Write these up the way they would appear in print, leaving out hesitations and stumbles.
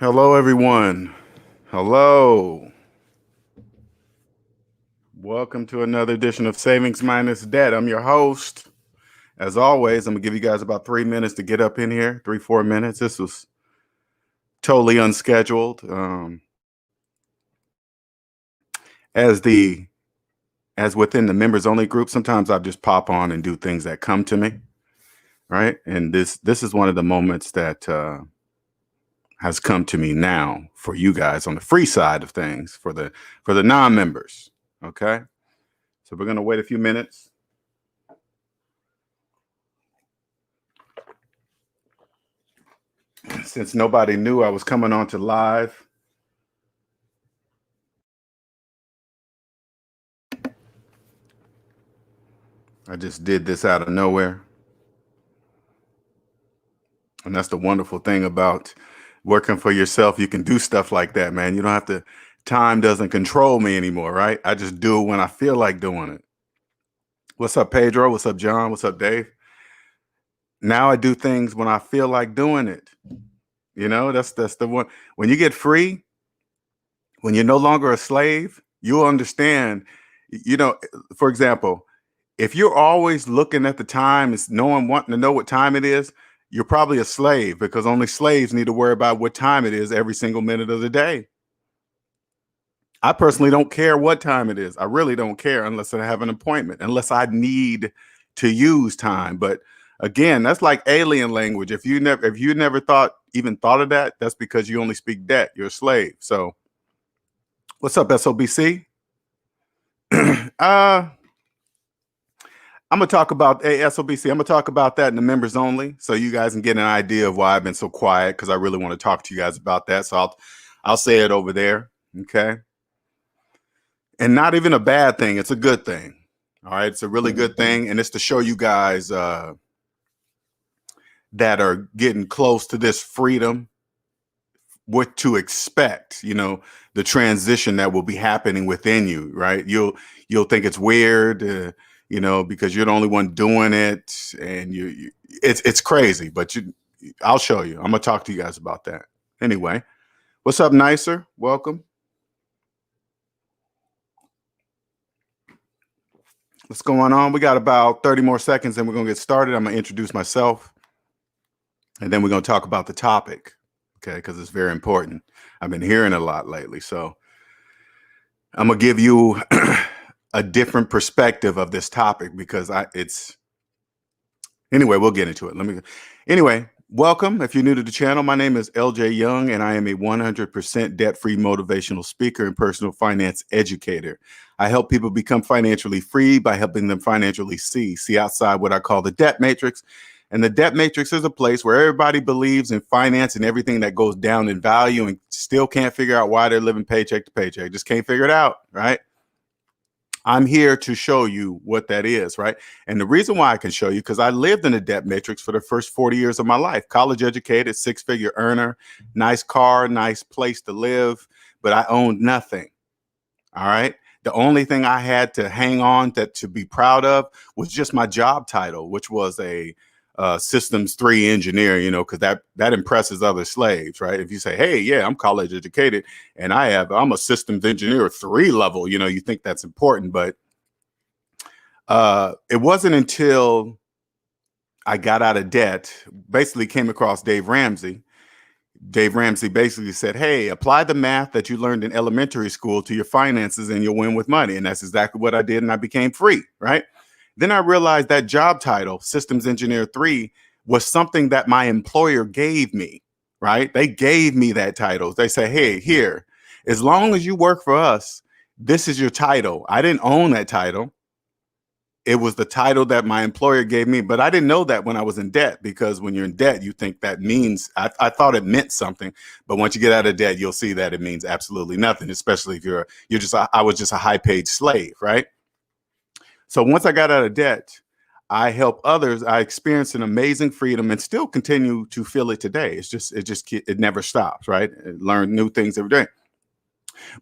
Hello, everyone. Hello. Welcome to another edition of Savings Minus Debt. I'm your host. As always, I'm going to give you guys about 3 minutes to get up in here, 3-4 minutes. This was totally unscheduled. As within the members only group, sometimes I just pop on and do things that come to me, right? And this is one of the moments that has come to me now for you guys on the free side of things, for the non-members. Okay, so we're going to wait a few minutes. Since nobody knew I was coming on to live, I just did this out of nowhere. And that's the wonderful thing about working for yourself. You can do stuff like that, man. You don't have to, time doesn't control me anymore, right? I just do it when I feel like doing it. What's up, Pedro? What's up, John? What's up, Dave? Now I do things when I feel like doing it. You know, that's the one. When you get free, when you're no longer a slave, you'll understand, you know, for example, if you're always looking at the time, it's no one wanting to know what time it is, you're probably a slave, because only slaves need to worry about what time it is every single minute of the day. I personally don't care what time it is. I really don't care unless I have an appointment, unless I need to use time. But again, that's like alien language. If you never even thought of that, that's because you only speak debt. You're a slave. So what's up, SOBC? I'm gonna talk about SOBC. I'm gonna talk about that in the members only, so you guys can get an idea of why I've been so quiet, because I really want to talk to you guys about that. So I'll say it over there, okay? And not even a bad thing; it's a good thing. All right, it's a really good thing, and it's to show you guys that are getting close to this freedom, what to expect. You know, the transition that will be happening within you. Right? You'll think it's weird. You know, because you're the only one doing it, and it's crazy, but I'll show you. I'm gonna talk to you guys about that. Anyway, what's up, Nicer? Welcome. What's going on? We got about 30 more seconds and we're gonna get started. I'm gonna introduce myself, and then we're gonna talk about the topic, okay? Because it's very important. I've been hearing a lot lately, so I'm gonna give you a different perspective of this topic, because anyway, we'll get into it. Anyway, welcome. If you're new to the channel, my name is LJ Young, and I am a 100% debt-free motivational speaker and personal finance educator. I help people become financially free by helping them financially see outside what I call the debt matrix. And the debt matrix is a place where everybody believes in finance and everything that goes down in value, and still can't figure out why they're living paycheck to paycheck. Just can't figure it out, right? I'm here to show you what that is, right? And the reason why I can show you, because I lived in a debt matrix for the first 40 years of my life. College educated, 6-figure earner, nice car, nice place to live, but I owned nothing. All right. The only thing I had to hang on to be proud of was just my job title, which was a systems 3 engineer, you know, because that impresses other slaves, right? If you say, hey, yeah, I'm college educated and I'm a systems engineer 3 level, you know, you think that's important. But it wasn't until I got out of debt, basically came across Dave Ramsey. Dave Ramsey basically said, hey, apply the math that you learned in elementary school to your finances and you'll win with money. And that's exactly what I did. And I became free, right? Then I realized that job title, Systems Engineer 3, was something that my employer gave me, right? They gave me that title. They say, hey, here, as long as you work for us, this is your title. I didn't own that title. It was the title that my employer gave me, but I didn't know that when I was in debt, because when you're in debt, you think that means, I thought it meant something, but once you get out of debt, you'll see that it means absolutely nothing, especially if I was just a high paid slave, right? So once I got out of debt, I help others. I experienced an amazing freedom and still continue to feel it today. It never stops, right? Learn new things every day.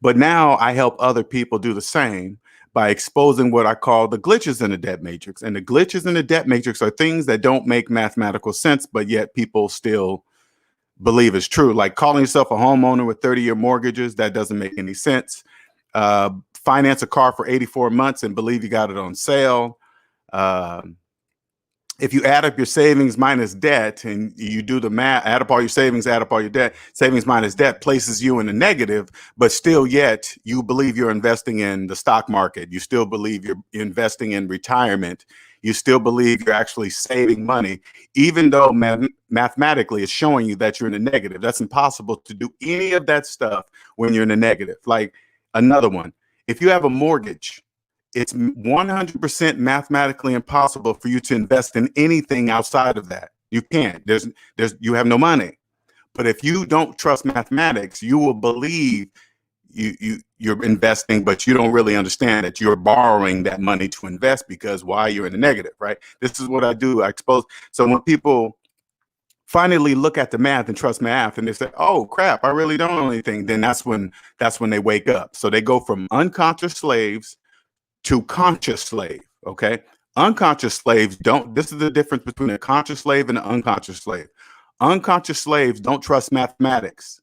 But now I help other people do the same by exposing what I call the glitches in the debt matrix. And the glitches in the debt matrix are things that don't make mathematical sense, but yet people still believe is true. Like calling yourself a homeowner with 30-year mortgages, that doesn't make any sense. Finance a car for 84 months and believe you got it on sale. If you add up your savings minus debt and you do the math, add up all your savings, add up all your debt, savings minus debt places you in the negative, but still yet you believe you're investing in the stock market. You still believe you're investing in retirement. You still believe you're actually saving money, even though mathematically it's showing you that you're in the negative. That's impossible to do any of that stuff when you're in the negative. Like another one, if you have a mortgage, it's 100% mathematically impossible for you to invest in anything outside of that. You can't. You have no money. But if you don't trust mathematics, you will believe you're investing, but you don't really understand that you're borrowing that money to invest because why? You're in the negative, right? This is what I do. I expose. So when people finally look at the math and trust math and they say, oh crap, I really don't know anything, then that's when they wake up. So they go from unconscious slaves to conscious slave. Okay. Unconscious slaves don't, this is the difference between a conscious slave and an unconscious slave. Unconscious slaves don't trust mathematics.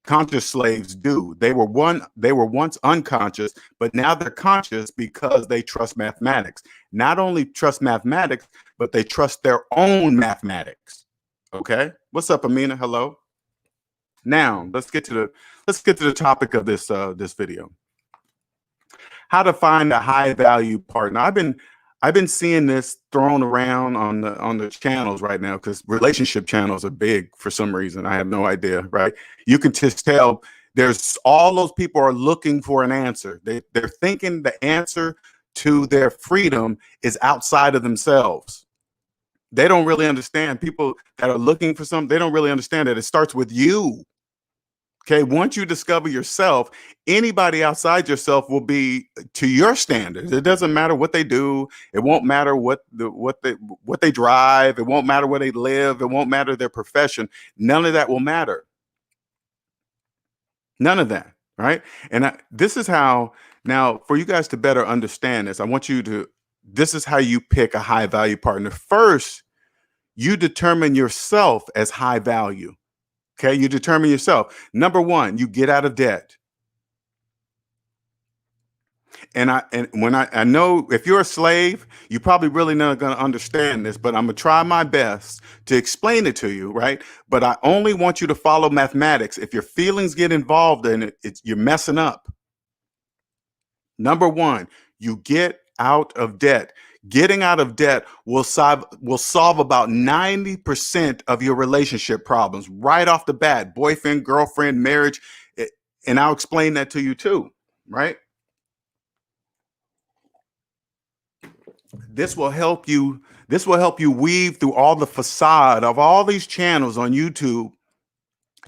Conscious slaves do. They were once unconscious, but now they're conscious because they trust mathematics. Not only trust mathematics, but they trust their own mathematics. Okay. What's up, Amina? Hello. Now let's get to the topic of this video. How to find a high value partner. I've been seeing this thrown around on the channels right now because relationship channels are big for some reason. I have no idea, right? You can just tell there's all those people are looking for an answer. They're thinking the answer to their freedom is outside of themselves. They don't really understand. People that are looking for something, they don't really understand that it starts with you. Okay, once you discover yourself, anybody outside yourself will be to your standards. It doesn't matter what they do. It won't matter what they drive. It won't matter where they live. It won't matter their profession. None of that will matter. None of that, right? And this is how, now for you guys to better understand this, this is how you pick a high value partner. First, you determine yourself as high value. Okay, you determine yourself. Number one, you get out of debt. And I know if you're a slave, you're probably really not going to understand this, but I'm going to try my best to explain it to you, right? But I only want you to follow mathematics. If your feelings get involved in it, you're messing up. Number one, you get out of debt. Getting out of debt will solve about 90% of your relationship problems right off the bat. Boyfriend, girlfriend, marriage, and I'll explain that to you too, right? This will help you weave through all the facade of all these channels on YouTube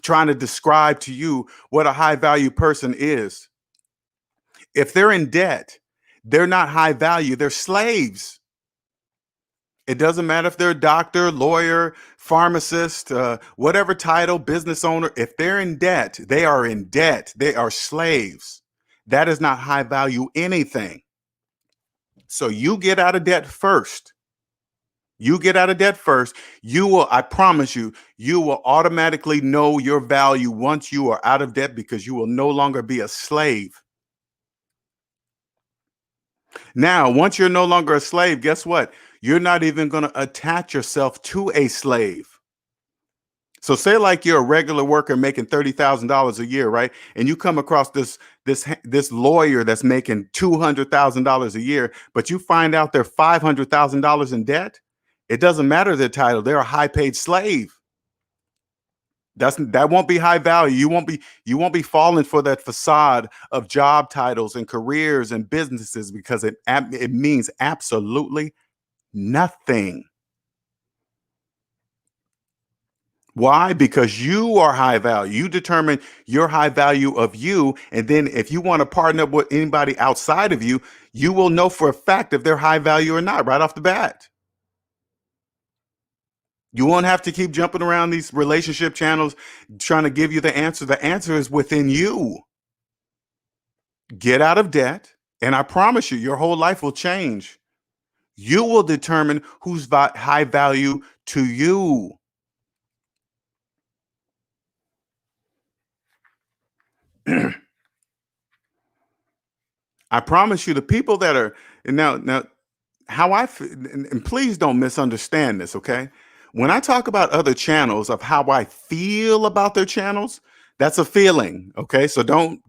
trying to describe to you what a high value person is. If they're in debt, they're not high value, they're slaves. It doesn't matter if they're a doctor, lawyer, pharmacist, whatever title, business owner. If they're in debt, they are in debt. They are slaves. That is not high value anything. So you get out of debt first. You get out of debt first. You will, I promise you, you will automatically know your value once you are out of debt because you will no longer be a slave. Now, once you're no longer a slave, guess what? You're not even going to attach yourself to a slave. So say like you're a regular worker making $30,000 a year, right? And you come across this lawyer that's making $200,000 a year, but you find out they're $500,000 in debt. It doesn't matter their title. They're a high paid slave. That won't be high value. You won't be falling for that facade of job titles and careers and businesses because it means absolutely nothing. Why? Because you are high value. You determine your high value of you. And then if you want to partner up with anybody outside of you, you will know for a fact if they're high value or not right off the bat. You won't have to keep jumping around these relationship channels trying to give you the answer. The answer is within you. Get out of debt, and I promise you, your whole life will change. You will determine who's high value to you. I promise you, the people that are now how and please don't misunderstand this, okay? When I talk about other channels of how I feel about their channels, that's a feeling, okay? So don't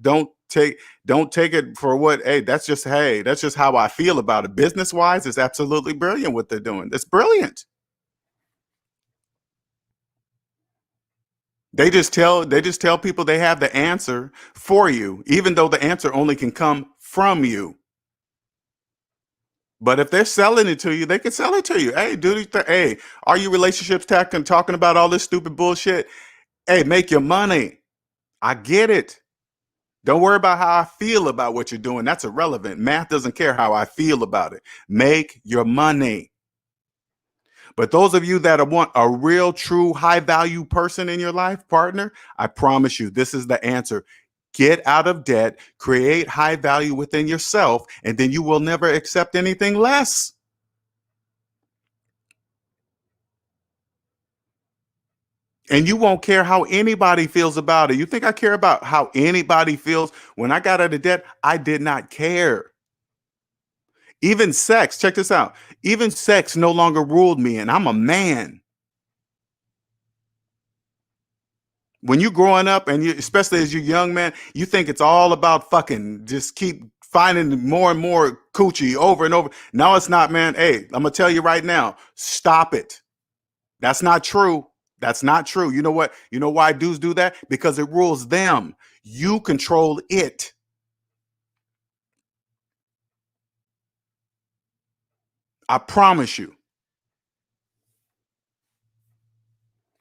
take it for what, hey, that's just how I feel about it. Business wise, it's absolutely brilliant what they're doing. It's brilliant. They just tell people they have the answer for you, even though the answer only can come from you. But if they're selling it to you, they can sell it to you. Hey, hey, are you relationships talking about all this stupid bullshit? Hey, make your money. I get it. Don't worry about how I feel about what you're doing. That's irrelevant. Math doesn't care how I feel about it. Make your money. But those of you that want a real, true, high value person in your life, partner, I promise you, this is the answer. Get out of debt, create high value within yourself, and then you will never accept anything less. And you won't care how anybody feels about it. You think I care about how anybody feels? When I got out of debt, I did not care. Even sex, check this out. Even sex no longer ruled me, and I'm a man. When you growing up, and you, especially as you're young man, you think it's all about fucking just keep finding more and more coochie over and over. No, it's not, man. Hey, I'm gonna tell you right now, stop it. That's not true. That's not true. You know what? You know why dudes do that? Because it rules them. You control it. I promise you.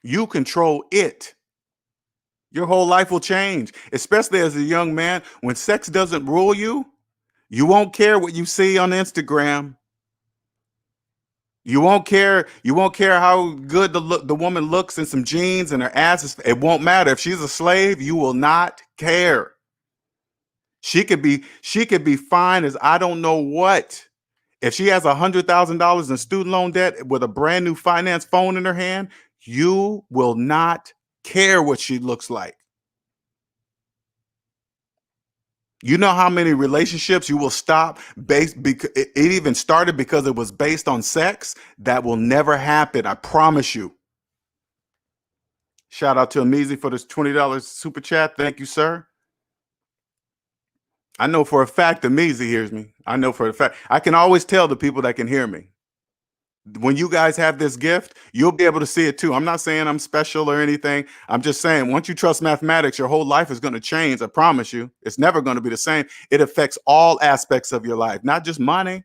You control it. Your whole life will change, especially as a young man. When sex doesn't rule you, you won't care what you see on Instagram. You won't care. You won't care how good the woman looks in some jeans and her ass is. It won't matter. If she's a slave, you will not care. She could be fine as I don't know what. If she has $100,000 in student loan debt with a brand new finance phone in her hand, you will not care what she looks like. You know how many relationships you will stop based because it even started because it was based on sex? That will never happen. I promise you. Shout out to Amizi for this $20 super chat. Thank you, sir. I know for a fact Amizi hears me. I know for a fact. I can always tell the people that can hear me. When you guys have this gift, you'll be able to see it too. I'm not saying I'm special or anything. I'm just saying once you trust mathematics, your whole life is going to change. I promise you. It's never going to be the same. It affects all aspects of your life, not just money.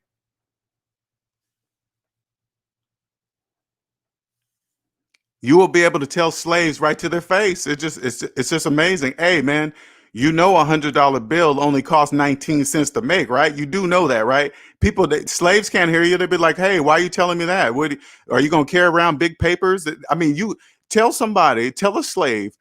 You will be able to tell slaves right to their face. It's just amazing. Hey man, you know $100 bill only costs 19 cents to make, right? You do know that, right? People that slaves can't hear you. They'd be like, hey, why are you telling me that? Are you gonna carry around big papers? I mean, you tell a slave,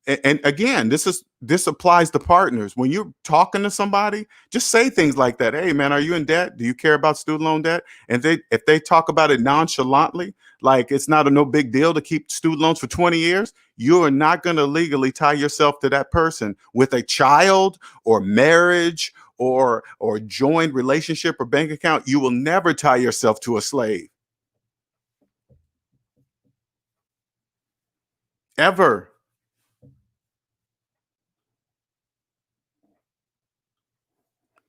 and again, this applies to partners. When you're talking to somebody, just say things like that. Hey man, are you in debt? Do you care about student loan debt? And if they talk about it nonchalantly, like it's not a no big deal to keep student loans for 20 years, you are not going to legally tie yourself to that person with a child or marriage or joint relationship or bank account. You will never tie yourself to a slave. Ever.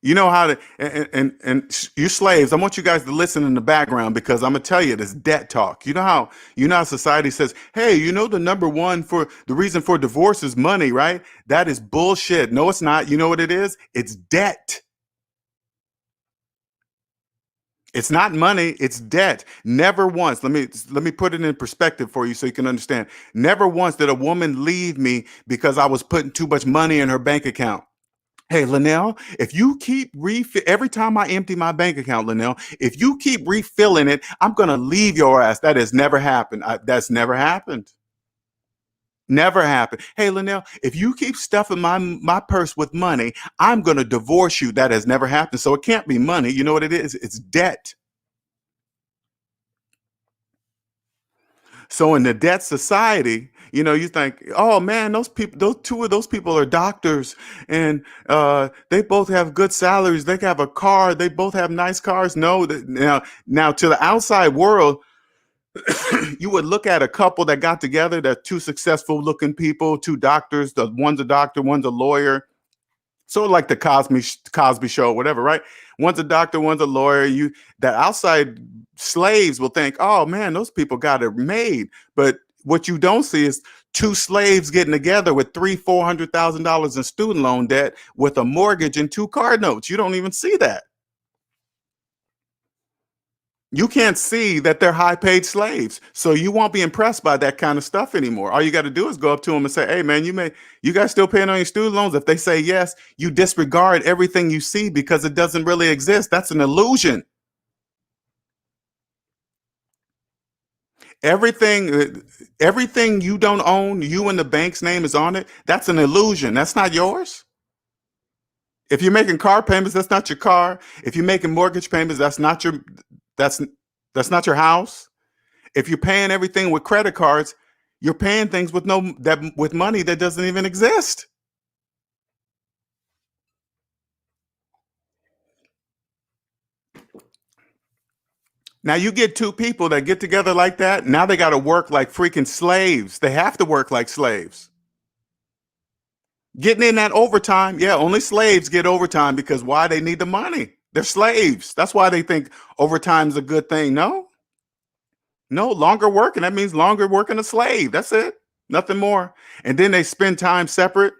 You know how to, and you slaves, I want you guys to listen in the background because I'm gonna tell you this debt talk. You know how society says, hey, you know the number one for the reason for divorce is money, right? That is bullshit. No, it's not. You know what it is? It's debt. It's not money, it's debt. Never once, let me put it in perspective for you so you can understand. Never once did a woman leave me because I was putting too much money in her bank account. Hey, Linnell, if you keep every time I empty my bank account, Linnell, if you keep refilling it, I'm going to leave your ass. That has never happened. That's never happened. Never happened. Hey, Linnell, if you keep stuffing my purse with money, I'm going to divorce you. That has never happened. So it can't be money. You know what it is? It's debt. So in the debt society, You think, oh man, those people, those two of those people are doctors, and they both have good salaries. They have a car. They both have nice cars. No, now to the outside world, you would look at a couple that got together, that two successful looking people, two doctors. The one's a doctor, one's a lawyer. Sort of like the Cosby Show, whatever, right? One's a doctor, one's a lawyer. That outside slaves will think, oh man, those people got it made. But what you don't see is two slaves getting together with $400,000 in student loan debt with a mortgage and two car notes. You don't even see that. You can't see that they're high-paid slaves, so you won't be impressed by that kind of stuff anymore. All you got to do is go up to them and say, "Hey, man, you guys still paying on your student loans?" If they say yes, you disregard everything you see because it doesn't really exist. That's an illusion. Everything you don't own, you and the bank's name is on it. That's an illusion. That's not yours. If you're making car payments, that's not your car. If you're making mortgage payments, that's that's not your house. If you're paying everything with credit cards, you're paying things with with money that doesn't even exist. Now you get two people that get together like that. Now they got to work like freaking slaves. They have to work like slaves. Getting in that overtime. Yeah, only slaves get overtime because why? They need the money. They're slaves. That's why they think overtime's a good thing. No, longer working. That means longer working a slave. That's it. Nothing more. And then they spend time separate,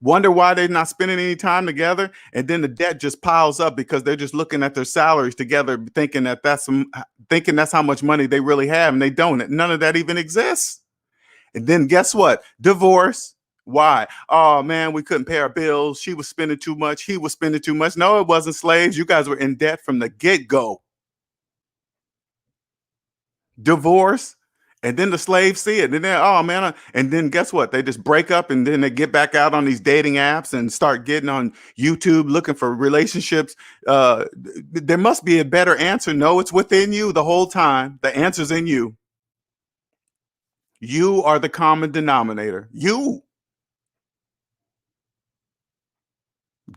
wonder why they're not spending any time together. And then the debt just piles up because they're just looking at their salaries together, thinking that's how much money they really have. And they don't. None of that even exists. And then guess what? Divorce. Why? Oh man, we couldn't pay our bills. She was spending too much. He was spending too much. No, it wasn't slaves. You guys were in debt from the get-go. Divorce, and then the slaves see it, and then oh man, and then guess what? They just break up, and then they get back out on these dating apps and start getting on YouTube looking for relationships. There must be a better answer. No, it's within you the whole time. The answer's in you. You are the common denominator. You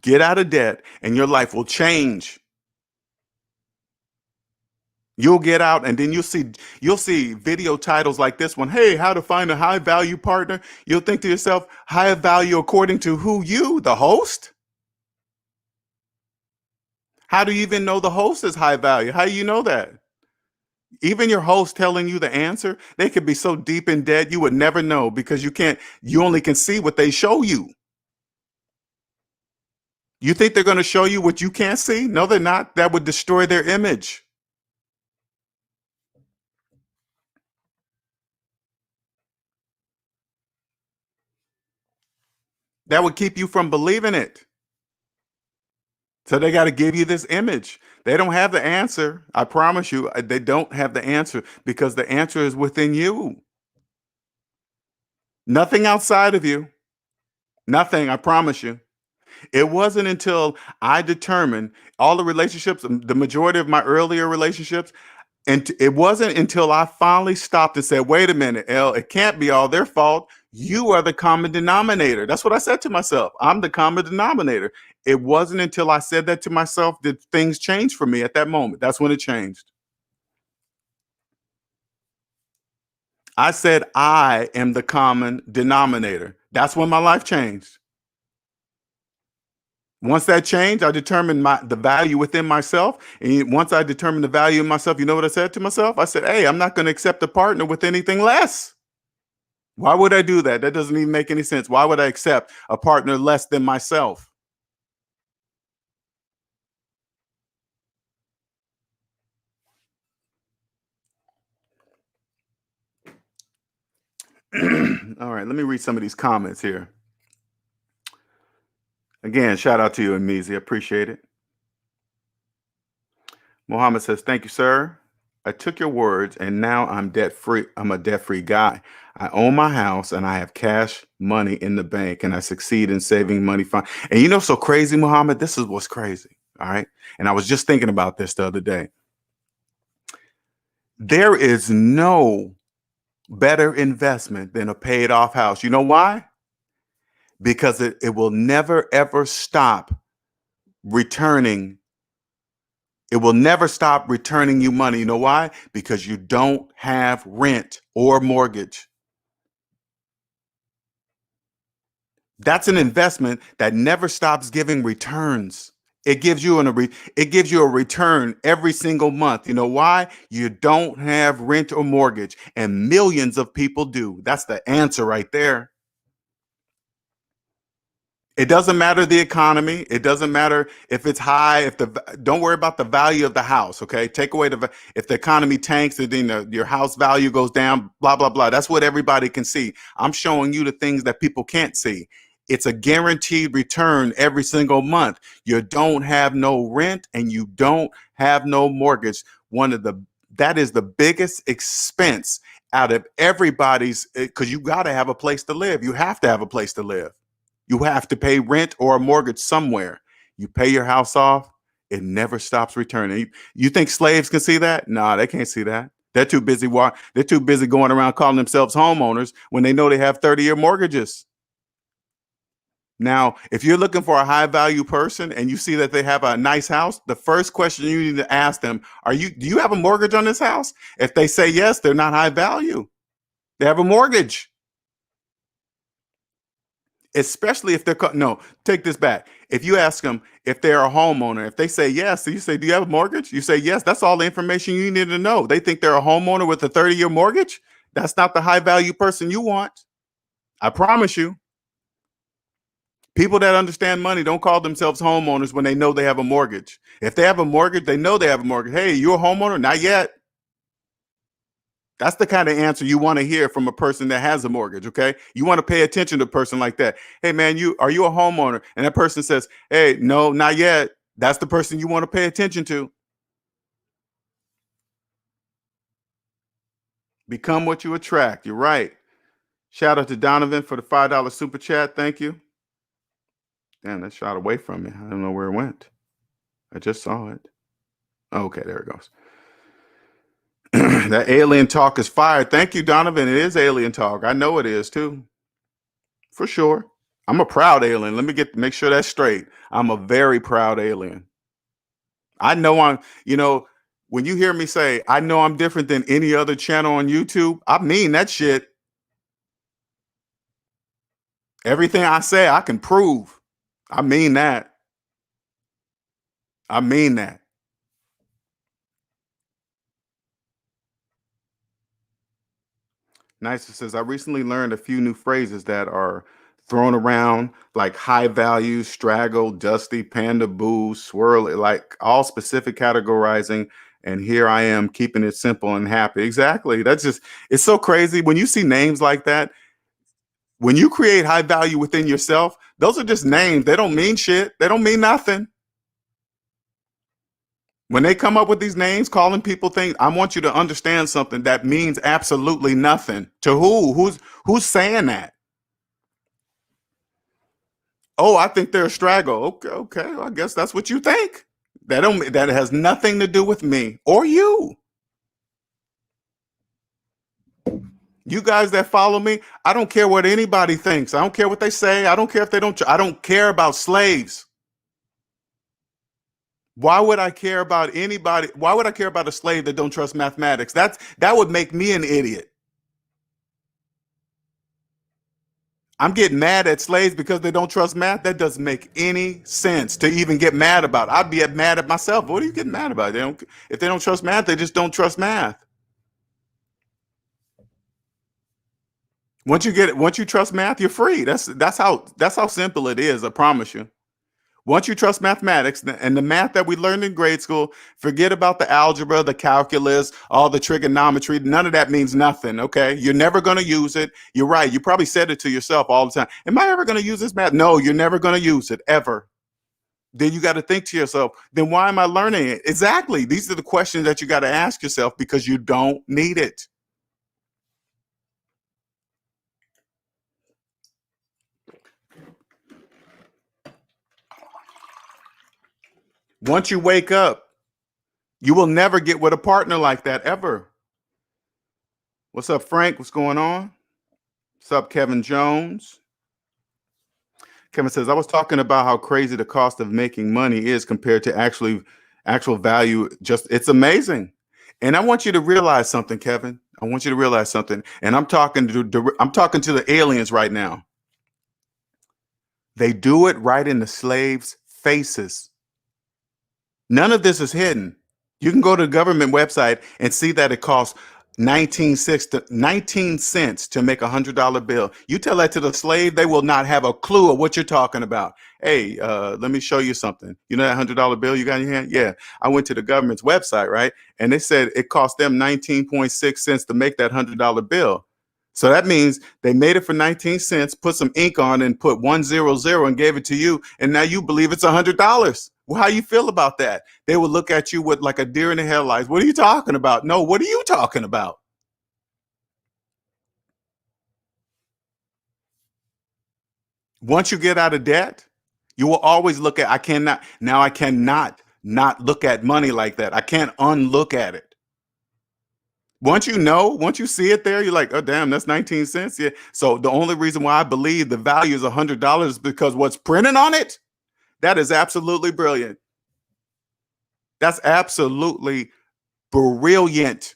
get out of debt, and your life will change. You'll get out, and then you'll see video titles like this one. Hey, how to find a high value partner. You'll think to yourself, high value according to who? You, the host? How do you even know the host is high value? How do you know that? Even your host telling you the answer, they could be so deep in debt you would never know because you only can see what they show you. You think they're going to show you what you can't see? No, they're not. That would destroy their image. That would keep you from believing it. So they got to give you this image. They don't have the answer. I promise you, they don't have the answer because the answer is within you. Nothing outside of you. Nothing, I promise you. It wasn't until I determined all the relationships, the majority of my earlier relationships, and it wasn't until I finally stopped and said, wait a minute, Elle, it can't be all their fault. You are the common denominator. That's what I said to myself. I'm the common denominator. It wasn't until I said that to myself that things changed for me at that moment. That's when it changed. I said, I am the common denominator. That's when my life changed. Once that changed, I determined the value within myself. And once I determined the value in myself, you know what I said to myself? I said, hey, I'm not going to accept a partner with anything less. Why would I do that? That doesn't even make any sense. Why would I accept a partner less than myself? All right, let me read some of these comments here. Again, shout out to you, Amizi. Appreciate it. Mohammed says, thank you, sir. I took your words and now I'm debt free. I'm a debt free guy. I own my house and I have cash money in the bank and I succeed in saving money. And you know, so crazy, Mohammed, this is what's crazy. All right. And I was just thinking about this the other day. There is no Better investment than a paid off house. You know why? Because it will never ever stop returning. It will never stop returning you money. You know why? Because you don't have rent or mortgage. That's an investment that never stops giving returns. It gives you it gives you a return every single month. You know why? You don't have rent or mortgage, and millions of people do. That's the answer right there. It doesn't matter the economy. It doesn't matter if it's high. Don't worry about the value of the house. Okay, take away if the economy tanks, then your house value goes down. Blah blah blah. That's what everybody can see. I'm showing you the things that people can't see. It's a guaranteed return every single month. You don't have no rent and you don't have no mortgage. That is the biggest expense out of everybody's, because you got to have a place to live. You have to have a place to live. You have to pay rent or a mortgage somewhere. You pay your house off, it never stops returning. You think slaves can see that? No, they can't see that. They're too busy. They're too busy going around calling themselves homeowners when they know they have 30-year mortgages. Now, if you're looking for a high value person and you see that they have a nice house, the first question you need to ask them, do you have a mortgage on this house? If they say yes, they're not high value. They have a mortgage. Especially if no, take this back. If you ask them if they're a homeowner, if they say yes, so you say, do you have a mortgage? You say yes. That's all the information you need to know. They think they're a homeowner with a 30-year mortgage. That's not the high value person you want. I promise you. People that understand money don't call themselves homeowners when they know they have a mortgage. If they have a mortgage, they know they have a mortgage. Hey, you a homeowner? Not yet. That's the kind of answer you want to hear from a person that has a mortgage, okay? You want to pay attention to a person like that. Hey, man, are you a homeowner? And that person says, hey, no, not yet. That's the person you want to pay attention to. Become what you attract. You're right. Shout out to Donovan for the $5 super chat. Thank you. Damn, that shot away from me. I don't know where it went. I just saw it. Okay, there it goes. That alien talk is fired. Thank you, Donovan. It is alien talk. I know it is too. For sure. I'm a proud alien. Let me make sure that's straight. I'm a very proud alien. I know when you hear me say, I know I'm different than any other channel on YouTube, I mean that shit. Everything I say, I can prove. I mean that. I mean that. Nice. It says, I recently learned a few new phrases that are thrown around, like high value, straggle, dusty, panda, boo, swirl, like all specific categorizing. And here I am keeping it simple and happy. Exactly. It's so crazy. When you see names like that, when you create high value within yourself, those are just names. They don't mean shit. They don't mean nothing. When they come up with these names, calling people things, I want you to understand something that means absolutely nothing. To who? Who's saying that? Oh, I think they're a straggle. Okay. Well, I guess that's what you think. That has nothing to do with me or you. You guys that follow me, I don't care what anybody thinks. I don't care what they say. I don't care if they don't. I don't care about slaves. Why would I care about anybody? Why would I care about a slave that don't trust mathematics? That would make me an idiot. I'm getting mad at slaves because they don't trust math. That doesn't make any sense to even get mad about. I'd be mad at myself. What are you getting mad about? If they don't trust math, they just don't trust math. Once you trust math, you're free. That's how simple it is. I promise you. Once you trust mathematics and the math that we learned in grade school, forget about the algebra, the calculus, all the trigonometry. None of that means nothing, okay? You're never going to use it. You're right. You probably said it to yourself all the time. Am I ever going to use this math? No, you're never going to use it, ever. Then you got to think to yourself, then why am I learning it? Exactly. These are the questions that you got to ask yourself because you don't need it. Once you wake up, you will never get with a partner like that, ever. What's up, Frank? What's going on? What's up, Kevin Jones? Kevin says, I was talking about how crazy the cost of making money is compared to actual value. Just it's amazing. And I want you to realize something, Kevin. I want you to realize something. And I'm talking to the aliens right now. They do it right in the slaves' faces. None of this is hidden. You can go to the government website and see that it costs 19 cents to make $100 bill. You tell that to the slave, they will not have a clue of what you're talking about. Hey, let me show you something. You know that $100 bill you got in your hand? Yeah. I went to the government's website, right? And they said it cost them 19.6 cents to make that $100 bill. So that means they made it for 19 cents, put some ink on and put 100 and gave it to you. And now you believe it's $100. Well, how you feel about that? They would look at you with like a deer in the headlights. What are you talking about? No, what are you talking about? Once you get out of debt, you will always look at, I cannot not look at money like that. I can't unlook at it. Once you see it there, you're like, oh, damn, that's 19 cents. Yeah. So the only reason why I believe the value is $100 is because what's printed on it, that is absolutely brilliant. That's absolutely brilliant.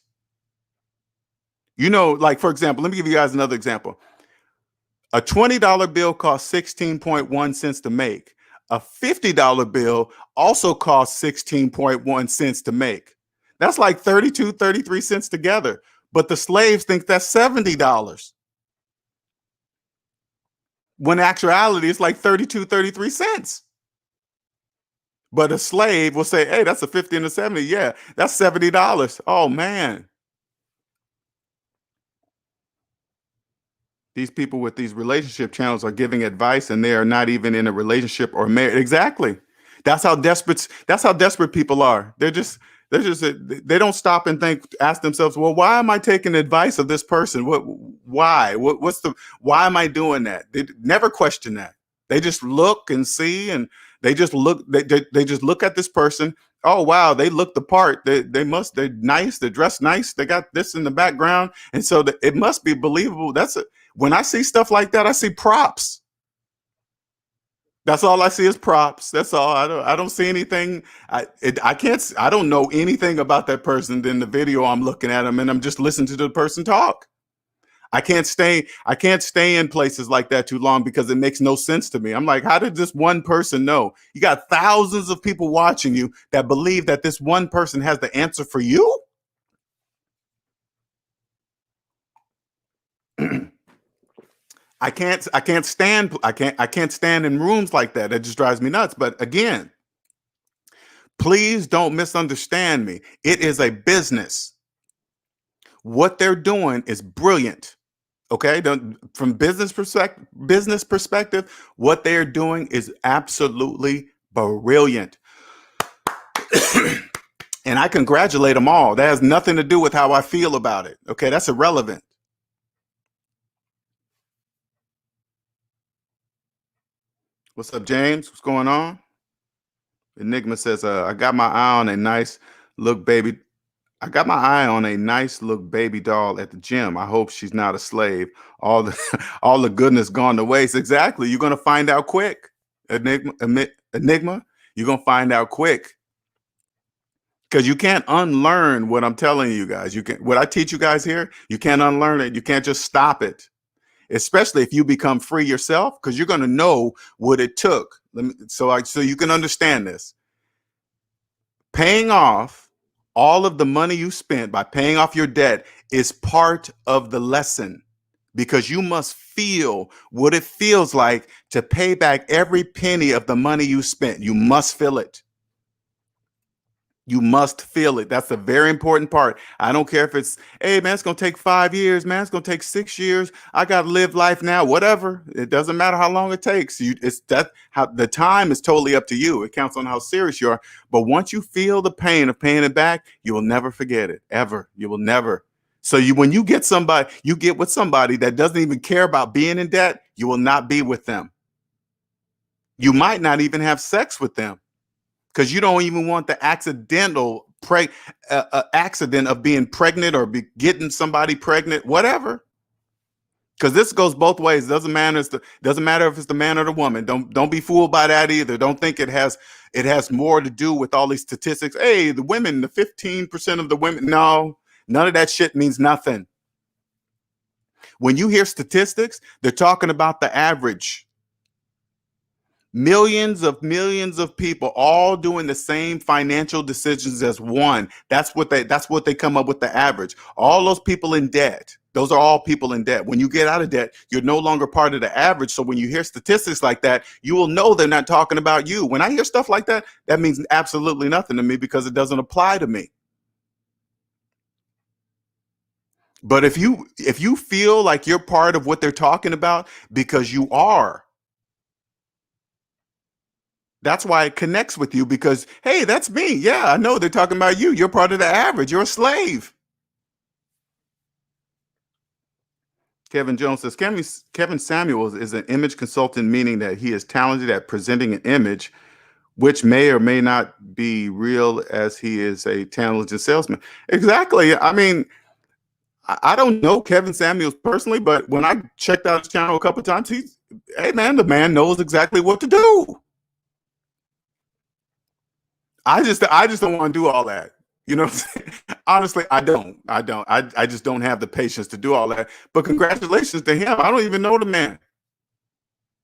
You know, like, for example, let me give you guys another example. A $20 bill costs 16.1 cents to make. A $50 bill also costs 16.1 cents to make. That's like 32, 33 cents together. But the slaves think that's $70. When in actuality, it's like 32, 33 cents. But a slave will say, hey, that's a 50 and a 70. Yeah, that's $70. Oh, man. These people with these relationship channels are giving advice and they are not even in a relationship or married. Exactly. That's how desperate people are. They don't stop and ask themselves, well, why am I taking advice of this person? Why am I doing that? They never question that. They just look and see, and they just look at this person. Oh, wow, they look the part. They're nice, they're dressed nice, they got this in the background. And so it must be believable. When I see stuff like that, I see props. That's all I see is props. That's all. I don't see anything. I don't know anything about that person in the video. I'm looking at them and I'm just listening to the person talk. I can't stay in places like that too long because it makes no sense to me. I'm like, how did this one person know? You got thousands of people watching you that believe that this one person has the answer for you. I can't stand in rooms like that. It just drives me nuts. But again, please don't misunderstand me. It is a business. What they're doing is brilliant. Okay, from business perspective, what they're doing is absolutely brilliant. And I congratulate them all. That has nothing to do with how I feel about it. Okay, that's irrelevant. What's up, James? What's going on? Enigma says, I got my eye on a nice look baby doll at the gym. I hope she's not a slave. All the goodness gone to waste. Exactly. You're gonna find out quick. Enigma. You're gonna find out quick. Because you can't unlearn what I'm telling you guys. What I teach you guys here, you can't unlearn it. You can't just stop it. Especially if you become free yourself, because you're going to know what it took. So you can understand this. Paying off all of the money you spent by paying off your debt is part of the lesson, because you must feel what it feels like to pay back every penny of the money you spent. You must feel it. You must feel it. That's a very important part. I don't care if it's, hey, man, it's going to take 5 years, man. It's going to take 6 years. I got to live life now, whatever. It doesn't matter how long it takes. How the time is totally up to you. It counts on how serious you are. But once you feel the pain of paying it back, you will never forget it, ever. You will never. So when you get with somebody that doesn't even care about being in debt, you will not be with them. You might not even have sex with them, because you don't even want the accidental accident of being pregnant or getting somebody pregnant, whatever. Because this goes both ways. Doesn't matter if it's the man or the woman. Don't be fooled by that either. Don't think it has more to do with all these statistics. Hey, the 15% of the women. No, none of that shit means nothing. When you hear statistics, they're talking about the average. Millions of people all doing the same financial decisions as one. That's what they come up with, the average. All those people in debt, those are all people in debt. When you get out of debt, you're no longer part of the average. So when you hear statistics like that, you will know they're not talking about you. When I hear stuff like that, that means absolutely nothing to me because it doesn't apply to me. But if you feel like you're part of what they're talking about, because you are, that's why it connects with you, because, hey, that's me. Yeah, I know they're talking about you. You're part of the average. You're a slave. Kevin Jones says, Kevin Samuels is an image consultant, meaning that he is talented at presenting an image, which may or may not be real, as he is a talented salesman. Exactly. I mean, I don't know Kevin Samuels personally, but when I checked out his channel a couple of times, hey man, the man knows exactly what to do. I just don't want to do all that. You know what I'm saying? Honestly, I don't. I just don't have the patience to do all that. But congratulations to him. I don't even know the man.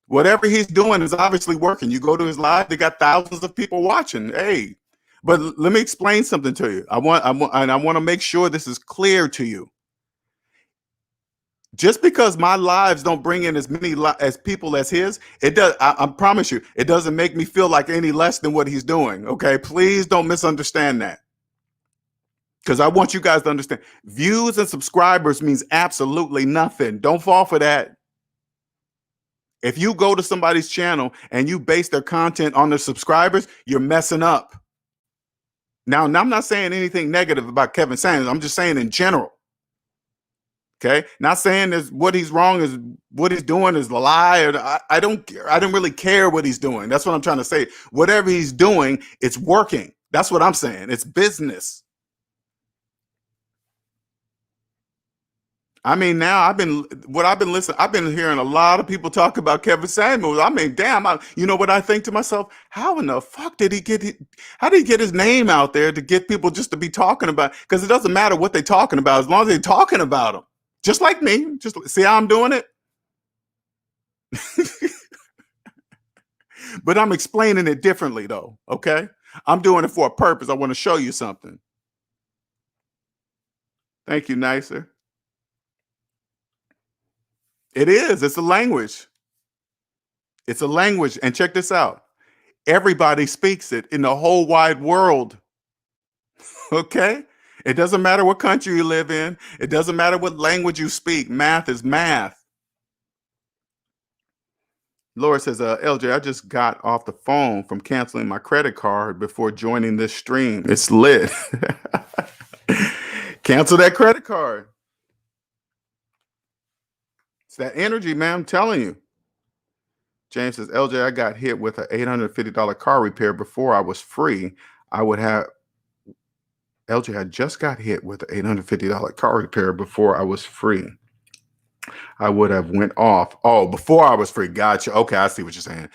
Whatever he's doing is obviously working. You go to his live, they got thousands of people watching. Hey, but let me explain something to you. I want to make sure this is clear to you. Just because my lives don't bring in as many as people as his, it does. I promise you, it doesn't make me feel like any less than what he's doing. Okay, please don't misunderstand that, because I want you guys to understand. Views and subscribers means absolutely nothing. Don't fall for that. If you go to somebody's channel and you base their content on their subscribers, you're messing up. Now, I'm not saying anything negative about Kevin Samuels. I'm just saying in general. Okay, not saying is what he's wrong is what he's doing is a lie. Or I don't really care what he's doing. That's what I'm trying to say. Whatever he's doing, it's working. That's what I'm saying. It's business. I mean, now I've been listening. I've been hearing a lot of people talk about Kevin Samuels. I mean, damn, you know what I think to myself? How in the fuck did he get it? How did he get his name out there to get people just to be talking about? Because it doesn't matter what they're talking about as long as they're talking about him. Just like me. Just see how I'm doing it? But I'm explaining it differently though, okay? I'm doing it for a purpose. I want to show you something. Thank you, Nicer. It is. It's a language. It's a language. And check this out. Everybody speaks it in the whole wide world. Okay? It doesn't matter what country you live in. It doesn't matter what language you speak. Math is math. Laura says, LJ, I just got off the phone from canceling my credit card before joining this stream. It's lit. Cancel that credit card. It's that energy, man. I'm telling you. James says, LJ, I got hit with an $850 car repair before I was free. LJ, I just got hit with an $850 car repair before I was free. I would have went off. Oh, before I was free. Gotcha. Okay, I see what you're saying.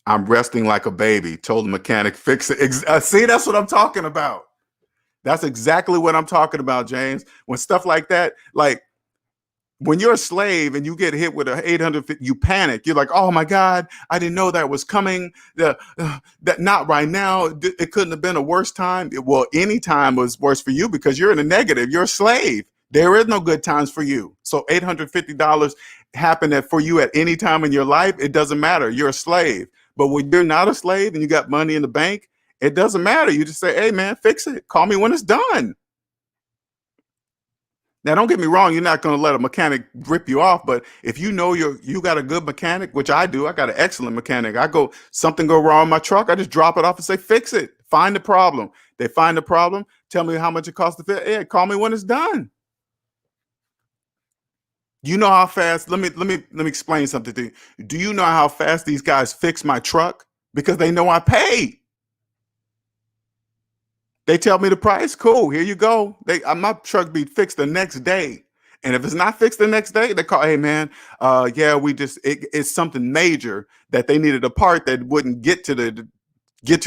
I'm resting like a baby. Told the mechanic, fix it. See, that's what I'm talking about. That's exactly what I'm talking about, James. When stuff like that, like when you're a slave and you get hit with an 850, you panic. You're like, oh my God, I didn't know that was coming. That not right now. It couldn't have been a worse time. Well, any time was worse for you because you're in a negative. You're a slave. There is no good times for you. So $850 happened for you at any time in your life. It doesn't matter. You're a slave. But when you're not a slave and you got money in the bank, it doesn't matter. You just say, hey, man, fix it. Call me when it's done. Now, don't get me wrong. You're not going to let a mechanic rip you off. But if you know you got a good mechanic, which I do, I got an excellent mechanic. Something go wrong with my truck. I just drop it off and say, fix it. Find the problem. They find the problem. Tell me how much it costs to fix it. Hey, call me when it's done. You know how fast, let me explain something to you. Do you know how fast these guys fix my truck? Because they know I pay. They tell me the price. Cool. Here you go. My truck be fixed the next day. And if it's not fixed the next day, they call, hey man, yeah, it's something major that they needed a part that wouldn't get to the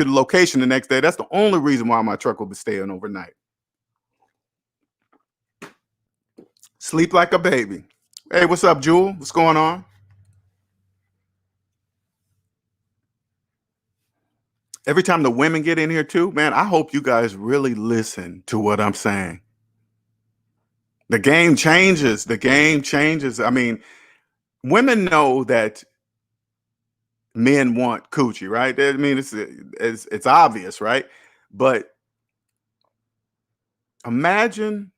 location the next day. That's the only reason why my truck will be staying overnight. Sleep like a baby. Hey, what's up, Jewel? What's going on? Every time the women get in here too, man, I hope you guys really listen to what I'm saying. The game changes. The game changes. I mean, women know that men want coochie, right? I mean, it's obvious, right? But imagine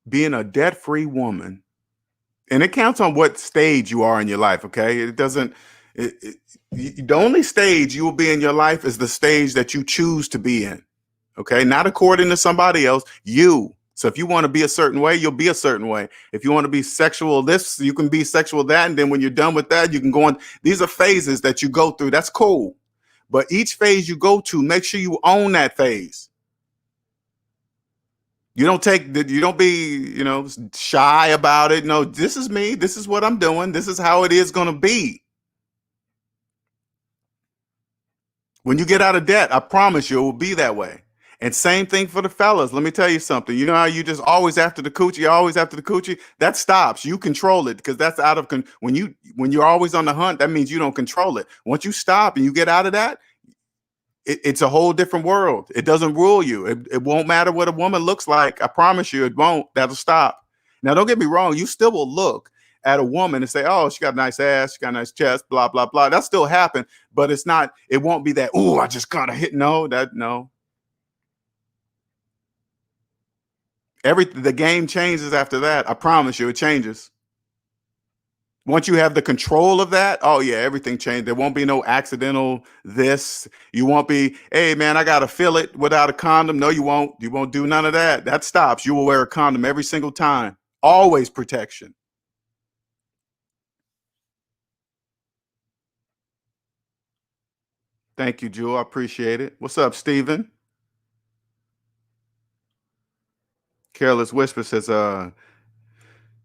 being a debt-free woman, and it counts on what stage you are in your life. Okay, it doesn't. The only stage you will be in your life is the stage that you choose to be in. Okay, not according to somebody else. You. So if you want to be a certain way, you'll be a certain way. If you want to be sexual this, you can be sexual that. And then when you're done with that, you can go on. These are phases that you go through. That's cool. But each phase you go to, make sure you own that phase. You don't be, shy about it. No, this is me. This is what I'm doing. This is how it is going to be. When you get out of debt, I promise you it will be that way. And same thing for the fellas. Let me tell you something. You know how you just always after the coochie? That stops. You control it because that's out of when you're always on the hunt, that means you don't control it. Once you stop and you get out of that, it's a whole different world. It doesn't rule you. It won't matter what a woman looks like. I promise you it won't. That'll stop. Now, don't get me wrong. You still will look at a woman and say, oh, she got a nice ass, she got a nice chest, blah, blah, blah. That still happen, but it won't be that, oh, I just kind of hit. No. The game changes after that. I promise you it changes. Once you have the control of that, oh yeah, everything changed. There won't be no accidental this. You won't be, hey man, I got to fill it without a condom. No, you won't. You won't do none of that. That stops. You will wear a condom every single time. Always protection. Thank you, Jewel. I appreciate it. What's up, Steven? Careless Whisper says,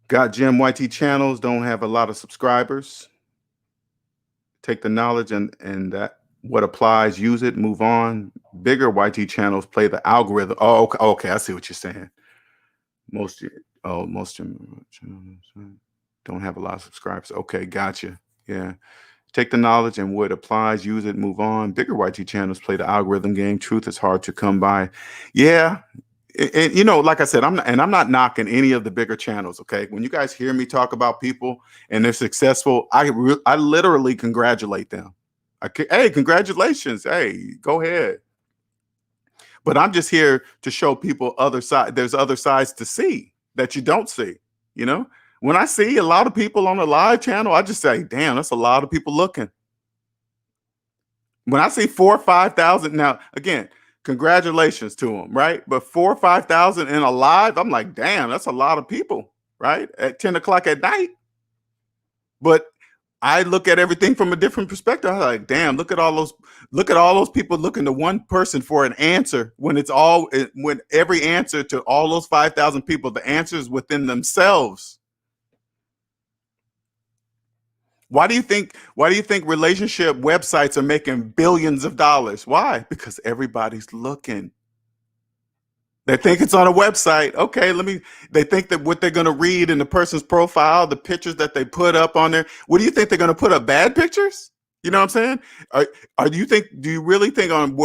got Jim YT channels, don't have a lot of subscribers. Take the knowledge and that what applies, use it, move on. Bigger YT channels play the algorithm. Oh, okay. I see what you're saying. Most don't have a lot of subscribers. Okay, gotcha. Yeah. Take the knowledge and what applies, use it, move on. Bigger YT channels play the algorithm game. Truth is hard to come by. Yeah. And like I said, I'm not knocking any of the bigger channels. Okay, when you guys hear me talk about people and they're successful, I literally congratulate them. Hey, congratulations. Hey, go ahead. But I'm just here to show people other side. There's other sides to see that you don't see. When I see a lot of people on a live channel, I just say, damn, that's a lot of people looking. When I see 4,000 or 5,000, now again, congratulations to them, right? But 4,000 or 5,000 in a live, I'm like, damn, that's a lot of people, right? At 10 o'clock at night. But I look at everything from a different perspective. I'm like, damn, look at all those people looking to one person for an answer when every answer to all those 5,000 people, the answer is within themselves. Why do you think relationship websites are making billions of dollars? Why? Because everybody's looking. They think it's on a website. Okay, they think that what they're going to read in the person's profile, the pictures that they put up on there. What do you think they're going to put up? Bad pictures? You know what I'm saying? Do you really think on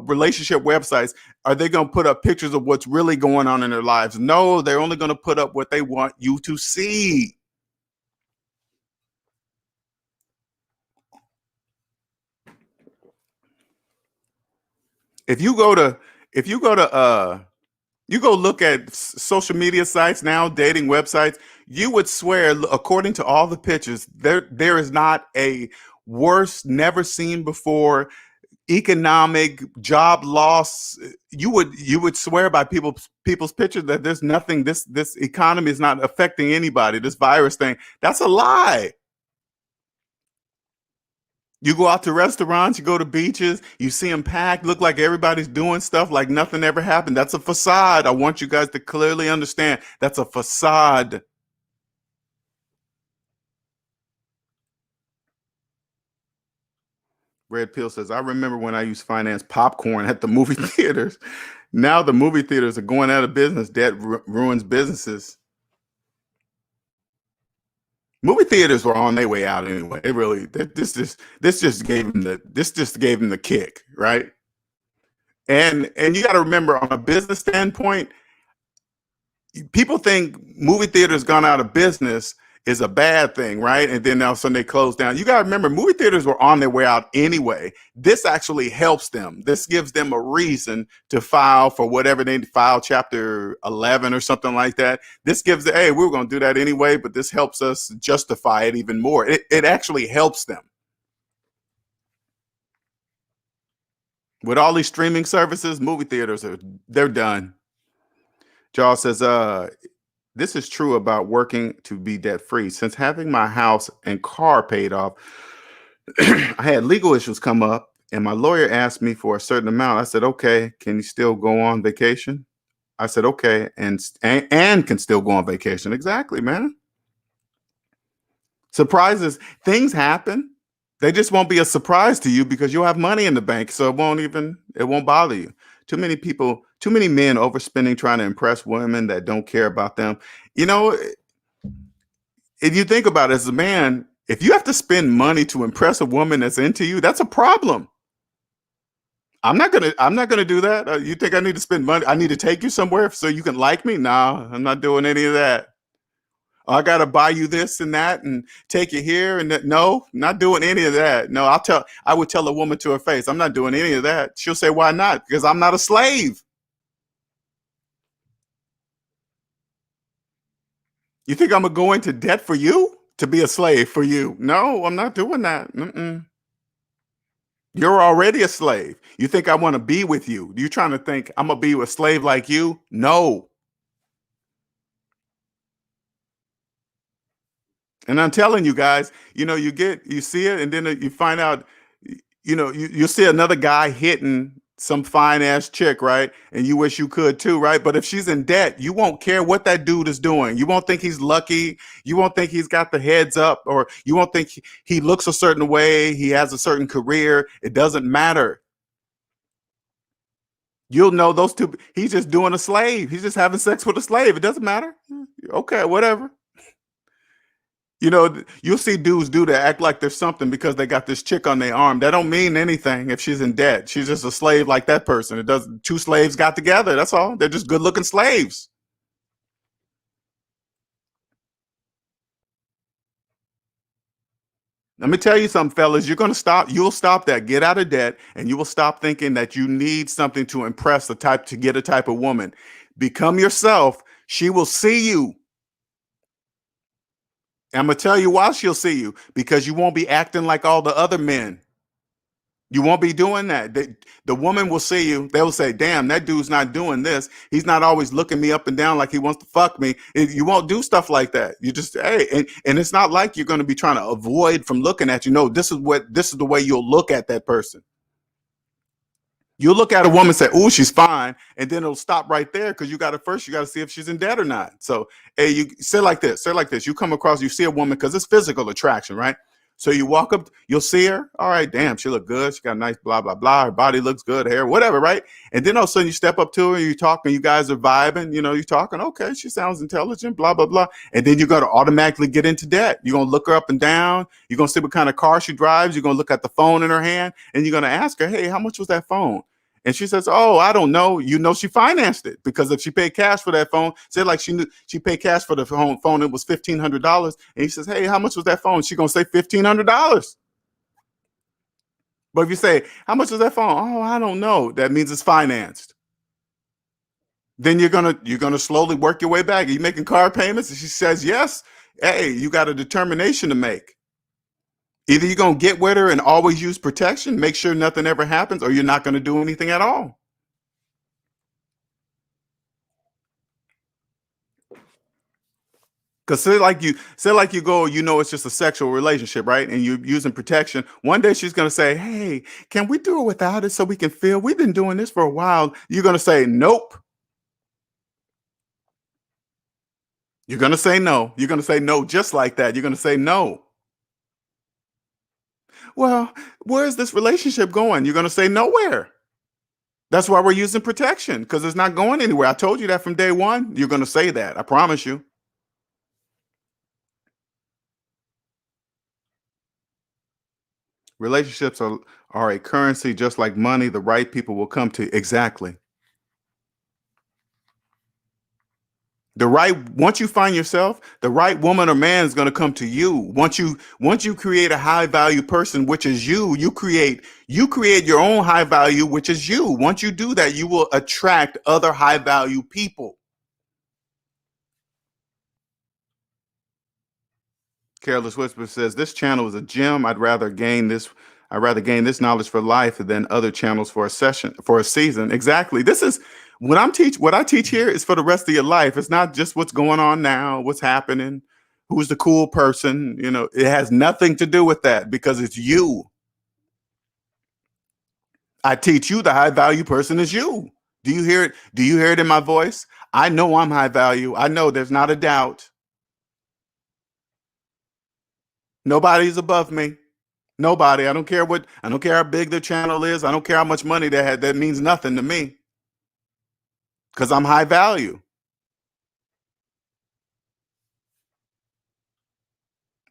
relationship websites, are they going to put up pictures of what's really going on in their lives? No, they're only going to put up what they want you to see. If you go look at social media sites now, dating websites, you would swear, according to all the pictures, there is not a worse, never seen before economic job loss. You would swear by people's pictures that there's nothing. This economy is not affecting anybody. This virus thing, that's a lie. You go out to restaurants, you go to beaches, you see them packed, look like everybody's doing stuff like nothing ever happened. That's a facade. I want you guys to clearly understand that's a facade. Red Pill says, I remember when I used to finance popcorn at the movie theaters. Now the movie theaters are going out of business. Debt ruins businesses. Movie theaters were on their way out anyway. It really this just gave them the kick, right? And you got to remember, on a business standpoint, people think movie theaters gone out of business is a bad thing, right? And then all of a sudden they close down. You got to remember, movie theaters were on their way out anyway. This actually helps them. This gives them a reason to file for whatever they file, Chapter 11 or something like that. This gives the, hey, we were going to do that anyway, but this helps us justify it even more. It actually helps them. With all these streaming services, movie theaters they're done. Charles says, this is true about working to be debt free. Since having my house and car paid off, I had legal issues come up, and my lawyer asked me for a certain amount. I said, okay, can you still go on vacation? I said, okay, and can still go on vacation. Exactly, man. Surprises, things happen. They just won't be a surprise to you because you'll have money in the bank, so it won't bother you. Too many men overspending trying to impress women that don't care about them. You know, if you think about it as a man, if you have to spend money to impress a woman that's into you, that's a problem. I'm not gonna do that. You think I need to spend money? I need to take you somewhere so you can like me? Nah, I'm not doing any of that. I got to buy you this and that and take you here and that. No, not doing any of that. No, I would tell a woman to her face, I'm not doing any of that. She'll say, why not? Because I'm not a slave. You think I'm going to go into debt for you to be a slave for you? No, I'm not doing that. You're already a slave. You think I want to be with you? You trying to think I'm going to be a slave like you? No. And I'm telling you guys, you see it, and then you find out, you see another guy hitting some fine ass chick, right? And you wish you could too, right? But if she's in debt, you won't care what that dude is doing. You won't think he's lucky. You won't think he's got the heads up, or you won't think he looks a certain way. He has a certain career. It doesn't matter. You'll know those two. He's just doing a slave. He's just having sex with a slave. It doesn't matter. Okay, whatever. You'll see dudes do that, act like there's something because they got this chick on their arm. That don't mean anything if she's in debt. She's just a slave like that person. It does. Two slaves got together. That's all. They're just good looking slaves. Let me tell you something, fellas. You'll stop that. Get out of debt, and you will stop thinking that you need something to impress to get a type of woman. Become yourself. She will see you. I'm gonna tell you why she'll see you, because you won't be acting like all the other men. You won't be doing that. The woman will see you. They will say, damn, that dude's not doing this. He's not always looking me up and down like he wants to fuck me. You won't do stuff like that. You just, hey, and it's not like you're going to be trying to avoid from looking at you. No, this is the way you'll look at that person. You look at a woman and say, "Ooh, she's fine," and then it'll stop right there, because you got to see if she's in debt or not. So, hey, you say like this. You come across, you see a woman, because it's physical attraction, right? So you walk up, you'll see her. All right, damn, she look good. She got a nice blah blah blah. Her body looks good, hair, whatever, right? And then all of a sudden you step up to her, you talk, and you guys are vibing. You're talking. Okay, she sounds intelligent, blah blah blah. And then you're gonna automatically get into debt. You're gonna look her up and down. You're gonna see what kind of car she drives. You're gonna look at the phone in her hand, and you're gonna ask her, "Hey, how much was that phone?" And she says, "Oh, I don't know." She financed it, because if she paid cash for that phone, say like she paid cash for the phone, it was $1,500. And he says, "Hey, how much was that phone?" She's gonna say $1,500. But if you say, "How much was that phone?" "Oh, I don't know." That means it's financed. Then you're gonna slowly work your way back. Are you making car payments? And she says yes. Hey, you got a determination to make. Either you're gonna get with her and always use protection, make sure nothing ever happens, or you're not gonna do anything at all. Because say like you go, it's just a sexual relationship, right? And you're using protection. One day she's gonna say, "Hey, can we do it without it so we can feel? We've been doing this for a while." You're gonna say, "Nope." You're gonna say no. You're gonna say no just like that. You're gonna say no. Well, where's this relationship going? You're gonna say nowhere. That's why we're using protection, because it's not going anywhere. I told you that from day one. You're gonna say that. I promise you. Relationships are a currency just like money. The right people will come to exactly. Once you find yourself, the right woman or man is going to come to you. Once you create a high value person, which is you create your own high value, which is you. Once you do that, you will attract other high value people. Careless Whisper says this channel is a gem. I'd rather gain this knowledge for life than other channels for a season. Exactly. This is what I teach here is for the rest of your life. It's not just what's going on now, what's happening, who's the cool person. It has nothing to do with that because it's you. I teach you the high value person is you. Do you hear it? Do you hear it in my voice? I know I'm high value. I know there's not a doubt. Nobody's above me. Nobody. I don't care how big their channel is. I don't care how much money they had. That means nothing to me because I'm high value.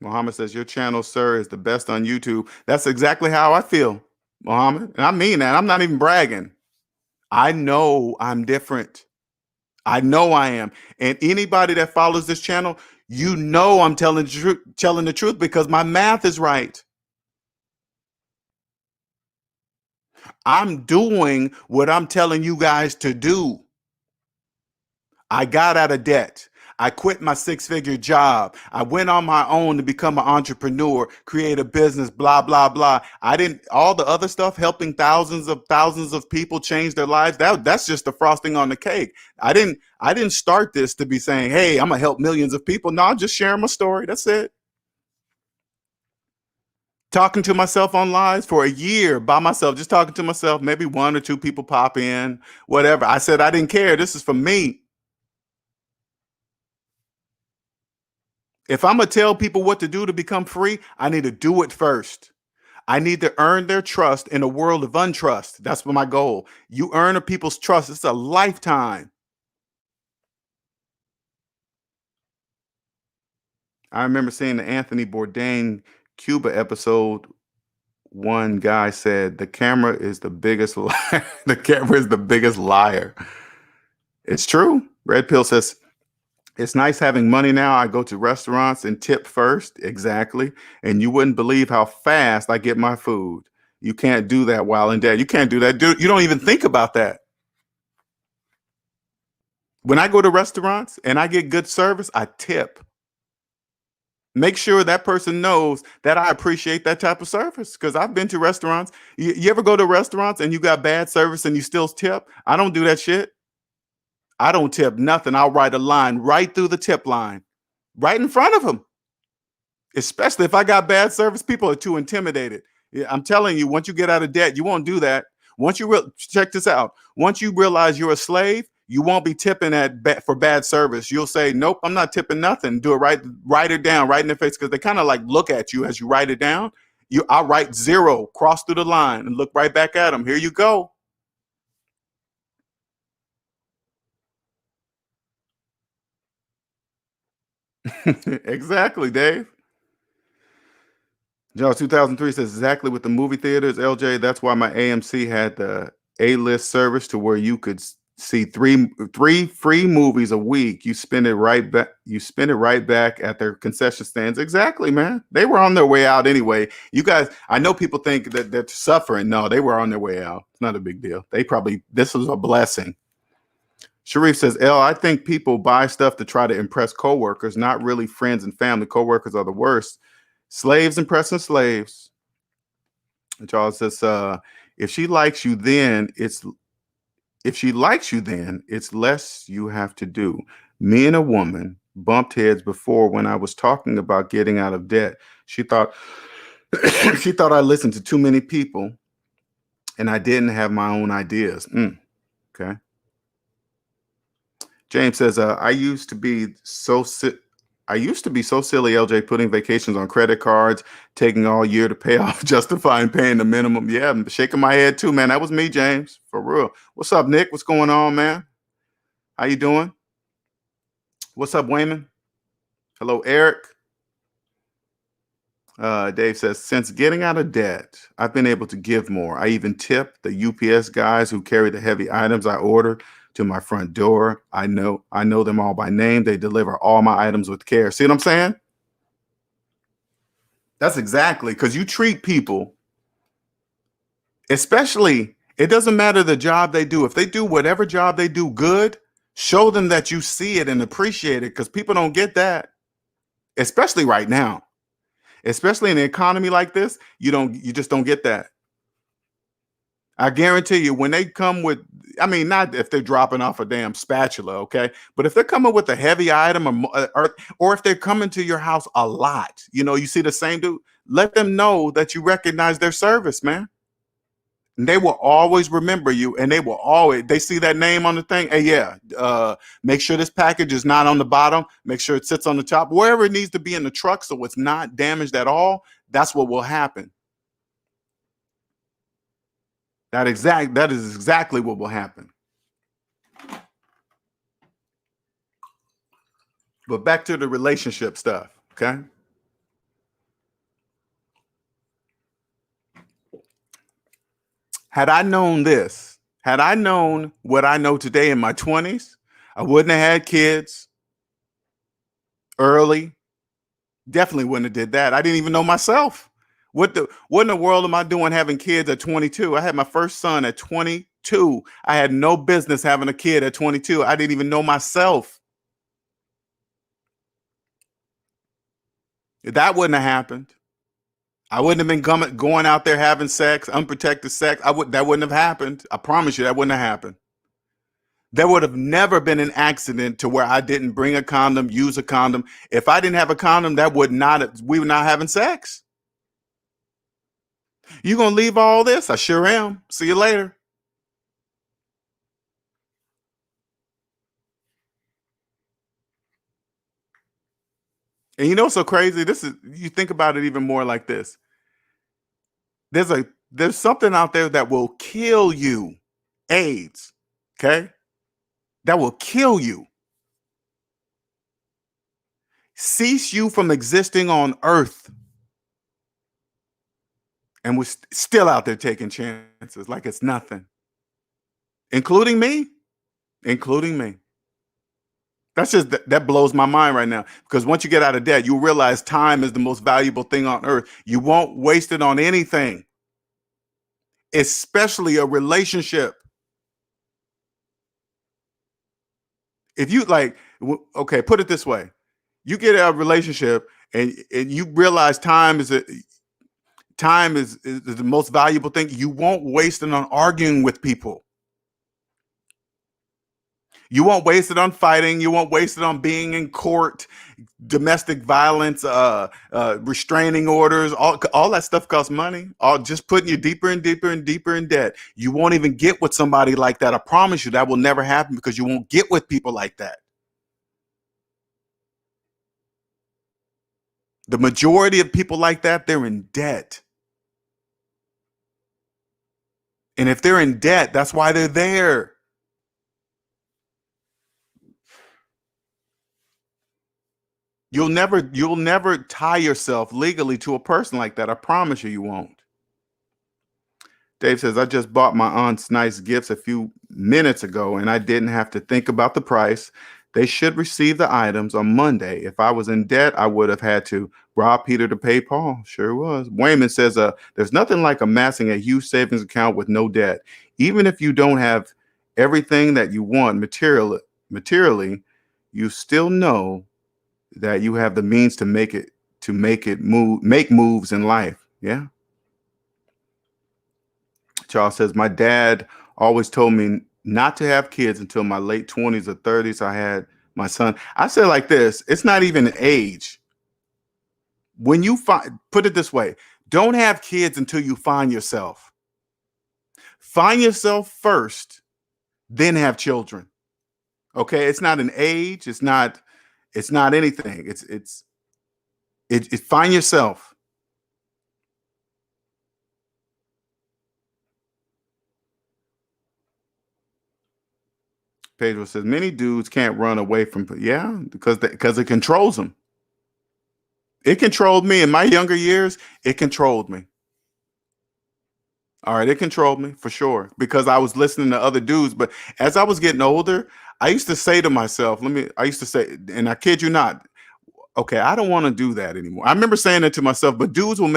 Muhammad says your channel, sir, is the best on YouTube. That's exactly how I feel, Muhammad. And I mean that. I'm not even bragging. I know I'm different. I know I am. And anybody that follows this channel, I'm telling the truth because my math is right. I'm doing what I'm telling you guys to do. I got out of debt. I quit my six-figure job. I went on my own to become an entrepreneur, create a business, blah, blah, blah. All the other stuff, helping thousands of people change their lives. That's just the frosting on the cake. I didn't start this to be saying, hey, I'm gonna help millions of people. No, I'm just sharing my story. That's it. Talking to myself on lives for a year by myself, just talking to myself, maybe one or two people pop in, whatever. I said I didn't care. This is for me. If I'm going to tell people what to do to become free, I need to do it first. I need to earn their trust in a world of untrust. That's my goal. You earn a people's trust. It's a lifetime. I remember seeing the Anthony Bourdain Cuba episode. One guy said, the camera is the biggest liar. The camera is the biggest liar. It's true. Red Pill says, it's nice having money now. I go to restaurants and tip first. Exactly. And you wouldn't believe how fast I get my food. You can't do that while in debt. You can't do that. You don't even think about that. When I go to restaurants and I get good service, I tip. Make sure that person knows that I appreciate that type of service because I've been to restaurants. You ever go to restaurants and you got bad service and you still tip? I don't do that shit. I don't tip nothing. I'll write a line right through the tip line, right in front of them. Especially if I got bad service, people are too intimidated. Yeah, I'm telling you, once you get out of debt, you won't do that. Check this out. Once you realize you're a slave, you won't be tipping for bad service. You'll say, nope, I'm not tipping nothing. Do it right. Write it down right in their face because they kind of like look at you as you write it down. I'll write 0, cross through the line and look right back at them. Here you go. Exactly, Dave. Joe 2003 says exactly with the movie theaters, LJ. That's why my AMC had the A-list service to where you could see three free movies a week. You spend it right back. You spend it right back at their concession stands. Exactly, man. They were on their way out anyway. You guys, I know people think that they're suffering. No, they were on their way out. It's not a big deal. This was a blessing. Sharif says, I think people buy stuff to try to impress coworkers, not really friends and family. Coworkers are the worst. Slaves impressing slaves. And Charles says, if she likes you, then it's less you have to do. Me and a woman bumped heads before when I was talking about getting out of debt. She thought she thought I listened to too many people and I didn't have my own ideas. Okay. James says, I used to be so silly, LJ, putting vacations on credit cards, taking all year to pay off, justifying paying the minimum. Yeah, I'm shaking my head too, man. That was me, James, for real. What's up, Nick? What's going on, man? How you doing? What's up, Wayman? Hello, Eric. Dave says, since getting out of debt, I've been able to give more. I even tip the UPS guys who carry the heavy items I order to my front door. I know them all by name. They deliver all my items with care. See what I'm saying? That's exactly, because you treat people, especially, it doesn't matter the job they do. If they do whatever job they do good, show them that you see it and appreciate it, because people don't get that, especially right now. Especially in an economy like this, you just don't get that. I guarantee you, when they come with, I mean, not if they're dropping off a damn spatula, okay, but if they're coming with a heavy item, or if they're coming to your house a lot, you see the same dude, let them know that you recognize their service, man. And they will always remember you, and they see that name on the thing. Hey, yeah, make sure this package is not on the bottom. Make sure it sits on the top, wherever it needs to be in the truck, so it's not damaged at all. That's what will happen. That is exactly what will happen. But back to the relationship stuff, okay? Had I known what I know today in my 20s, I wouldn't have had kids early. Definitely wouldn't have did that. I didn't even know myself. What in the world am I doing having kids at 22? I had my first son at 22. I had no business having a kid at 22. I didn't even know myself. That wouldn't have happened. I wouldn't have been going out there having sex, unprotected sex. That wouldn't have happened. I promise you that wouldn't have happened. There would have never been an accident to where I didn't bring a condom, use a condom. If I didn't have a condom, we were not having sex. You gonna leave all this? I sure am. See you later. And what's so crazy? You think about it even more like this. There's something out there that will kill you. AIDS. Okay? That will kill you. Cease you from existing on earth. And we're still out there taking chances like it's nothing. Including me. Including me. That blows my mind right now, because once you get out of debt, you realize time is the most valuable thing on earth. You won't waste it on anything, especially a relationship. If you okay, put it this way. You get a relationship and you realize time is the most valuable thing. You won't waste it on arguing with people. You won't waste it on fighting. You won't waste it on being in court, domestic violence, restraining orders. All that stuff costs money. All just putting you deeper and deeper and deeper in debt. You won't even get with somebody like that. I promise you that will never happen, because you won't get with people like that. The majority of people like that, they're in debt. And if they're in debt, that's why they're there. You'll never tie yourself legally to a person like that. I promise you, you won't. Dave says, I just bought my aunt's nice gifts a few minutes ago and I didn't have to think about the price. They should receive the items on Monday. If I was in debt, I would have had to rob Peter to pay Paul. Sure was. Wayman says, there's nothing like amassing a huge savings account with no debt. Even if you don't have everything that you want materially, you still know that you have the means to make moves in life. Yeah. Charles says, my dad always told me not to have kids until my late 20s or 30s. I had My son, I say like this, it's not even age. When you put it this way, don't have kids until you find yourself. Find yourself first, then have children. Okay, it's not an age, it's not anything. It's find yourself. Pedro says many dudes can't run away from, yeah, because it controls them. It controlled me in my younger years. It controlled me. All right, it controlled me for sure because I was listening to other dudes. But as I was getting older, I used to say to myself, I used to say, and I kid you not, okay, I don't want to do that anymore. I remember saying it to myself, but dudes will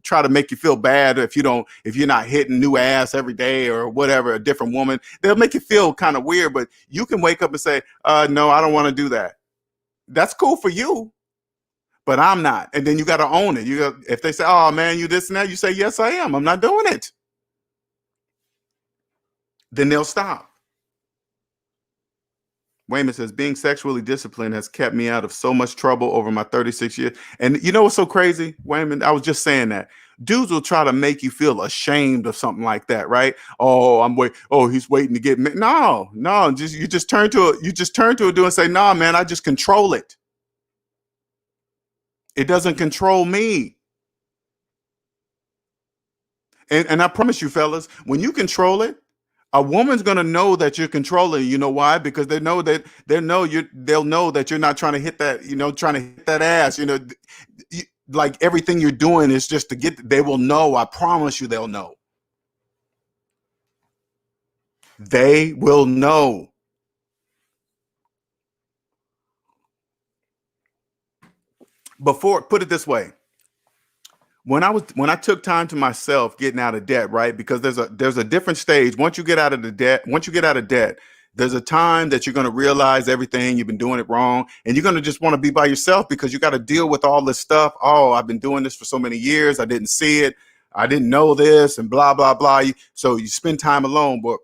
try to make you feel bad if you're not hitting new ass every day or whatever, a different woman. They'll make you feel kind of weird, but you can wake up and say, no, I don't want to do that. That's cool for you, but I'm not. And then you got to own it. If they say, oh man, you this and that, you say, yes, I am. I'm not doing it. Then they'll stop. Wayman says, being sexually disciplined has kept me out of so much trouble over my 36 years. And you know what's so crazy, Wayman? I was just saying that. Dudes will try to make you feel ashamed of something like that, right? Oh, he's waiting to get me. No, you just turn to a dude and say, nah, man, I just control it. It doesn't control me. And I promise you, fellas, when you control it, a woman's gonna know that you're controlling. You know why? Because they'll know that you're not trying to hit that, trying to hit that ass. Like everything you're doing is just to get. They will know. I promise you, they'll know. They will know. Put it this way. When I took time to myself getting out of debt, right? Because there's a different stage. Once you get out of debt, there's a time that you're going to realize everything you've been doing it wrong, and you're going to just want to be by yourself because you got to deal with all this stuff. Oh, I've been doing this for so many years. I didn't see it. I didn't know this, and blah blah blah. So you spend time alone, but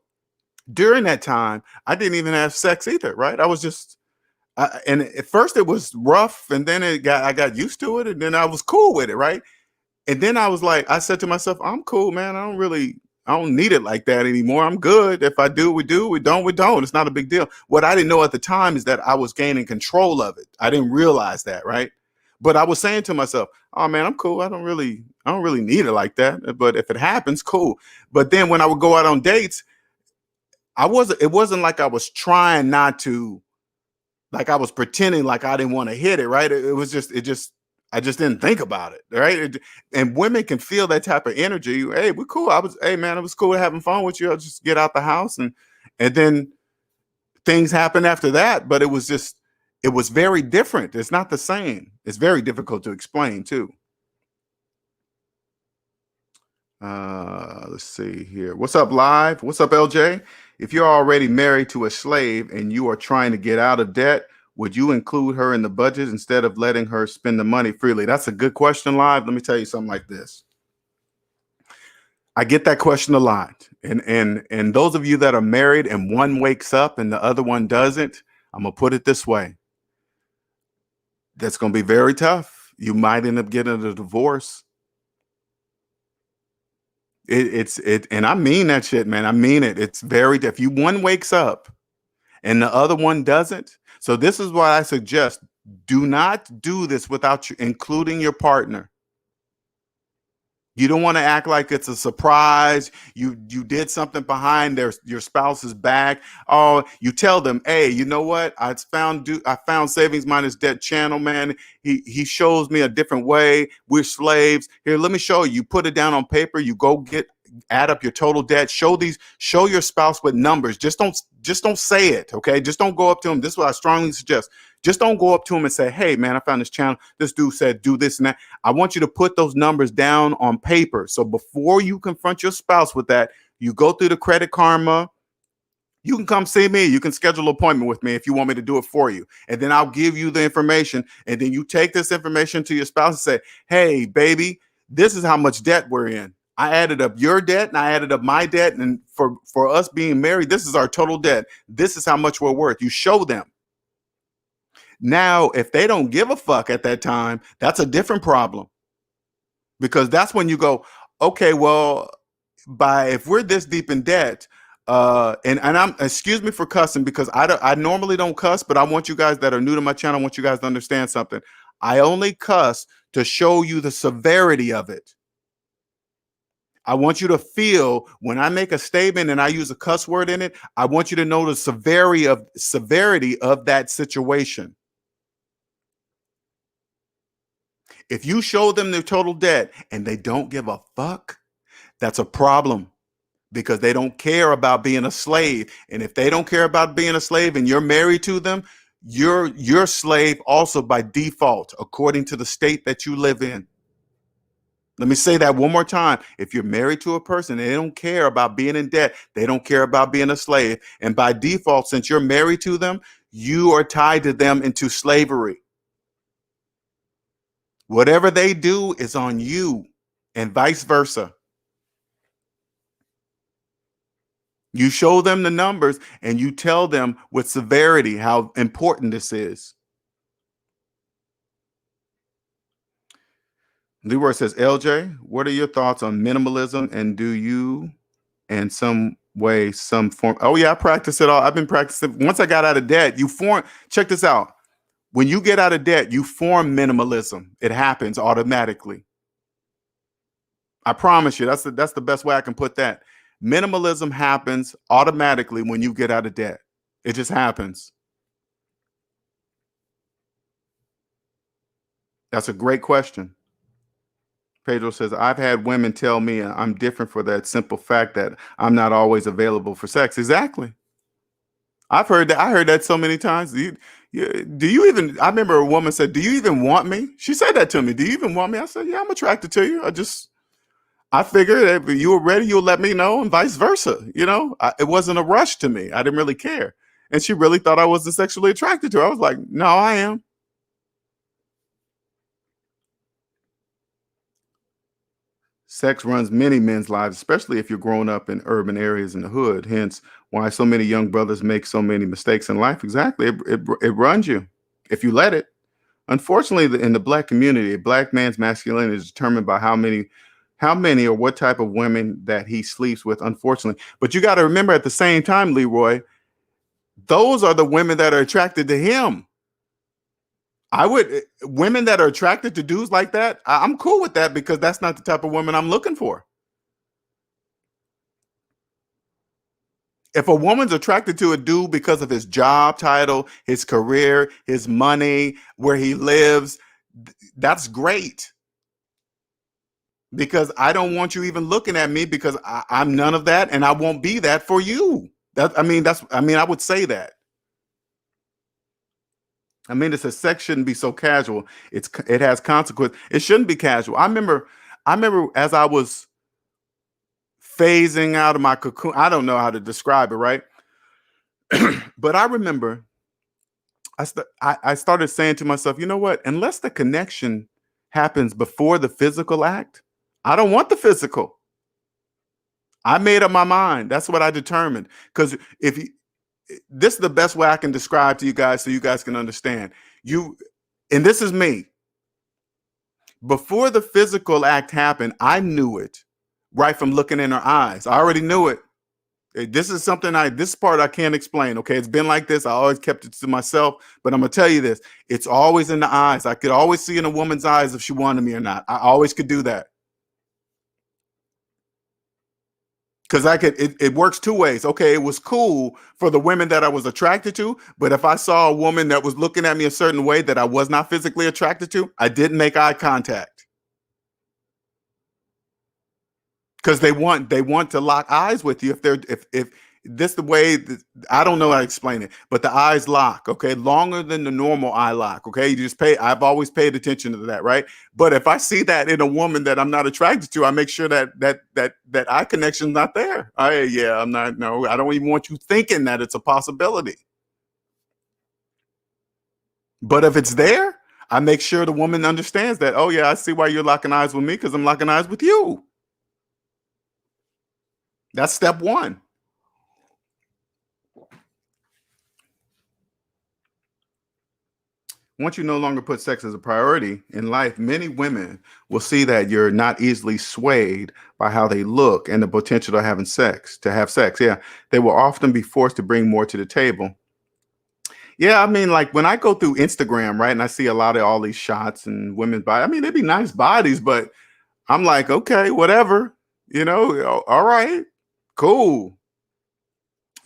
during that time, I didn't even have sex either, right? I was just, and at first it was rough, and then I got used to it, and then I was cool with it, right? And then I said to myself, I'm cool, man. I don't need it like that anymore. I'm good. If I do, we do. We don't, we don't. It's not a big deal. What I didn't know at the time is that I was gaining control of it. I didn't realize that, right? But I was saying to myself, oh man, I'm cool. I don't really need it like that. But if it happens, cool. But then when I would go out on dates, it wasn't like I was trying not to, like I was pretending like I didn't want to hit it, right? I just didn't think about it, right? And women can feel that type of energy. Hey, we're cool. Hey man, it was cool having fun with you. I'll just get out the house, and then things happen after that. But it was very different. It's not the same. It's very difficult to explain too. Let's see here. What's up, live? What's up, LJ? If you're already married to a slave and you are trying to get out of debt, would you include her in the budget instead of letting her spend the money freely? That's a good question, live. Let me tell you something like this. I get that question a lot. And those of you that are married and one wakes up and the other one doesn't, I'm going to put it this way. That's going to be very tough. You might end up getting a divorce. And I mean that shit, man. I mean it. It's very, if one wakes up and the other one doesn't. So this is why I suggest do not do this without including your partner. You don't want to act like it's a surprise. You did something behind your spouse's back. Oh, you tell them, hey, you know what? I found Savings Minus Debt channel, man. He shows me a different way. We're slaves. Here, let me show you. You put it down on paper. You go add up your total debt. Show your spouse with numbers. Just don't say it, okay? Just don't go up to him. This is what I strongly suggest. Just don't go up to him and say, hey, man, I found this channel. This dude said do this and that. I want you to put those numbers down on paper. So before you confront your spouse with that, you go through the Credit Karma. You can come see me. You can schedule an appointment with me if you want me to do it for you. And then I'll give you the information. And then you take this information to your spouse and say, hey, baby, this is how much debt we're in. I added up your debt and I added up my debt. And for us being married, this is our total debt. This is how much we're worth. You show them. Now, if they don't give a fuck at that time, that's a different problem, because that's when you go, okay, well, if we're this deep in debt, and I'm, excuse me for cussing, because I normally don't cuss, but I want you guys that are new to my channel, I want you guys to understand something. I only cuss to show you the severity of it. I want you to feel when I make a statement and I use a cuss word in it, I want you to know the severity of that situation. If you show them their total debt and they don't give a fuck, that's a problem, because they don't care about being a slave. And if they don't care about being a slave and you're married to them, you're slave also by default, according to the state that you live in. Let me say that one more time. If you're married to a person and they don't care about being in debt, they don't care about being a slave. And by default, since you're married to them, you are tied to them into slavery. Whatever they do is on you, and vice versa. You show them the numbers and you tell them with severity how important this is. Leroy says, LJ, what are your thoughts on minimalism, and do you in some way, some form? Oh yeah, I practice it all. I've been practicing. Once I got out of debt, check this out. When you get out of debt, you form minimalism. It happens automatically. I promise you, that's the best way I can put that. Minimalism happens automatically when you get out of debt. It just happens. That's a great question. Pedro says, I've had women tell me I'm different for that simple fact that I'm not always available for sex. Exactly. I've heard that. I heard that so many times. Do you even, I remember a woman said, do you even want me? She said that to me. Do you even want me? I said, yeah, I'm attracted to you. I figured if you were ready, you'll let me know, and vice versa. It wasn't a rush to me. I didn't really care. And she really thought I wasn't sexually attracted to her. I was like, no, I am. Sex runs many men's lives, especially if you're growing up in urban areas in the hood. Hence, why so many young brothers make so many mistakes in life. Exactly, it runs you if you let it. Unfortunately, in the Black community, a Black man's masculinity is determined by how many or what type of women that he sleeps with. Unfortunately, but you got to remember at the same time, Leroy, those are the women that are attracted to him. Women that are attracted to dudes like that, I'm cool with that, because that's not the type of woman I'm looking for. If a woman's attracted to a dude because of his job title, his career, his money, where he lives, that's great. Because I don't want you even looking at me, because I'm none of that, and I won't be that for you. I would say that. It says sex shouldn't be so casual. It has consequence. It shouldn't be casual. I remember as I was phasing out of my cocoon. I don't know how to describe it, right? But I remember I started saying to myself, you know what? Unless the connection happens before the physical act, I don't want the physical. I made up my mind. That's what I determined. Because this is the best way I can describe to you guys so you guys can understand. And this is me. Before the physical act happened, I knew it right from looking in her eyes. I already knew it. This is something this part I can't explain. Okay. It's been like this. I always kept it to myself, but I'm going to tell you this. It's always in the eyes. I could always see in a woman's eyes if she wanted me or not. I always could do that. Because it works two ways. Okay, it was cool for the women that I was attracted to, but if I saw a woman that was looking at me a certain way that I was not physically attracted to, I didn't make eye contact. Because they want to lock eyes with you if this the way I don't know how to explain it, but the eyes lock, okay, longer than the normal eye lock. Okay, I've always paid attention to that, right? But if I see that in a woman that I'm not attracted to, I make sure that eye connection's not there. I'm not. No, I don't even want you thinking that it's a possibility. But if it's there, I make sure the woman understands that. Oh yeah, I see why you're locking eyes with me, because I'm locking eyes with you. That's step one. once you no longer put sex as a priority in life, many women will see that you're not easily swayed by how they look and the potential to have sex. Yeah, they will often be forced to bring more to the table. Yeah, I mean, like when I go through Instagram, right, and I see a lot of all these shots and women's body. I mean, they'd be nice bodies, but I'm like, okay, whatever, all right, cool.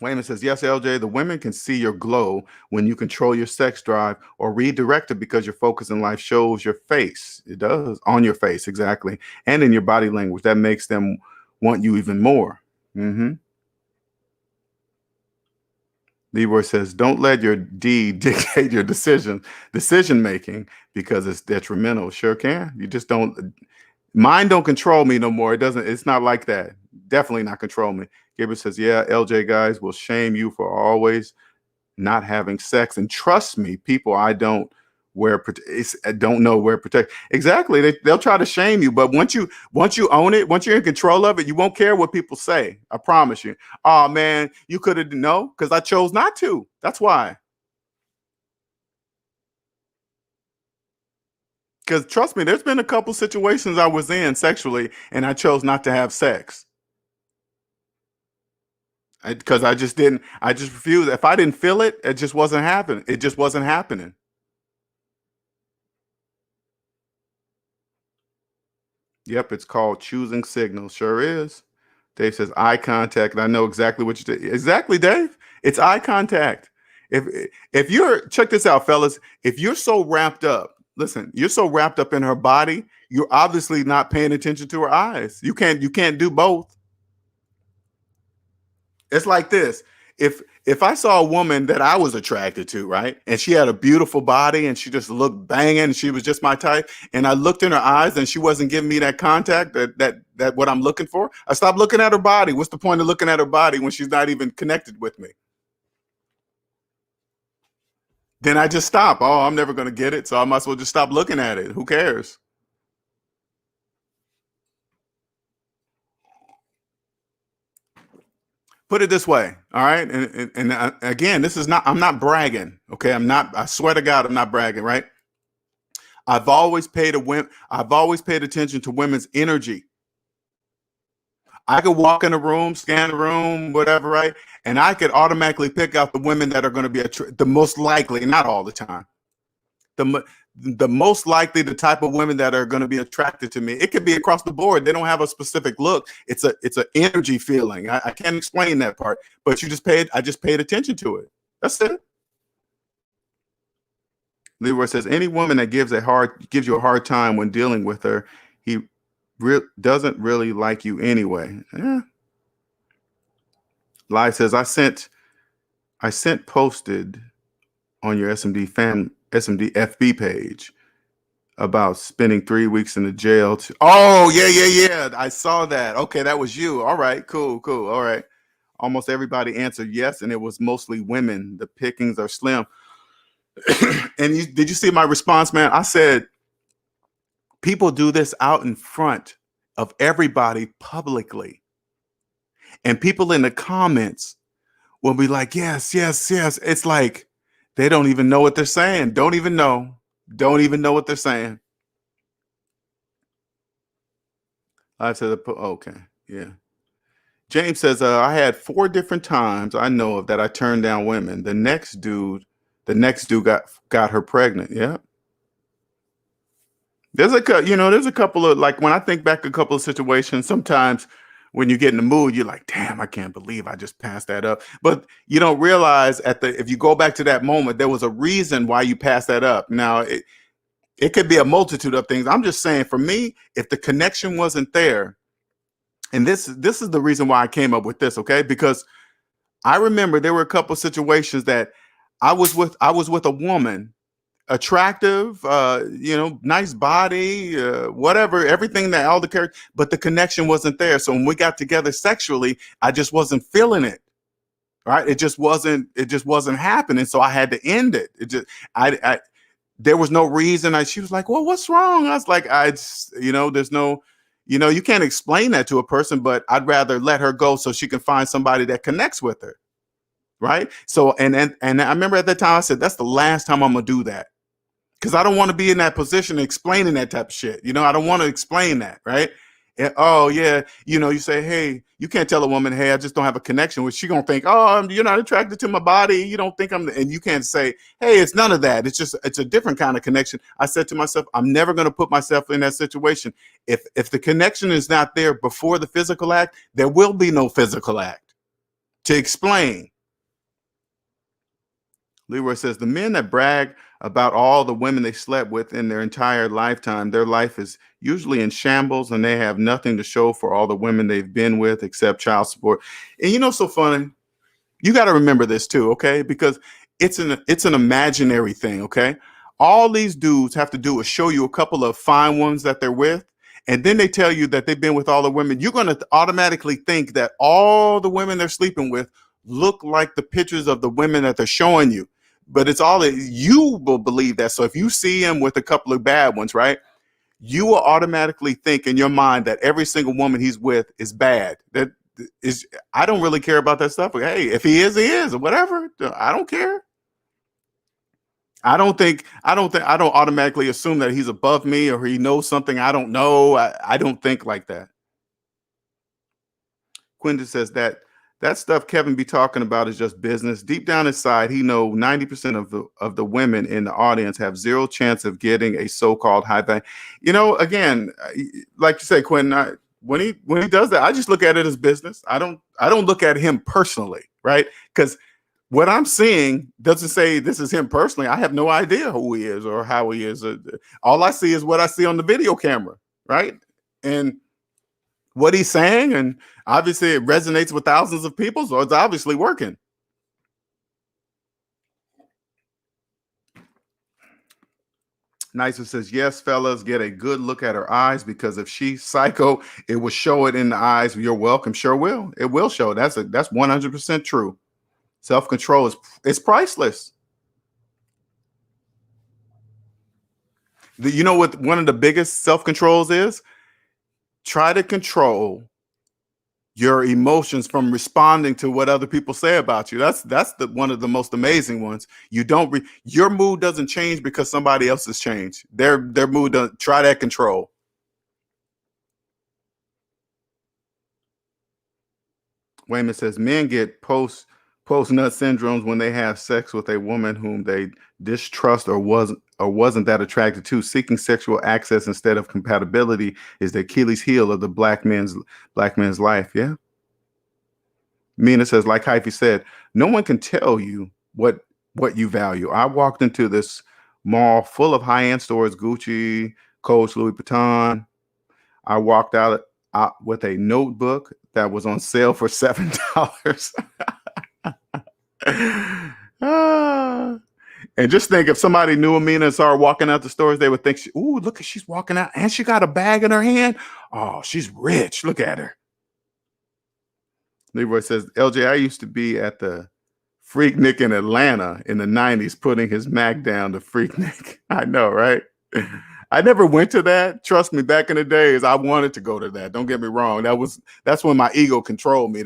Wayman says, yes, LJ, the women can see your glow when you control your sex drive or redirect it because your focus in life shows your face. It does on your face, exactly. And in your body language. That makes them want you even more. Leroy says, don't let your D dictate your decision making because it's detrimental. Sure can. You just don't. Mine don't control me no more. It's not like that. Definitely not control me. Gabriel says, yeah, LJ guys will shame you for always not having sex. And trust me, people I don't don't know where protect. Exactly. They'll try to shame you. But once you own it, once you're in control of it, you won't care what people say. I promise you. Oh man, you could have because I chose not to. That's why. Because trust me, there's been a couple situations I was in sexually and I chose not to have sex. Because I just refused. If I didn't feel it, it just wasn't happening. It just wasn't happening. Yep, it's called choosing signals. Sure is. Dave says eye contact, and I know exactly what you did. Exactly, Dave. It's eye contact. If you're check this out, fellas. If you're so wrapped up, listen, you're so wrapped up in her body, you're obviously not paying attention to her eyes. You can't do both. It's like this. If I saw a woman that I was attracted to, right, and she had a beautiful body and she just looked banging and she was just my type, and I looked in her eyes and she wasn't giving me that contact that what I'm looking for, I stopped looking at her body. What's the point of looking at her body when she's not even connected with me? Then I just stop. Oh, I'm never going to get it, so I might as well just stop looking at it. Who cares? Put it this way, all right? And again, I'm not bragging, okay? I swear to God, I'm not bragging, right? I've always paid attention to women's energy. I could walk in a room, scan the room, whatever, right? And I could automatically pick out the women that are going to be the most likely, not all the time, the most likely the type of women that are going to be attracted to me. It could be across the board. They don't have a specific look. It's an energy feeling. I can't explain that part, but I just paid attention to it. That's it. Leroy says any woman that gives you a hard time when dealing with her, he doesn't really like you anyway. Yeah. Lai says I sent posted on your SMD FB page about spending 3 weeks in the jail. Oh, yeah. I saw that. Okay, that was you. All right, cool. All right. Almost everybody answered yes, and it was mostly women. The pickings are slim. And did you see my response, man? I said, people do this out in front of everybody publicly. And people in the comments will be like, yes. It's like they don't even know what they're saying. Don't even know what they're saying. I said, okay, yeah. James says, I had 4 different times I know of that I turned down women. The next dude got her pregnant. Yeah. There's a couple of, like, when I think back a couple of situations, sometimes when you get in the mood, you're like, damn, I can't believe I just passed that up. But you don't realize if you go back to that moment, there was a reason why you passed that up. Now, it could be a multitude of things. I'm just saying, for me, if the connection wasn't there, and this is the reason why I came up with this, okay? Because I remember there were a couple of situations that I was with a woman, attractive, nice body, whatever, everything, that all the character, but the connection wasn't there. So when we got together sexually, I just wasn't feeling it. Right? It just wasn't happening. So I had to end it. There was no reason. She was like, well, what's wrong? I was like, there's no, you can't explain that to a person, but I'd rather let her go so she can find somebody that connects with her. Right. So, and I remember at that time I said, that's the last time I'm going to do that. because I don't want to be in that position explaining that type of shit. You know, I don't want to explain that, right? And, oh yeah, you know, you say, hey, you can't tell a woman, hey, I just don't have a connection with. She gonna think, oh, you're not attracted to my body. You don't think I'm, and you can't say, hey, it's none of that. It's just, it's a different kind of connection. I said to myself, I'm never gonna put myself in that situation. If the connection is not there before the physical act, there will be no physical act to explain. Leroy says, the men that brag about all the women they slept with in their entire lifetime, their life is usually in shambles and they have nothing to show for all the women they've been with except child support. And you know, so funny, you got to remember this too, okay? Because it's an imaginary thing, okay? All these dudes have to do is show you a couple of fine ones that they're with, and then they tell you that they've been with all the women. You're going to automatically think that all the women they're sleeping with look like the pictures of the women that they're showing you. But it's all that you will believe that. So if you see him with a couple of bad ones, right, you will automatically think in your mind that every single woman he's with is bad. That is, I don't really care about that stuff. Hey, if he is, or whatever. I don't care. I don't automatically assume that he's above me or he knows something I don't know. I don't think like that. Quinton says that stuff Kevin be talking about is just business. Deep down inside, he know 90% of the women in the audience have zero chance of getting a so-called high value. You know, again, like you say, Quentin, when he does that, I just look at it as business. I don't look at him personally, right? Because what I'm seeing doesn't say this is him personally. I have no idea who he is or how he is. All I see is what I see on the video camera, right? And what he's saying, and obviously it resonates with thousands of people, so it's obviously working. Nicer says, yes, fellas, get a good look at her eyes, because if she's psycho, it will show it in the eyes. You're welcome. Sure will. It will show. That's 100% true. Self-control is priceless. You know what one of the biggest self-controls is? Try to control your emotions from responding to what other people say about you. That's one of the most amazing ones. Your mood doesn't change because somebody else has changed. Their mood doesn't. Try that control. Wayman says men get post nut syndromes when they have sex with a woman whom they distrust or wasn't that attracted to. Seeking sexual access instead of compatibility is the Achilles heel of the black man's life. Yeah. Mina says, like Hyphy said, no one can tell you what you value. I walked into this mall full of high-end stores, Gucci, Coach, Louis Vuitton. I walked out with a notebook that was on sale for $7. And just think, if somebody knew Amina and started walking out the stores, they would think, ooh, look, she's walking out and she got a bag in her hand. Oh, she's rich. Look at her. Leroy says, LJ, I used to be at the Freaknik in Atlanta in the 90s, putting his Mac down to Freaknik. I know, right? I never went to that. Trust me, back in the days, I wanted to go to that. Don't get me wrong. That's when my ego controlled me.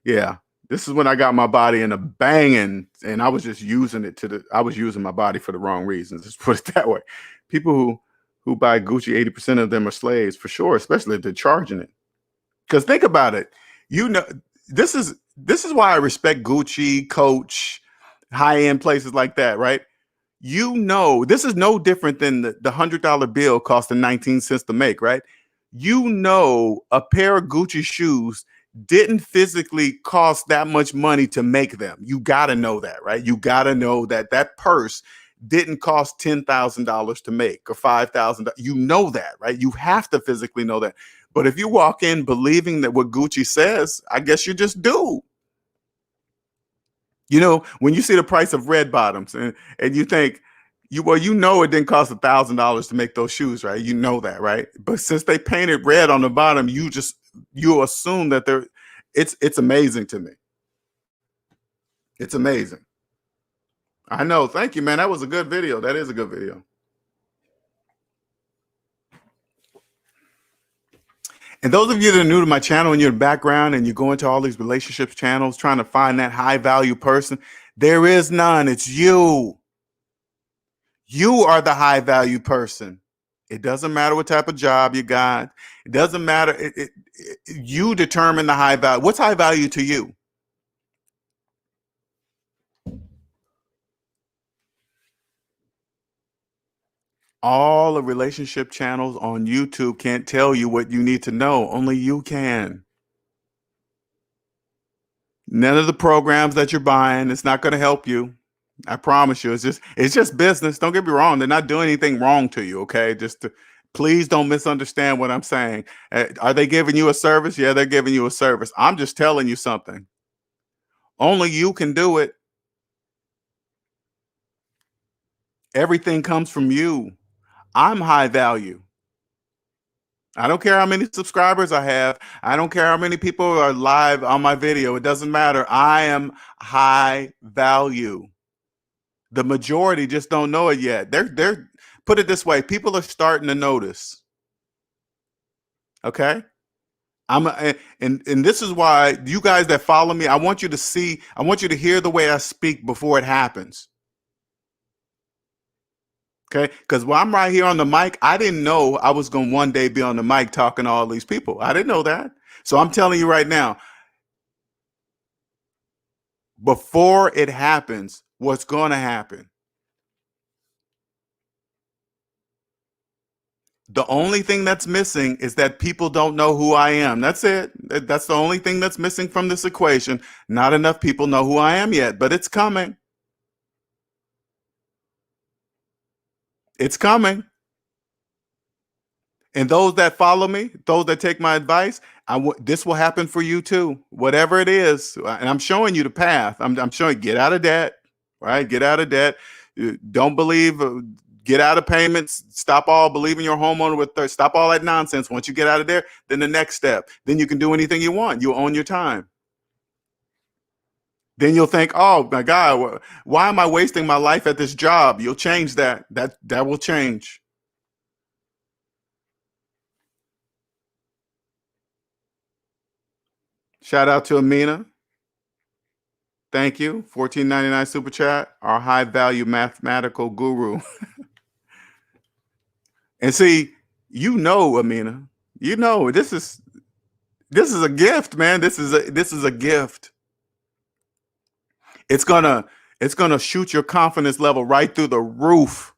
Yeah. This is when I got my body in a banging, and I was just using it I was using my body for the wrong reasons. Let's put it that way. People who buy Gucci, 80% of them are slaves for sure, especially if they're charging it. Because think about it. You know, this is why I respect Gucci, Coach, high-end places like that, right? You know, this is no different than the $100 bill costing 19 cents to make, right? You know, a pair of Gucci shoes didn't physically cost that much money to make them. You got to know that, right? You got to know that purse didn't cost $10,000 to make or $5,000. You know that, right? You have to physically know that. But if you walk in believing that what Gucci says, I guess you just do. You know, when you see the price of red bottoms and you think, you know it didn't cost $1,000 to make those shoes, right? You know that, right? But since they painted red on the bottom, you assume that it's amazing to me. It's amazing. I know. Thank you, man. That was a good video. That is a good video. And those of you that are new to my channel and you're in the background and you go into all these relationships channels trying to find that high value person, there is none. It's you. You are the high value person. It doesn't matter what type of job you got. It doesn't matter. You determine the high value. What's high value to you? All the relationship channels on YouTube can't tell you what you need to know. Only you can. None of the programs that you're buying, it's not going to help you. I promise you. It's just business. Don't get me wrong. They're not doing anything wrong to you. Okay. Please don't misunderstand what I'm saying. Are they giving you a service? Yeah, they're giving you a service. I'm just telling you something. Only you can do it. Everything comes from you. I'm high value. I don't care how many subscribers I have. I don't care how many people are live on my video. It doesn't matter. I am high value. The majority just don't know it yet. They're put it this way, people are starting to notice. Okay? And this is why you guys that follow me, I want you to hear the way I speak before it happens. Okay, because while I'm right here on the mic, I didn't know I was going to one day be on the mic talking to all these people. I didn't know that. So I'm telling you right now, before it happens, what's going to happen? The only thing that's missing is that people don't know who I am. That's it. That's the only thing that's missing from this equation. Not enough people know who I am yet, but it's coming. It's coming. And those that follow me, those that take my advice, this will happen for you too. Whatever it is, and I'm showing you the path. I'm showing get out of debt, right? Get out of debt. Don't believe. Get out of payments. Stop all believing your homeowner with. Stop all that nonsense. Once you get out of there, then the next step. Then you can do anything you want. You own your time. Then you'll think, oh my God, why am I wasting my life at this job? You'll change that. That will change. Shout out to Amina. Thank you. $14.99 super chat. Our high value mathematical guru. And see, Amina, this is a gift, man. This is a gift. It's gonna shoot your confidence level right through the roof.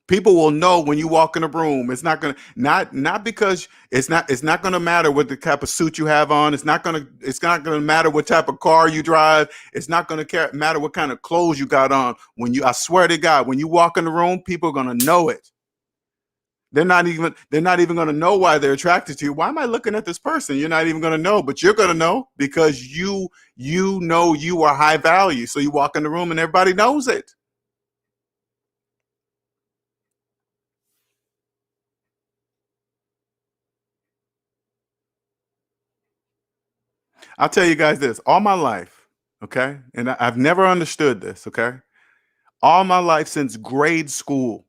People will know when you walk in a room. It's not gonna not because it's not gonna matter what the type of suit you have on. It's not gonna matter what type of car you drive. It's not gonna matter what kind of clothes you got on. I swear to God, when you walk in the room, people are gonna know it. They're not even gonna know why they're attracted to you. Why am I looking at this person? You're not even gonna know, but you're gonna know because you know you are high value. So you walk in the room and everybody knows it. I'll tell you guys this, all my life, okay? And I've never understood this, okay? All my life since grade school,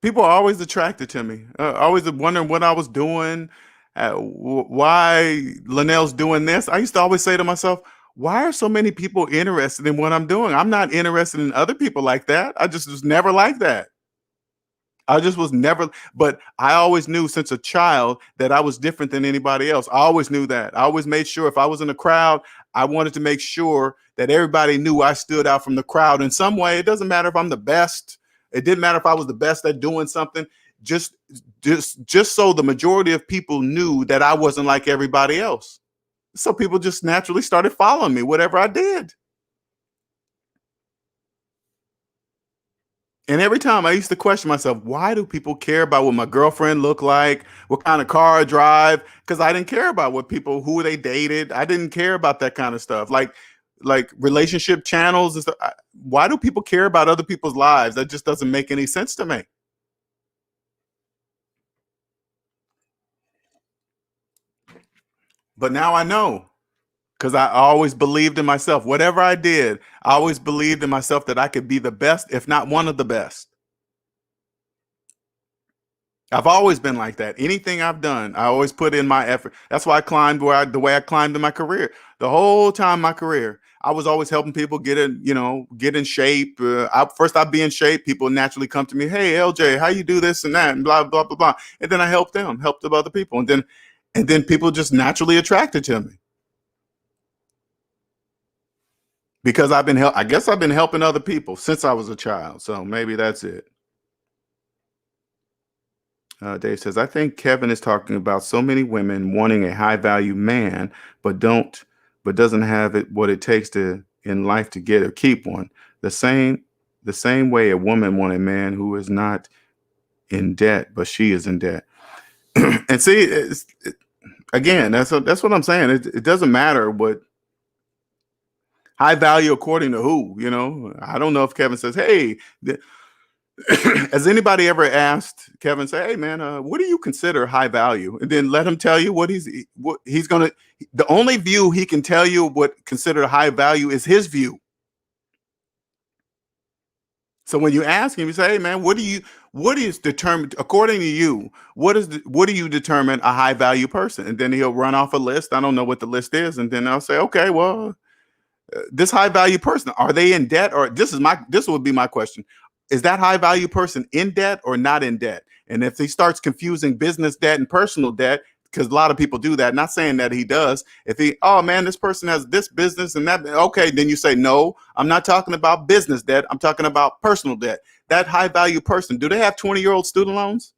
people are always attracted to me. Always wondering what I was doing, why Linnell's doing this. I used to always say to myself, why are so many people interested in what I'm doing? I'm not interested in other people like that. I just was never like that. I just was never, but I always knew since a child that I was different than anybody else. I always knew that. I always made sure if I was in a crowd, I wanted to make sure that everybody knew I stood out from the crowd in some way. It doesn't matter if I'm the best. It didn't matter if I was the best at doing something. Just so the majority of people knew that I wasn't like everybody else. So people just naturally started following me, whatever I did. And every time I used to question myself, why do people care about what my girlfriend looked like, what kind of car I drive? Because I didn't care about who they dated. I didn't care about that kind of stuff. Like relationship channels and stuff. Why do people care about other people's lives? That just doesn't make any sense to me. But now I know. Because I always believed in myself. Whatever I did, I always believed in myself that I could be the best, if not one of the best. I've always been like that. Anything I've done, I always put in my effort. That's why I climbed the way I climbed in my career. The whole time my career, I was always helping people get in shape. I'd be in shape. People naturally come to me, hey, LJ, how you do this and that, and blah, blah, blah, blah. And then I help other people. And then people just naturally attracted to me. Because I guess I've been helping other people since I was a child. So maybe that's it. Dave says, I think Kevin is talking about so many women wanting a high value man, but doesn't have what it takes in life to get or keep one. The same way a woman wants a man who is not in debt, but she is in debt. And see, again, that's what I'm saying. It doesn't matter what high value according to who. I don't know if Kevin says, hey. Has anybody ever asked Kevin, say, hey man, what do you consider high value? And then let him tell you what he's gonna. The only view he can tell you what considered high value is his view. So when you ask him, you say, hey man, what is determined according to you? What do you determine a high value person? And then he'll run off a list. I don't know what the list is, and then I'll say, okay, well, this high value person, are they in debt? Or this would be my question. Is that high value person in debt or not in debt? And if he starts confusing business debt and personal debt, because a lot of people do that, not saying that he does. Oh man, this person has this business and that, okay, then you say, no, I'm not talking about business debt. I'm talking about personal debt. That high value person, do they have 20-year-old student loans?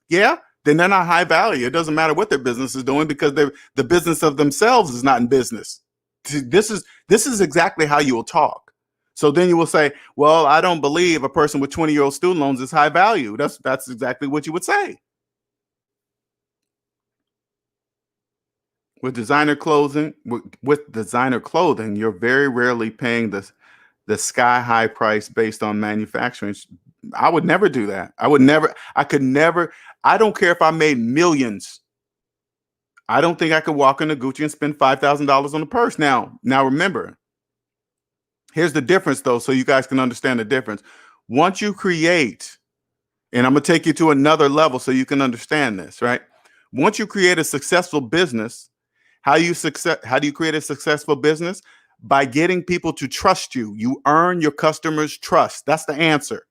Yeah, then they're not high value. It doesn't matter what their business is doing because the business of themselves is not in business. This is exactly how you will talk. So then you will say, well, I don't believe a person with 20-year-old student loans is high value. That's exactly what you would say. With designer clothing, you're very rarely paying the sky high price based on manufacturing. I would never do that. I don't care if I made millions. I don't think I could walk into Gucci and spend $5,000 on a purse. Now remember, here's the difference, though, so you guys can understand the difference. Once you create, and I'm going to take you to another level so you can understand this, right? Once you create a successful business, how do you create a successful business? By getting people to trust you. You earn your customers' trust. That's the answer.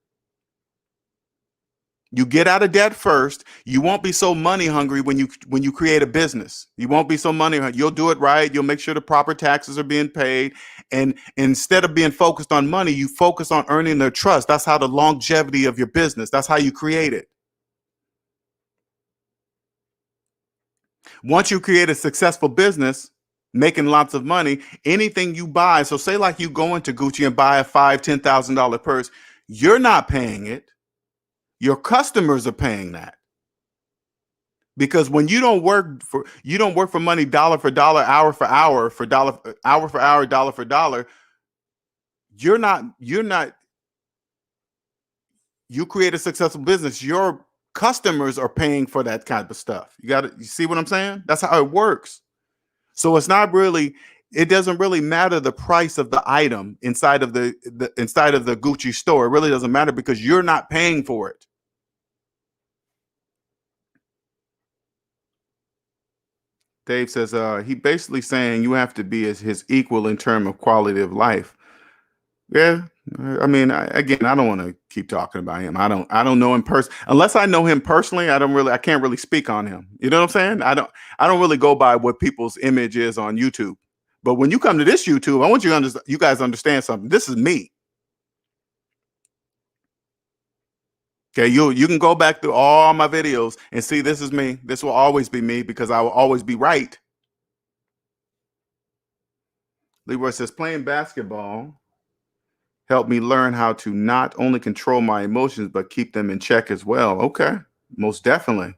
You get out of debt first. You won't be so money hungry when you create a business. You won't be so money hungry. You'll do it right. You'll make sure the proper taxes are being paid. And instead of being focused on money, you focus on earning their trust. That's how the longevity of your business. That's how you create it. Once you create a successful business, making lots of money, anything you buy. So say like you go into Gucci and buy a $5,000, $10,000 purse. You're not paying it. Your customers are paying that. Because when you don't work for money dollar for dollar, hour for hour, hour for hour, dollar for dollar, you create a successful business. Your customers are paying for that kind of stuff. You see what I'm saying? That's how it works. So it doesn't really matter the price of the item inside of the Gucci store. It really doesn't matter because you're not paying for it. Dave says he basically saying you have to be his equal in terms of quality of life. Yeah, I mean, I don't want to keep talking about him. I don't know him unless I know him personally. I can't really speak on him. You know what I'm saying? I don't really go by what people's image is on YouTube. But when you come to this YouTube, I want you guys understand something. This is me. Okay, you can go back through all my videos and see this is me. This will always be me because I will always be right. Leroy says playing basketball helped me learn how to not only control my emotions, but keep them in check as well. Okay, most definitely.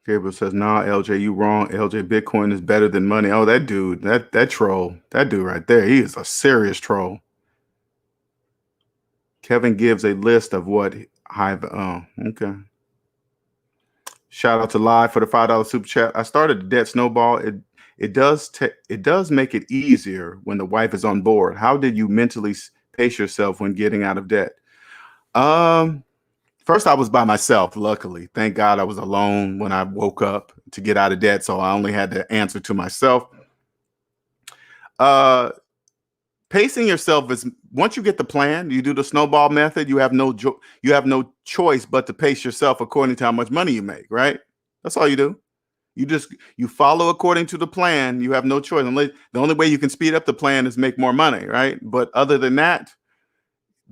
Gabriel says, nah, LJ, you wrong. LJ, Bitcoin is better than money. Oh, that dude, that troll, that dude right there, he is a serious troll. Kevin gives a list of what okay. Shout out to Live for the $5 super chat. I started the debt snowball. It does make it easier when the wife is on board. How did you mentally pace yourself when getting out of debt? From First, I was by myself, luckily. Thank God I was alone when I woke up to get out of debt. So I only had to answer to myself. Pacing yourself is, once you get the plan, you do the snowball method, you have no choice but to pace yourself according to how much money you make, right? That's all you do. You follow according to the plan. You have no choice. The only way you can speed up the plan is make more money, right? But other than that,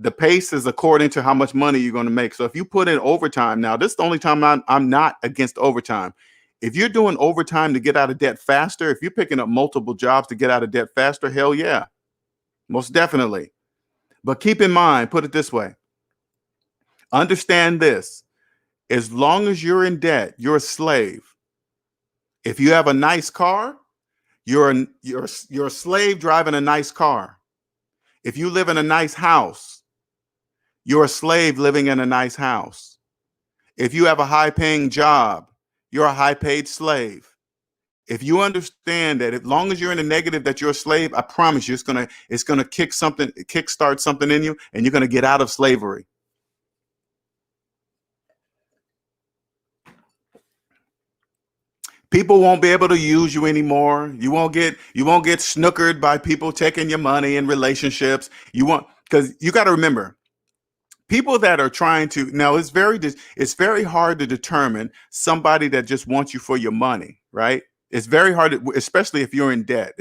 the pace is according to how much money you're going to make. So if you put in overtime, now this is the only time I'm not against overtime. If you're doing overtime to get out of debt faster, if you're picking up multiple jobs to get out of debt faster, hell yeah, most definitely. But keep in mind, put it this way. Understand this. As long as you're in debt, you're a slave. If you have a nice car, you're a slave driving a nice car. If you live in a nice house, you're a slave living in a nice house. If you have a high-paying job, you're a high-paid slave. If you understand that as long as you're in the negative that you're a slave, I promise you it's gonna kickstart something in you, and you're gonna get out of slavery. People won't be able to use you anymore. You won't get snookered by people taking your money in relationships. Because you got to remember, people that are trying to, now it's very hard to determine somebody that just wants you for your money, right? It's very hard, especially if you're in debt.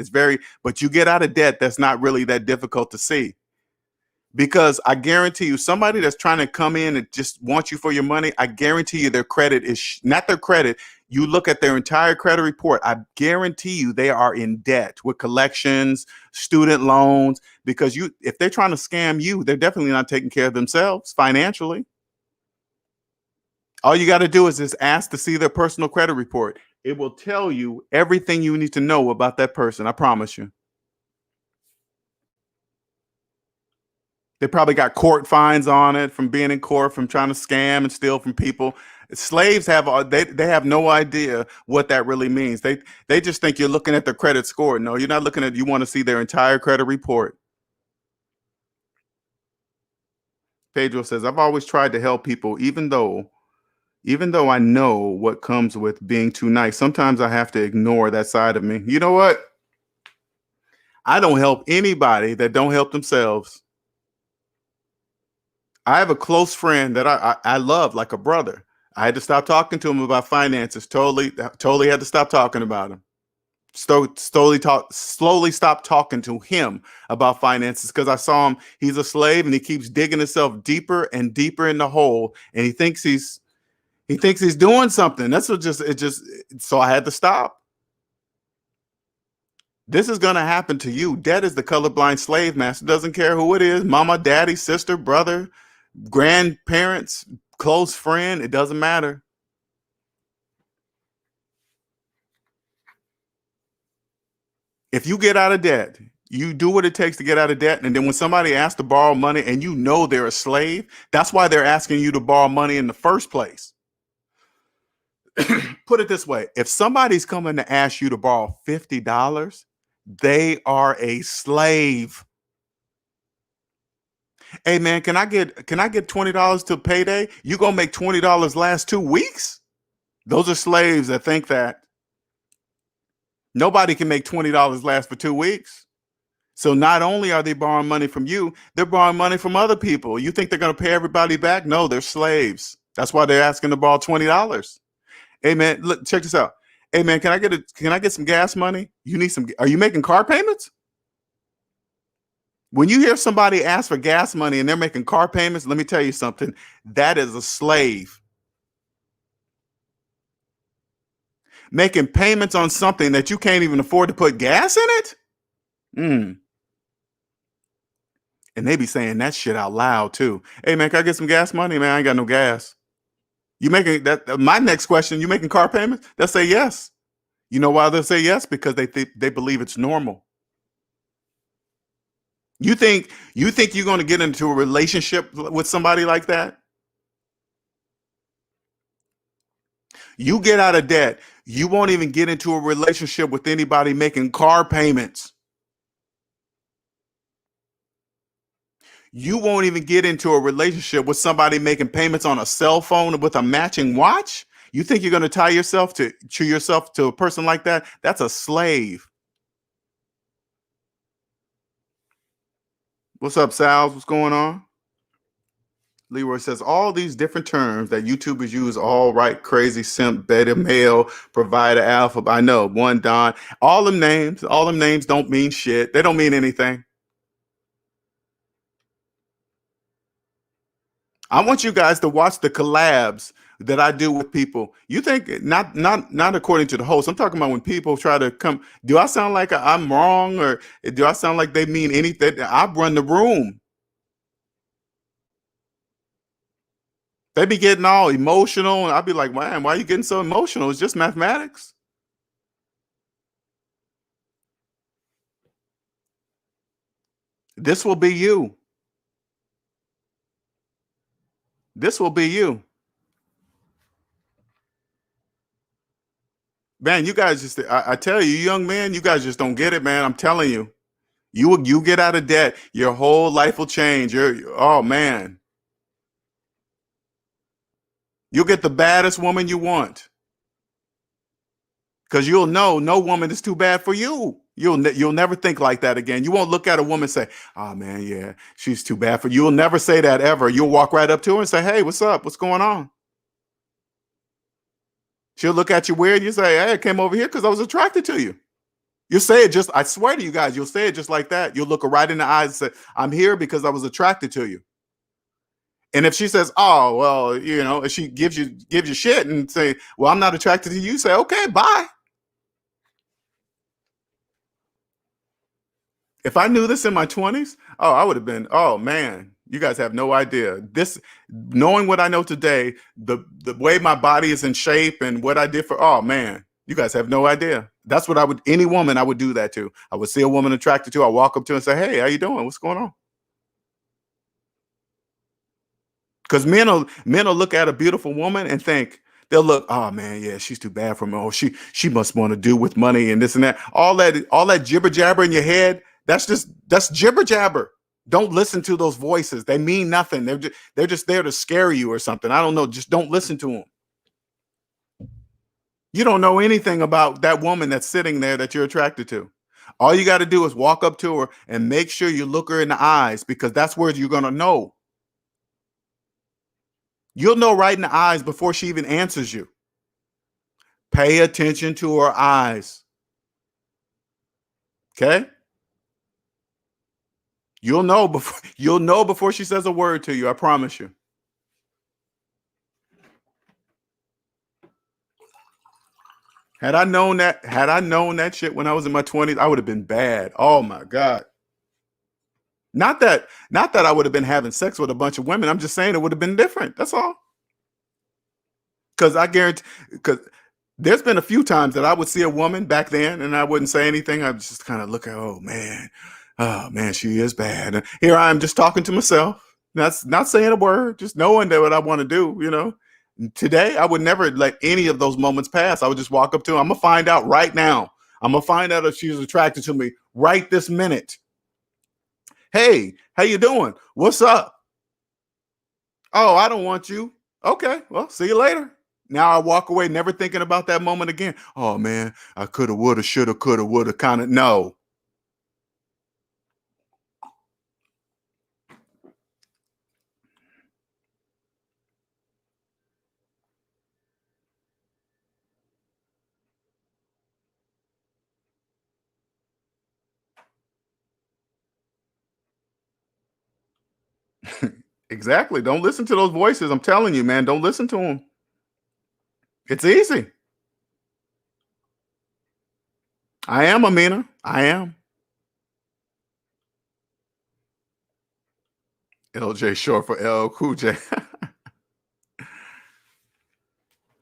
But you get out of debt, that's not really that difficult to see. Because I guarantee you, somebody that's trying to come in and just want you for your money, I guarantee you their credit is not their credit. You look at their entire credit report, I guarantee you they are in debt with collections, student loans, because if they're trying to scam you, they're definitely not taking care of themselves financially. All you got to do is just ask to see their personal credit report. It will tell you everything you need to know about that person. I promise you. They probably got court fines on it from being in court, from trying to scam and steal from people. Slaves they have no idea what that really means. They just think you're looking at their credit score. No, you're not looking at. You want to see their entire credit report. Pedro says, I've always tried to help people, even though I know what comes with being too nice. Sometimes I have to ignore that side of me. You know what? I don't help anybody that don't help themselves. I have a close friend that I love like a brother. I had to stop talking to him about finances. Totally had to stop talking about him. Slowly stop talking to him about finances because I saw him. He's a slave and he keeps digging himself deeper and deeper in the hole, and he thinks he's doing something. So I had to stop. This is going to happen to you. Debt is the colorblind slave master. Doesn't care who it is, mama, daddy, sister, brother, grandparents, close friend. It doesn't matter. If you get out of debt, you do what it takes to get out of debt. And then when somebody asks to borrow money and you know they're a slave, that's why they're asking you to borrow money in the first place. Put it this way. If somebody's coming to ask you to borrow $50, they are a slave. Hey man, can I get $20 to payday? You gonna make $20 last 2 weeks? Those are slaves that think that. Nobody can make $20 last for 2 weeks. So not only are they borrowing money from you, they're borrowing money from other people. You think they're gonna pay everybody back? No, they're slaves. That's why they're asking to borrow $20. Hey man, look, check this out. Hey man, can I get some gas money? Are you making car payments? When you hear somebody ask for gas money and they're making car payments, let me tell you something. That is a slave. Making payments on something that you can't even afford to put gas in it? And they be saying that shit out loud too. Hey man, can I get some gas money? Man, I ain't got no gas. You making that? My next question, you making car payments? They'll say yes. You know why they'll say yes? Because they believe it's normal. You think you're going to get into a relationship with somebody like that? You get out of debt, you won't even get into a relationship with anybody making car payments. You won't even get into a relationship with somebody making payments on a cell phone with a matching watch. You think you're going to tie yourself to a person like that? That's a slave. What's up, Sal? What's going on? Leroy says all these different terms that YouTubers use, all right, crazy, simp, beta male, provider, alpha. I know, one Don. All them names don't mean shit. They don't mean anything. I want you guys to watch the collabs that I do with people. You think not according to the host. I'm talking about when people try to come. Do I sound like I'm wrong, or do I sound like they mean anything? I run the room. They be getting all emotional, and I'd be like, man, why are you getting so emotional? It's just mathematics. This will be you. This will be you. Man, you guys just, I tell you, young man, you guys just don't get it, man. I'm telling you. You get out of debt, your whole life will change. Oh man. You'll get the baddest woman you want. Because you'll know no woman is too bad for you. You'll never think like that again. You won't look at a woman and say, oh man, yeah, she's too bad for you. You'll never say that ever. You'll walk right up to her and say, hey, what's up? What's going on? She'll look at you weird. You say, hey, I came over here because I was attracted to you. You'll say it just, I swear to you guys, you'll say it just like that. You'll look her right in the eyes and say, I'm here because I was attracted to you. And if she says, oh, well, you know, if she gives you shit and say, well, I'm not attracted to you, say, okay, bye. If I knew this in my 20s, oh, I would have been, oh man, you guys have no idea. This, knowing what I know today, the way my body is in shape and what I did for, oh man, you guys have no idea. That's what I would, any woman I would do that to. I would see a woman attracted to, I walk up to her and say, hey, how you doing? What's going on? Because men will look at a beautiful woman and think, they'll look, oh man, yeah, she's too bad for me. Oh, she must want to do with money and this and that. All that jibber jabber in your head, that's jibber jabber. Don't listen to those voices. They mean nothing. They're just there to scare you or something. I don't know. Just don't listen to them. You don't know anything about that woman that's sitting there that you're attracted to. All you got to do is walk up to her and make sure you look her in the eyes, because that's where you're going to know. You'll know right in the eyes before she even answers you. Pay attention to her eyes. Okay? You'll know before she says a word to you, I promise you. Had I known that shit when I was in my 20s, I would have been bad. Oh my God. Not that I would have been having sex with a bunch of women. I'm just saying it would have been different. That's all. Because I guarantee, because there's been a few times that I would see a woman back then and I wouldn't say anything. I'd just kind of look at, oh man, she is bad. And here I am just talking to myself. That's not saying a word, just knowing that what I want to do, you know. Today, I would never let any of those moments pass. I would just walk up to her. I'm going to find out right now. I'm going to find out if she's attracted to me right this minute. Hey, how you doing? What's up? Oh, I don't want you. Okay, well, see you later. Now I walk away never thinking about that moment again. Oh, man, I coulda, woulda, shoulda, coulda, woulda, kind of. No. Exactly. Don't listen to those voices. I'm telling you, man, don't listen to them. It's easy. I am, Amina. I am. LJ short for L Cool J.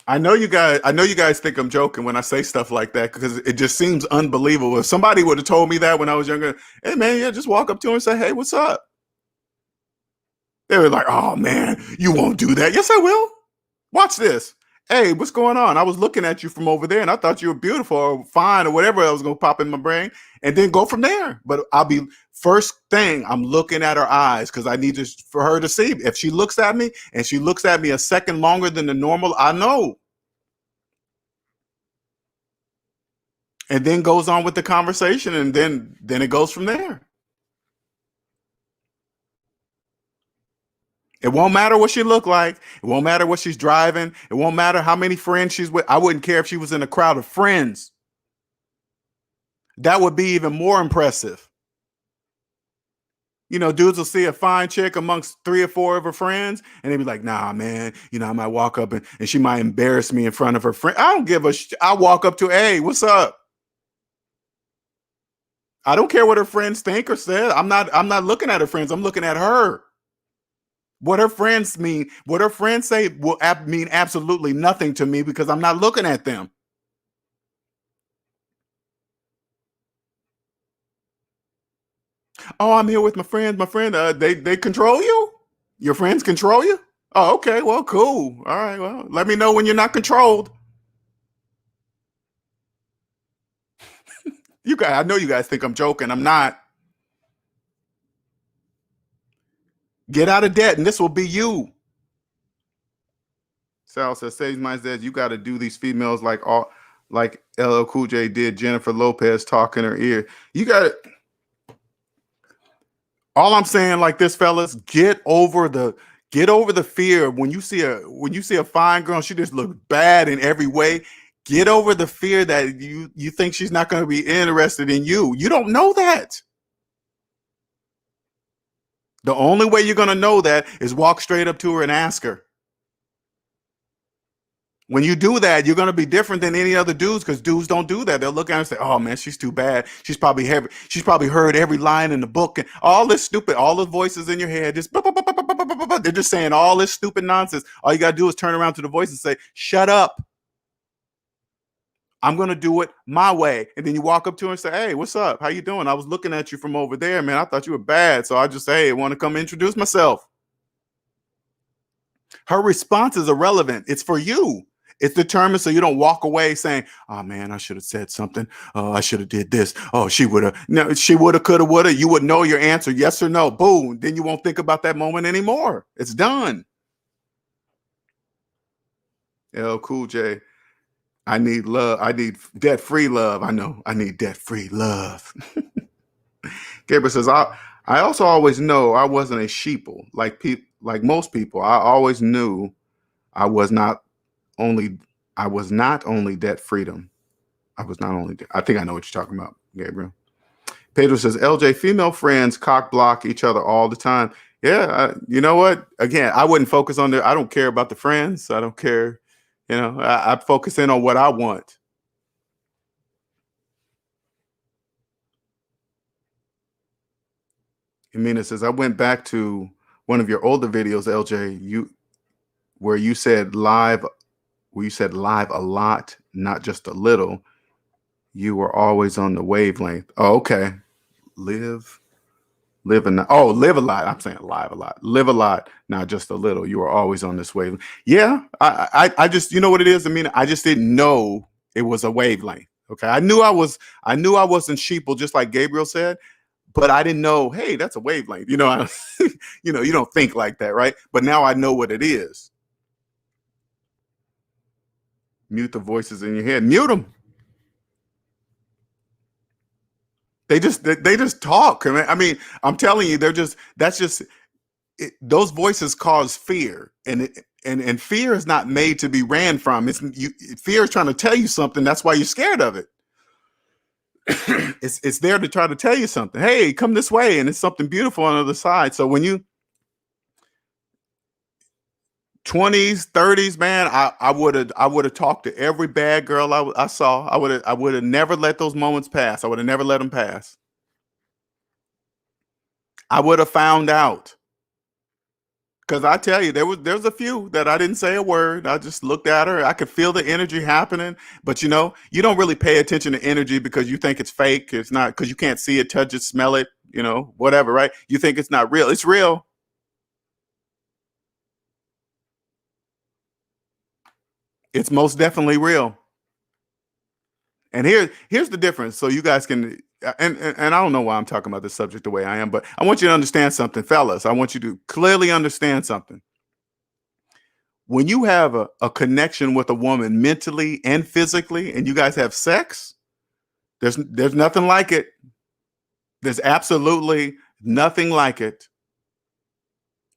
I know you guys think I'm joking when I say stuff like that, because it just seems unbelievable. If somebody would have told me that when I was younger, hey man, yeah, just walk up to him and say, hey, what's up? They were like, oh man, you won't do that. Yes, I will. Watch this. Hey, what's going on? I was looking at you from over there and I thought you were beautiful or fine or whatever else was going to pop in my brain and then go from there. But I'll be first thing, I'm looking at her eyes because I need to for her to see. If she looks at me and she looks at me a second longer than the normal, I know. And then goes on with the conversation and then it goes from there. It won't matter what she looked like. It won't matter what she's driving. It won't matter how many friends she's with. I wouldn't care if she was in a crowd of friends. That would be even more impressive. You know, dudes will see a fine chick amongst 3 or 4 of her friends, and they be like, nah, man, you know, I might walk up and she might embarrass me in front of her friend. I don't give a I walk up to, hey, what's up? I don't care what her friends think or say. I'm not looking at her friends. I'm looking at her. What her friends mean, what her friends say will mean absolutely nothing to me because I'm not looking at them. Oh, I'm here with my friends. My friend, they control you? Your friends control you? Oh, okay. Well, cool. All right. Well, let me know when you're not controlled. You guys, I know you guys think I'm joking. I'm not. Get out of debt, and this will be you. Sal says, "Saves my says you got to do these females like LL Cool J did Jennifer Lopez talk in her ear. You got to." All I'm saying, like this, fellas, get over the fear when you see a fine girl, she just looks bad in every way. Get over the fear that you think she's not going to be interested in you. You don't know that. The only way you're going to know that is walk straight up to her and ask her. When you do that, you're going to be different than any other dudes because dudes don't do that. They'll look at her and say, oh man, she's too bad. She's probably heard every line in the book and all this stupid, all the voices in your head. They're just saying all this stupid nonsense. All you got to do is turn around to the voice and say, shut up. I'm going to do it my way. And then you walk up to her and say, hey, what's up? How you doing? I was looking at you from over there, man. I thought you were bad. So I just say, hey, I want to come introduce myself. Her response is irrelevant. It's for you. It's determined so you don't walk away saying, oh man, I should have said something. Oh, I should have did this. Oh, she would have. No, she would have, could have, would have. You would know your answer, yes or no. Boom. Then you won't think about that moment anymore. It's done. L Cool J. I need love. I need debt-free love. I know. I need debt-free love. Gabriel says, I also always know I wasn't a sheeple like most people. I always knew I was not only debt freedom. I think I know what you're talking about, Gabriel. Pedro says, LJ, female friends cock block each other all the time. Yeah, you know what? Again, I wouldn't focus on I don't care about the friends. I don't care. You know, I focus in on what I want. Amina says, I went back to one of your older videos, LJ, where you said live a lot, not just a little. You were always on the wavelength. Oh, okay. Live a lot. I'm saying live a lot. Live a lot, not just a little. You were always on this wavelength. Yeah, I just, you know what it is? I mean, I just didn't know it was a wavelength. Okay, I knew I wasn't sheeple, just like Gabriel said, but I didn't know. Hey, that's a wavelength. You know, you know, you don't think like that, right? But now I know what it is. Mute the voices in your head. Mute them. They just talk. I mean, I'm telling you, those voices cause fear, and fear is not made to be ran from. Fear is trying to tell you something. That's why you're scared of it. It's there to try to tell you something. Hey, come this way, and it's something beautiful on the other side. So when you 20s, 30s, man, I would have talked to every bad girl I saw. I would have never let those moments pass. I would have never let them pass. I would have found out. Because I tell you, there's a few that I didn't say a word. I just looked at her. I could feel the energy happening. But you know, you don't really pay attention to energy because you think it's fake. It's not, because you can't see it, touch it, smell it, you know, whatever, right? You think it's not real. It's real. It's most definitely real. And here's the difference. So you guys can, and I don't know why I'm talking about this subject the way I am, but I want you to understand something, fellas. I want you to clearly understand something. When you have a connection with a woman mentally and physically, and you guys have sex, there's nothing like it. There's absolutely nothing like it.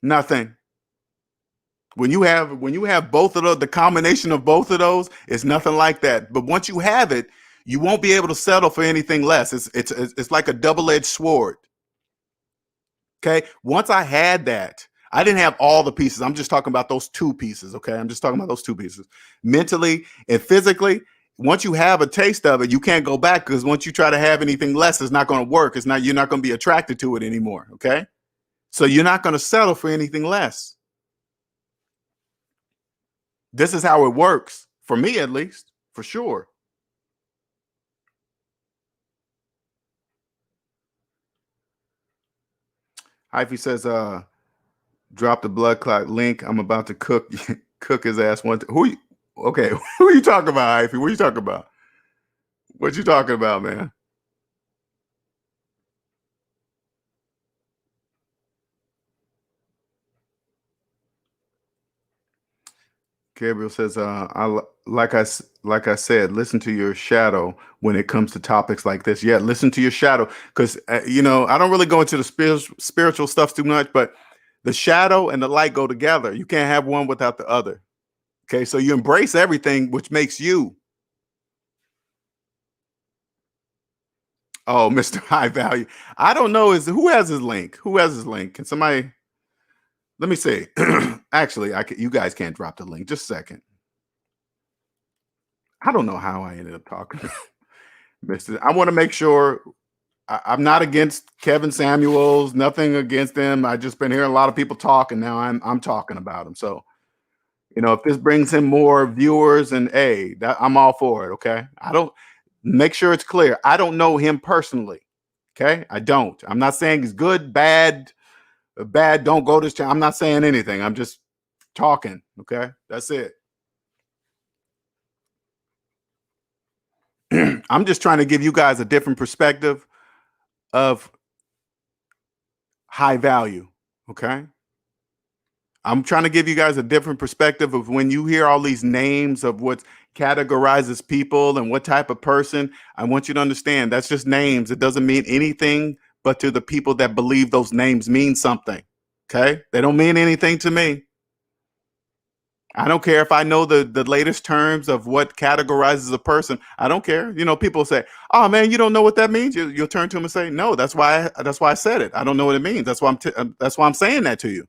Nothing. When you have both of those, the combination of both of those, it's nothing like that. But once you have it, you won't be able to settle for anything less. It's like a double-edged sword. Okay. Once I had that, I didn't have all the pieces. I'm just talking about those two pieces. Okay. I'm just talking about those two pieces, mentally and physically. Once you have a taste of it, you can't go back, because once you try to have anything less, it's not going to work. You're not going to be attracted to it anymore. Okay. So you're not going to settle for anything less. This is how it works for me, at least, for sure. Hyphy says, drop the blood clot link. I'm about to cook his ass one. Okay, who are you talking about, Hyphy? What are you talking about? What you talking about, man? Gabriel says, like I said, listen to your shadow when it comes to topics like this. Yeah, listen to your shadow, because I don't really go into the spiritual stuff too much, but the shadow and the light go together. You can't have one without the other. Okay, so you embrace everything, which makes you. Oh, Mr. High Value. I don't know. Who has his link? Who has his link? Can somebody? Let me see. Actually, you guys can't drop the link. Just a second. I don't know how I ended up talking. Mr. I want to make sure I'm not against Kevin Samuels. Nothing against him. I just been hearing a lot of people talk, and now I'm talking about him. So, if this brings him more viewers, and I'm all for it. Okay. I don't make sure it's clear. I don't know him personally. Okay. I don't. I'm not saying he's good, bad, don't go to this channel. I'm not saying anything. I'm just talking. Okay. That's it. I'm just trying to give you guys a different perspective of high value. Okay. I'm trying to give you guys a different perspective of when you hear all these names of what categorizes people and what type of person. I want you to understand that's just names. It doesn't mean anything but to the people that believe those names mean something. Okay. They don't mean anything to me. I don't care if I know the latest terms of what categorizes a person. I don't care. People say, "Oh man, you don't know what that means." You'll turn to them and say, "No, that's why I said it. I don't know what it means. That's why I'm saying that to you."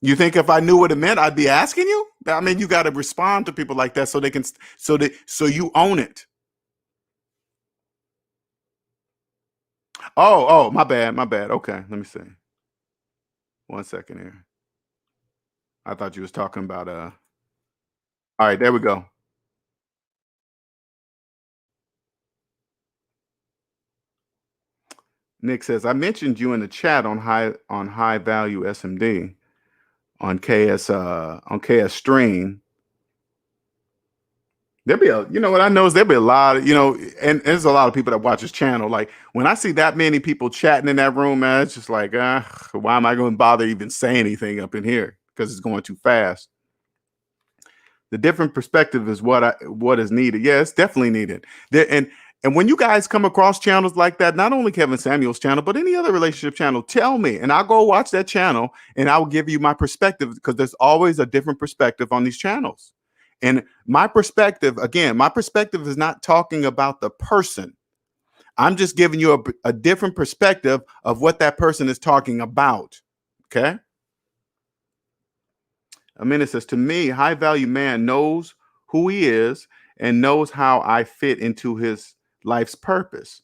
You think if I knew what it meant, I'd be asking you? I mean, you got to respond to people like that so they can so you own it. Oh, my bad. Okay, let me see. 1 second here. I thought you was talking about all right, there we go. Nick says, I mentioned you in the chat on high value SMD on KS stream. There'll be what I know is there'll be a lot of, and there's a lot of people that watch this channel. Like when I see that many people chatting in that room, man, it's just like, why am I going to bother even saying anything up in here? Because it's going too fast. The different perspective is what is needed. Yeah, it's definitely needed. And when you guys come across channels like that, not only Kevin Samuel's channel, but any other relationship channel, tell me, and I'll go watch that channel and I'll give you my perspective, because there's always a different perspective on these channels. And my perspective is not talking about the person. I'm just giving you a different perspective of what that person is talking about. Okay. Amina says, to me, high value man knows who he is and knows how I fit into his life's purpose.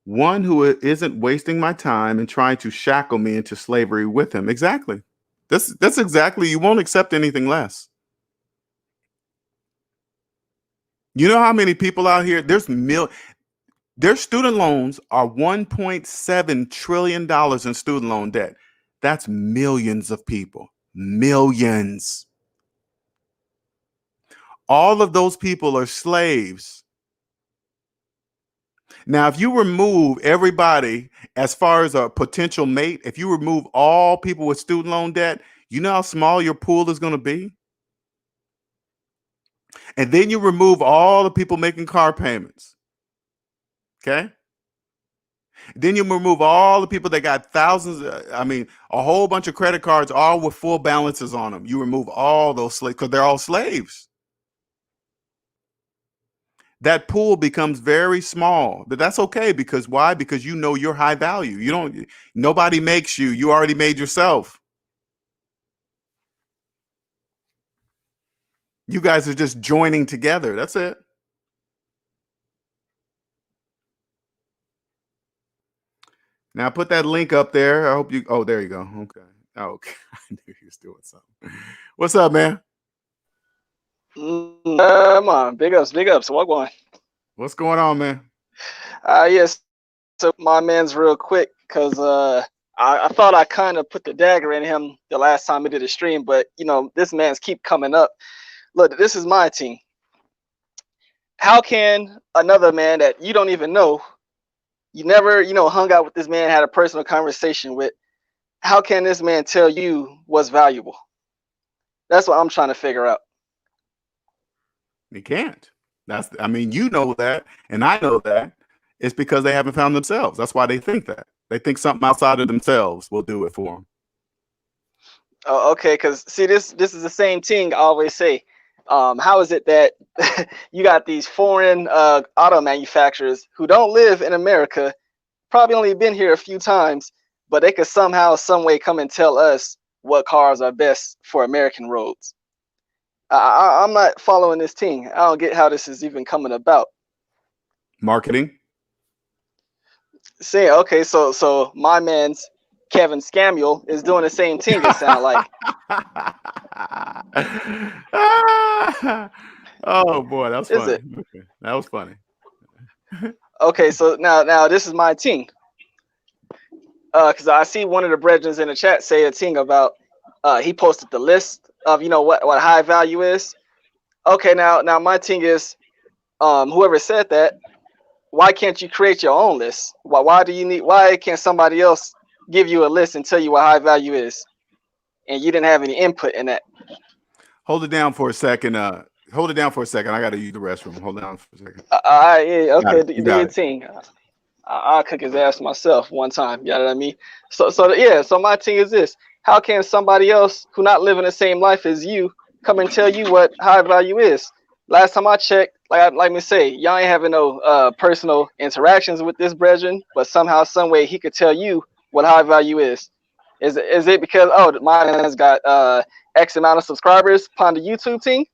One who isn't wasting my time and trying to shackle me into slavery with him. Exactly. That's exactly. You won't accept anything less. You know how many people out here? Their student loans are $1.7 trillion in student loan debt. That's millions of people. Millions. All of those people are slaves. Now, if you remove everybody as far as a potential mate, if you remove all people with student loan debt, you know how small your pool is going to be? And then you remove all the people making car payments. Okay? Then you remove all the people that got thousands, a whole bunch of credit cards, all with full balances on them. You remove all those slaves because they're all slaves. That pool becomes very small, but that's okay because why? Because you know you're high value. Nobody makes you. You already made yourself. You guys are just joining together. That's it. Now put that link up there. I hope you. Oh, there you go. Okay. Oh, okay. I knew he was doing something. What's up, man? Come on, big ups. What going? What's going on, man? Yes. So my man's real quick because I thought I kind of put the dagger in him the last time we did a stream, but this man's keep coming up. Look, this is my team. How can another man that you don't even know, you never hung out with this man, had a personal conversation with, how can this man tell you what's valuable? That's what I'm trying to figure out. He can't. You know that, and I know that. It's because they haven't found themselves. That's why they think that. They think something outside of themselves will do it for them. Oh, okay, because see, this is the same thing I always say. How is it that you got these foreign auto manufacturers who don't live in America, probably only been here a few times, but they could somehow, some way come and tell us what cars are best for American roads? I'm not following this team. I don't get how this is even coming about. Marketing. See, okay, so my man's Kevin Scamuel is doing the same thing, it sounds like. Oh boy, that was funny. Okay. That was funny. Okay, so now this is my team. Because I see one of the brethren in the chat say a thing about he posted the list of what high value is. Okay, now my thing is whoever said that, why can't you create your own list? Why can't somebody else give you a list and tell you what high value is, and you didn't have any input in that? Hold it down for a second. Hold it down for a second. I got to use the restroom. Hold it down for a second. Yeah, okay, do your thing. I'll cook his ass myself one time. You know what I mean? So my thing is this: how can somebody else who not living the same life as you come and tell you what high value is? Last time I checked, like me say, y'all ain't having no personal interactions with this brethren, but somehow, some way, he could tell you what high value is. Is it because my man's got X amount of subscribers upon the YouTube team?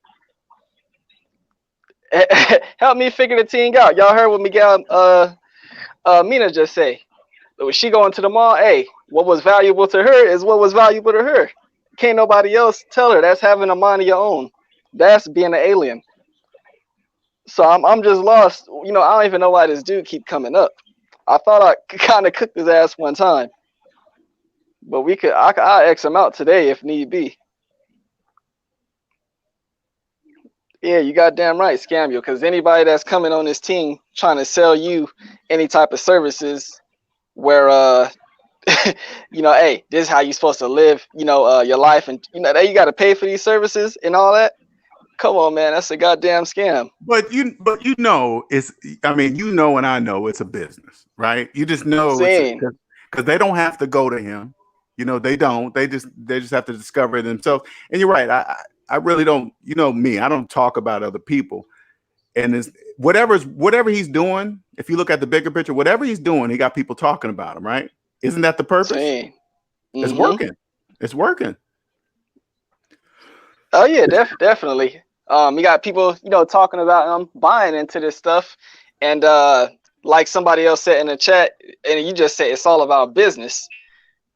Help me figure the team out. Y'all heard what Miguel Mina just say. When she going to the mall, hey, what was valuable to her is what was valuable to her. Can't nobody else tell her. That's having a mind of your own. That's being an alien. So I'm just lost. I don't even know why this dude keep coming up. I thought I kind of cooked his ass one time, but I'll X him out today if need be. Yeah, you goddamn right, scam you. Because anybody that's coming on this team trying to sell you any type of services where hey, this is how you're supposed to live, your life, and that you got to pay for these services and all that. Come on, man, that's a goddamn scam. But it's. And I know it's a business, right? You just know because they don't have to go to him. They don't. They just have to discover it themselves. And you're right. I really don't. Me. I don't talk about other people. And it's whatever he's doing. If you look at the bigger picture, whatever he's doing, he got people talking about him, right? Isn't that the purpose? Mm-hmm. It's working. It's working. Oh yeah, definitely. You got people, talking about buying into this stuff, and like somebody else said in the chat, and you just said it's all about business.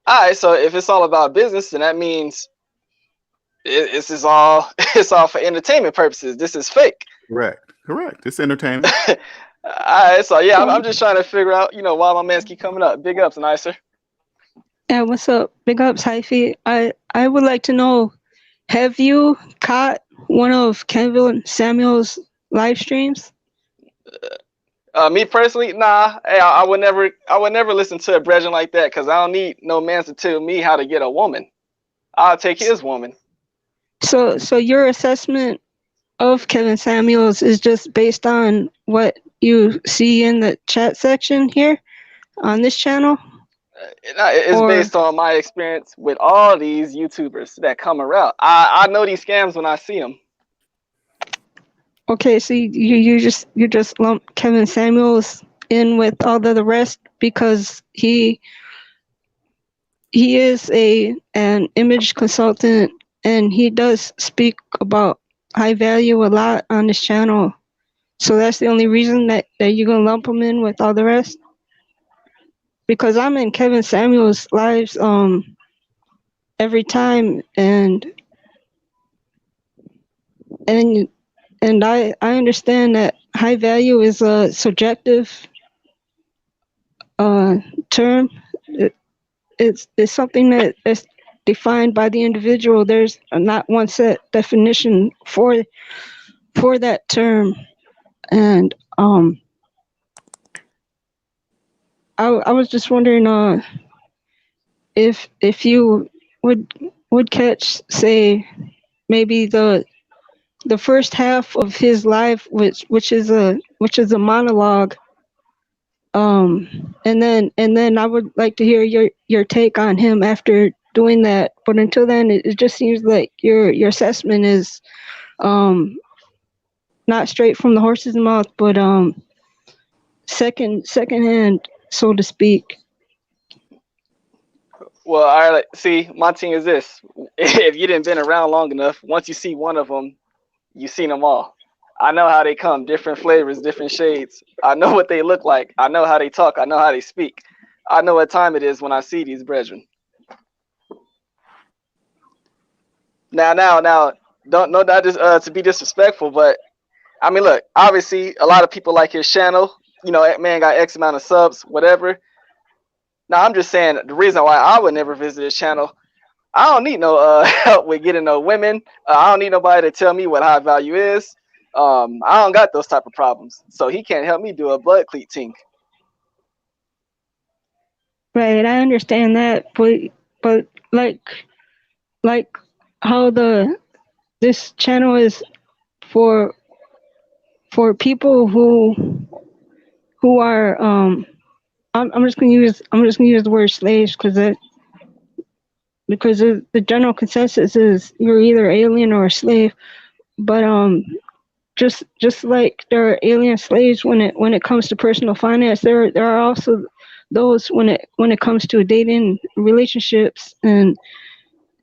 All right, so if it's all about business, then that means this is all it's all for entertainment purposes. This is fake. Correct. It's entertainment. All right, so yeah, I'm just trying to figure out, why my mans keep coming up. Big ups, Nicer. Yeah, what's up? Big ups, Hyphy. I would like to know, have you caught one of Kevin Samuel's live streams? Me personally, nah. Hey, I would never listen to a brethren like that, because I don't need no man to tell me how to get a woman. I'll take his woman. So your assessment of Kevin Samuels is just based on what you see in the chat section here on this channel? It's based on my experience with all these YouTubers that come around. I know these scams when I see them. Okay, so you just lump Kevin Samuels in with all the rest because he is an image consultant, and he does speak about high value a lot on this channel. So that's the only reason that you're gonna lump him in with all the rest? Because I'm in Kevin Samuels lives every time, and I understand that high value is a subjective term. It's something that is defined by the individual. There's not one set definition for that term, and I was just wondering if you would catch, say, maybe the first half of his live, which is a monologue, and then I would like to hear your take on him after doing that. But until then, it just seems like your assessment is not straight from the horse's mouth, but secondhand, so to speak. Well, all right. See, my thing is this: if you didn't been around long enough, once you see one of them, you seen them all. I know how they come, different flavors, different shades. I know what they look like. I know how they talk. I know how they speak. I know what time it is when I see these brethren. Now, don't know that just to be disrespectful, but I mean, look, obviously a lot of people like his channel. You know, that man got X amount of subs, whatever. Now, I'm just saying the reason why I would never visit his channel, I don't need no help with getting no women. I don't need nobody to tell me what high value is. I don't got those type of problems, so he can't help me do a blood cleat thing. Right, I understand that, but like how this channel is for people who are I'm just gonna use the word slaves, because the general consensus is you're either alien or a slave. But just like there are alien slaves when it comes to personal finance, there are also those when it comes to dating relationships, and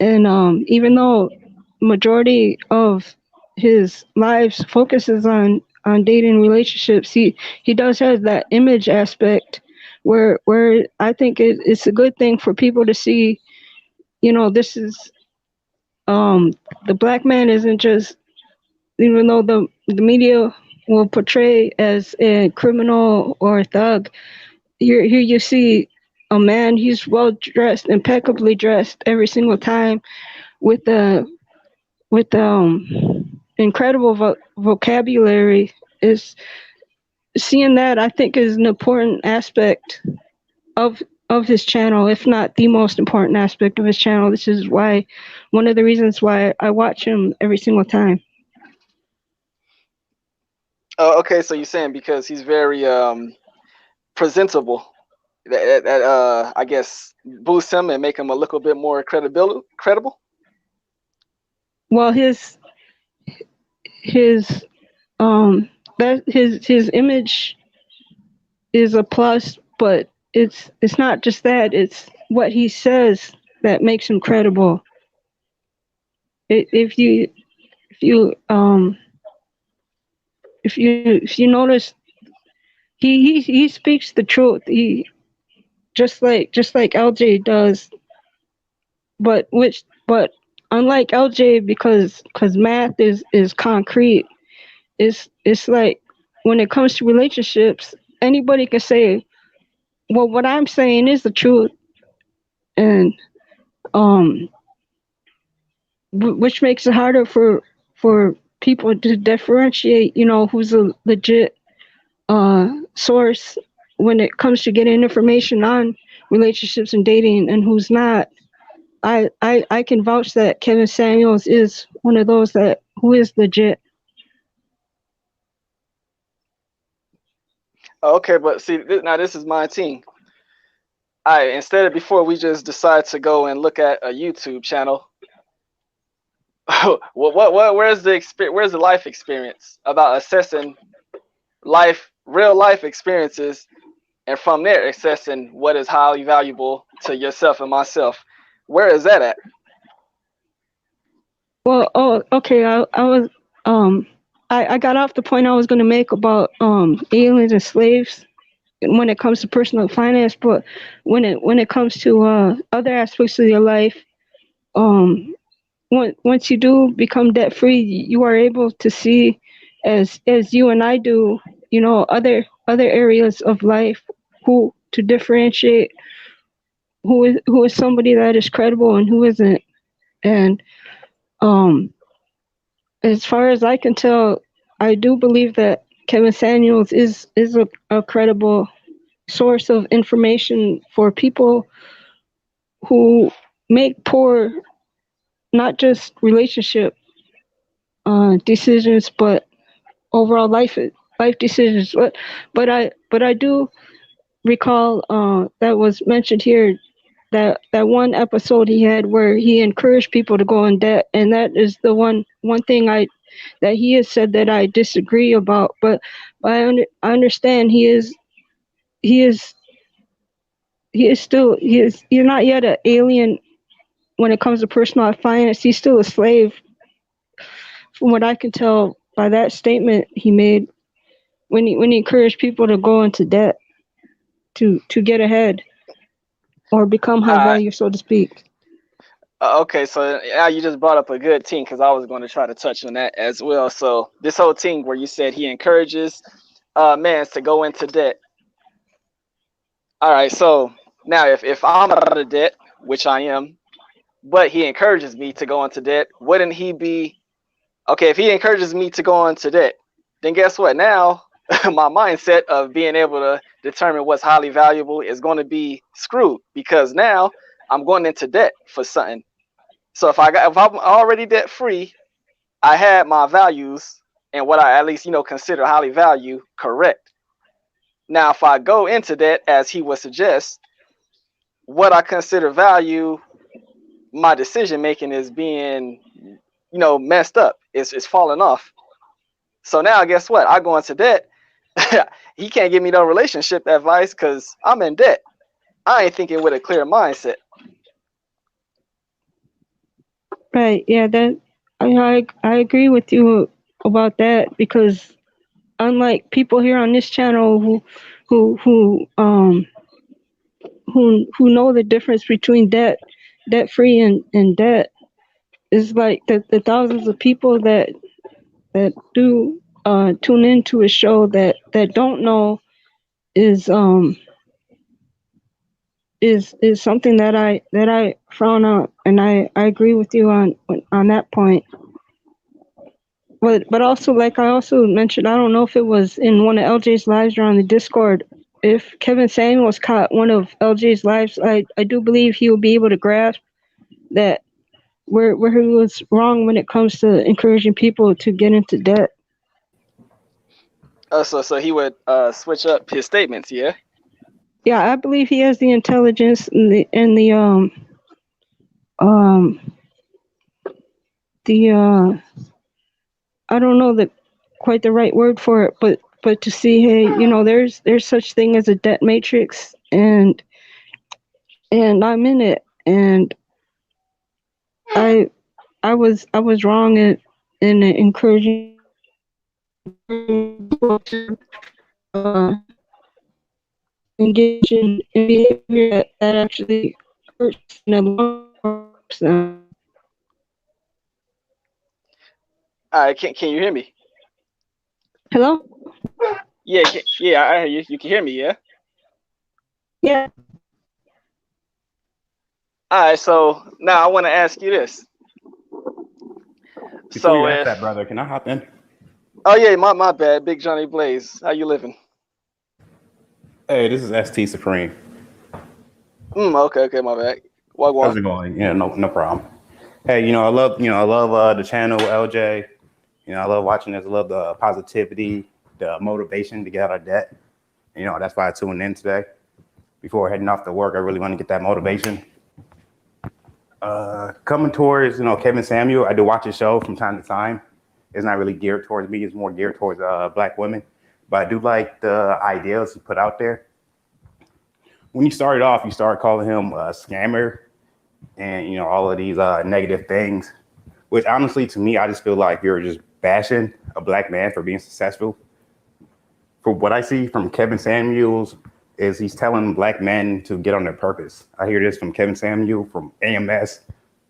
even though majority of his lives focuses on dating relationships, he does have that image aspect where I think it's a good thing for people to see, this is the black man isn't just, even though the media will portray as a criminal or a thug, here you see a man, he's well dressed, impeccably dressed every single time, with incredible vocabulary. Is seeing that, I think, is an important aspect of his channel, if not the most important aspect of his channel. This is why, one of the reasons why I watch him every single time. Oh, okay, so you're saying because he's very presentable, that I guess boost him and make him a little bit more credible. Well, his image is a plus, but it's not just that. It's what he says that makes him credible. If you notice, he speaks the truth. He just like LJ does, but unlike LJ, because math is concrete. It's like when it comes to relationships, anybody can say, well, what I'm saying is the truth, and which makes it harder for for people to differentiate, who's a legit source when it comes to getting information on relationships and dating and who's not. I can vouch that Kevin Samuels is one of those who is legit. Okay, but see, now this is my team. Instead of before we just decide to go and look at a YouTube channel, where's the life experience about assessing real life experiences, and from there assessing what is highly valuable to yourself and myself? Where is that at? Well, okay. I got off the point I was going to make about aliens and slaves when it comes to personal finance, but when it comes to other aspects of your life, once you do become debt free, you are able to see, as you and I do, other areas of life, who to differentiate who is somebody that is credible and who isn't. And as far as I can tell, I do believe that Kevin Samuels is a credible source of information for people who make poor, not just relationship decisions, but overall life decisions. But I do recall that was mentioned here, that one episode he had where he encouraged people to go in debt, and that is the one thing that he has said that I disagree about. But I understand he's not yet an alien when it comes to personal finance. He's still a slave, from what I can tell by that statement he made when he encouraged people to go into debt to get ahead or become high value, so to speak. Okay, so now you just brought up a good thing, because I was going to try to touch on that as well. So this whole thing where you said he encourages mans to go into debt. All right, so now if I'm out of debt, which I am, but he encourages me to go into debt, wouldn't he be okay? If he encourages me to go into debt, then guess what? Now my mindset of being able to determine what's highly valuable is going to be screwed, because now I'm going into debt for something. So if I'm already debt free, I had my values and what I at least consider highly value correct. Now if I go into debt, as he would suggest, what I consider value, my decision making is being messed up. It's falling off. So now guess what? I go into debt. He can't give me no relationship advice because I'm in debt. I ain't thinking with a clear mindset. Right. Yeah. That I agree with you about that, because unlike people here on this channel who know the difference between debt free and debt, is like the thousands of people that do tune into a show that don't know is something that I frown on, and I agree with you on that point. But also, like I also mentioned, I don't know if it was in one of LJ's lives or on the Discord, if Kevin Samuels caught one of LJ's lives, I do believe he will be able to grasp that where he was wrong when it comes to encouraging people to get into debt. So he would switch up his statements, yeah? Yeah, I believe he has the intelligence and the I don't know quite the right word for it, but to see, hey, there's such thing as a debt matrix, and I'm in it, and I was wrong in encouraging people to engage in behavior that actually hurts in the long run. All right, can you hear me? Hello? Yeah, I hear you. You can hear me, yeah? Yeah. All right, so now I want to ask you this. Before So you ask if that, brother, can I hop in? oh yeah, my bad, Big Johnny Blaze. How you living? Hey, this is ST Supreme. Okay, my bad. What How's one? it going? Yeah, no problem. Hey, I love the channel, LJ. I love watching this. I love the positivity, the motivation to get out of debt. That's why I tuned in today. Before heading off to work, I really want to get that motivation. Coming towards, Kevin Samuel, I do watch his show from time to time. It's not really geared towards me. It's more geared towards Black women. But I do like the ideas he put out there. When you started off, you started calling him a scammer and, all of these negative things, which honestly, to me, I just feel like you're just bashing a Black man for being successful. For what I see from Kevin Samuels is he's telling Black men to get on their purpose. I hear this from Kevin Samuel, from AMS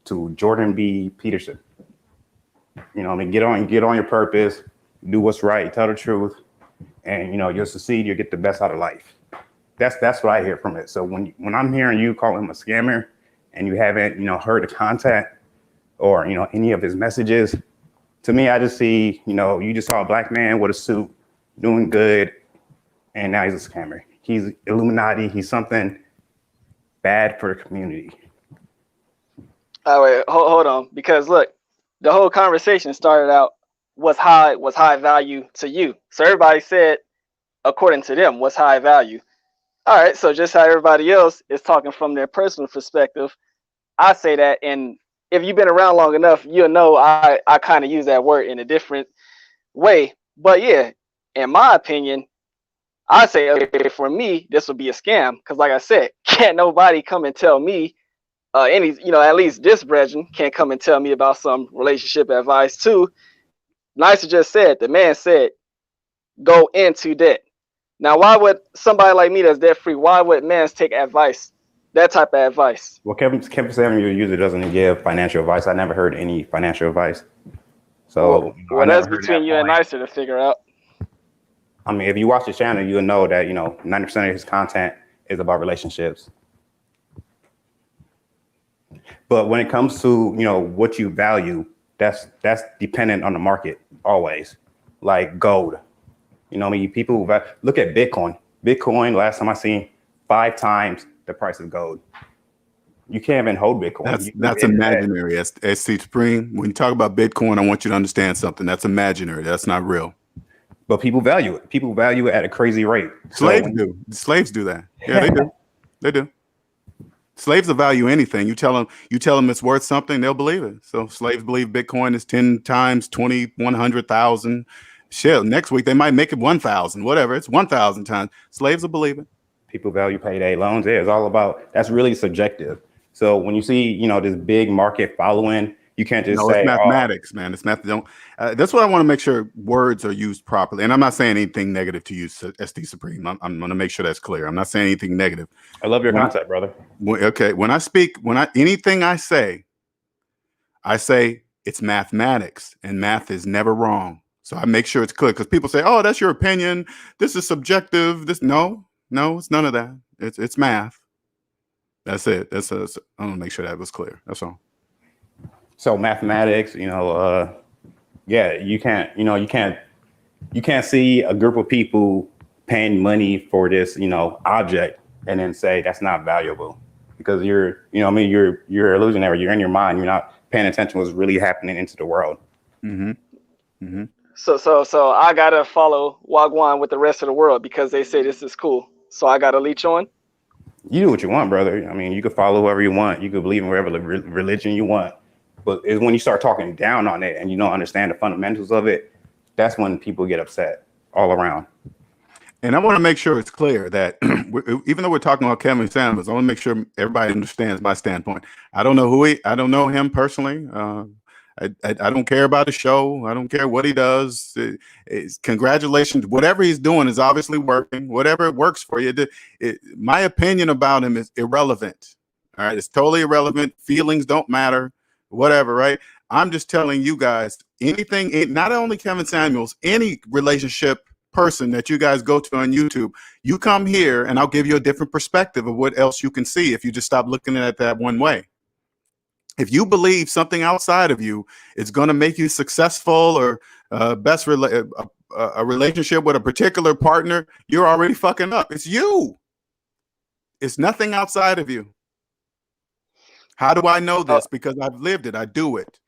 to Jordan B. Peterson. Get on your purpose, do what's right, tell the truth, and you'll succeed. You'll get the best out of life. That's what I hear from it. So when I'm hearing you call him a scammer, and you haven't heard the content or any of his messages, to me I just see you just saw a Black man with a suit doing good, and now he's a scammer. He's Illuminati. He's something bad for the community. Oh wait, hold on, because look, the whole conversation started out was high value to you. So everybody said, according to them, what's high value. All right, so just how everybody else is talking from their personal perspective, I say that, and if you've been around long enough, you'll know I kind of use that word in a different way. But yeah, in my opinion, I say, okay, for me, this would be a scam, because like I said, can't nobody come and tell me at least this brethren can't come and tell me about some relationship advice too. Nicer just said, the man said, go into debt. Now, why would somebody like me that's debt free, why would mans take advice, that type of advice? Well, Kevin Samuel usually doesn't give financial advice. I never heard any financial advice. So well that's between you and Nicer to figure out. I mean, if you watch the channel, you'll know that 90% of his content is about relationships. But when it comes to what you value, that's dependent on the market always. Like gold, people look at Bitcoin. Bitcoin, last time I seen, 5 times the price of gold. You can't even hold Bitcoin. That's imaginary. ST Supreme. When you talk about Bitcoin, I want you to understand something. That's imaginary. That's not real. But people value it. People value it at a crazy rate. Slaves do. Slaves do that. Yeah, they do. They do. Slaves will value anything. You tell them it's worth something, they'll believe it. So slaves believe Bitcoin is 10 times 20, 100,000. Shit, next week they might make it 1,000, whatever. It's 1,000 times. Slaves will believe it. People value payday loans. Yeah, it's all about, that's really subjective. So when you see, this big market following, you can't just say, it's mathematics, man. It's math. That's what I want to make sure words are used properly. And I'm not saying anything negative to you, ST Supreme. I'm going to make sure that's clear. I'm not saying anything negative. I love your concept, brother. Okay. When I speak, anything I say it's mathematics, and math is never wrong. So I make sure it's clear, because people say, oh, that's your opinion. This is subjective. No, it's none of that. It's math. That's it. I want to make sure that was clear. That's all. So mathematics, yeah, you can't see a group of people paying money for this, object, and then say that's not valuable, because you're illusionary. You're in your mind. You're not paying attention to what's really happening into the world. Mm-hmm. Mm-hmm. So I gotta follow Wagwan with the rest of the world because they say this is cool. So I gotta leech on. You do what you want, brother. I mean, you can follow whoever you want. You can believe in whatever religion you want. But it's when you start talking down on it and you don't understand the fundamentals of it, that's when people get upset all around. And I want to make sure it's clear that even though we're talking about Kevin Samuels, I want to make sure everybody understands my standpoint. I don't know I don't know him personally. I don't care about the show. I don't care what he does. Congratulations. Whatever he's doing is obviously working. Whatever works for you. My opinion about him is irrelevant. All right. It's totally irrelevant. Feelings don't matter. Whatever, right? I'm just telling you guys, anything, not only Kevin Samuels, any relationship person that you guys go to on YouTube, you come here and I'll give you a different perspective of what else you can see if you just stop looking at that one way. If you believe something outside of you is going to make you successful or a relationship with a particular partner, you're already fucking up. It's you. It's nothing outside of you. How do I know this? Because I've lived it. I do it.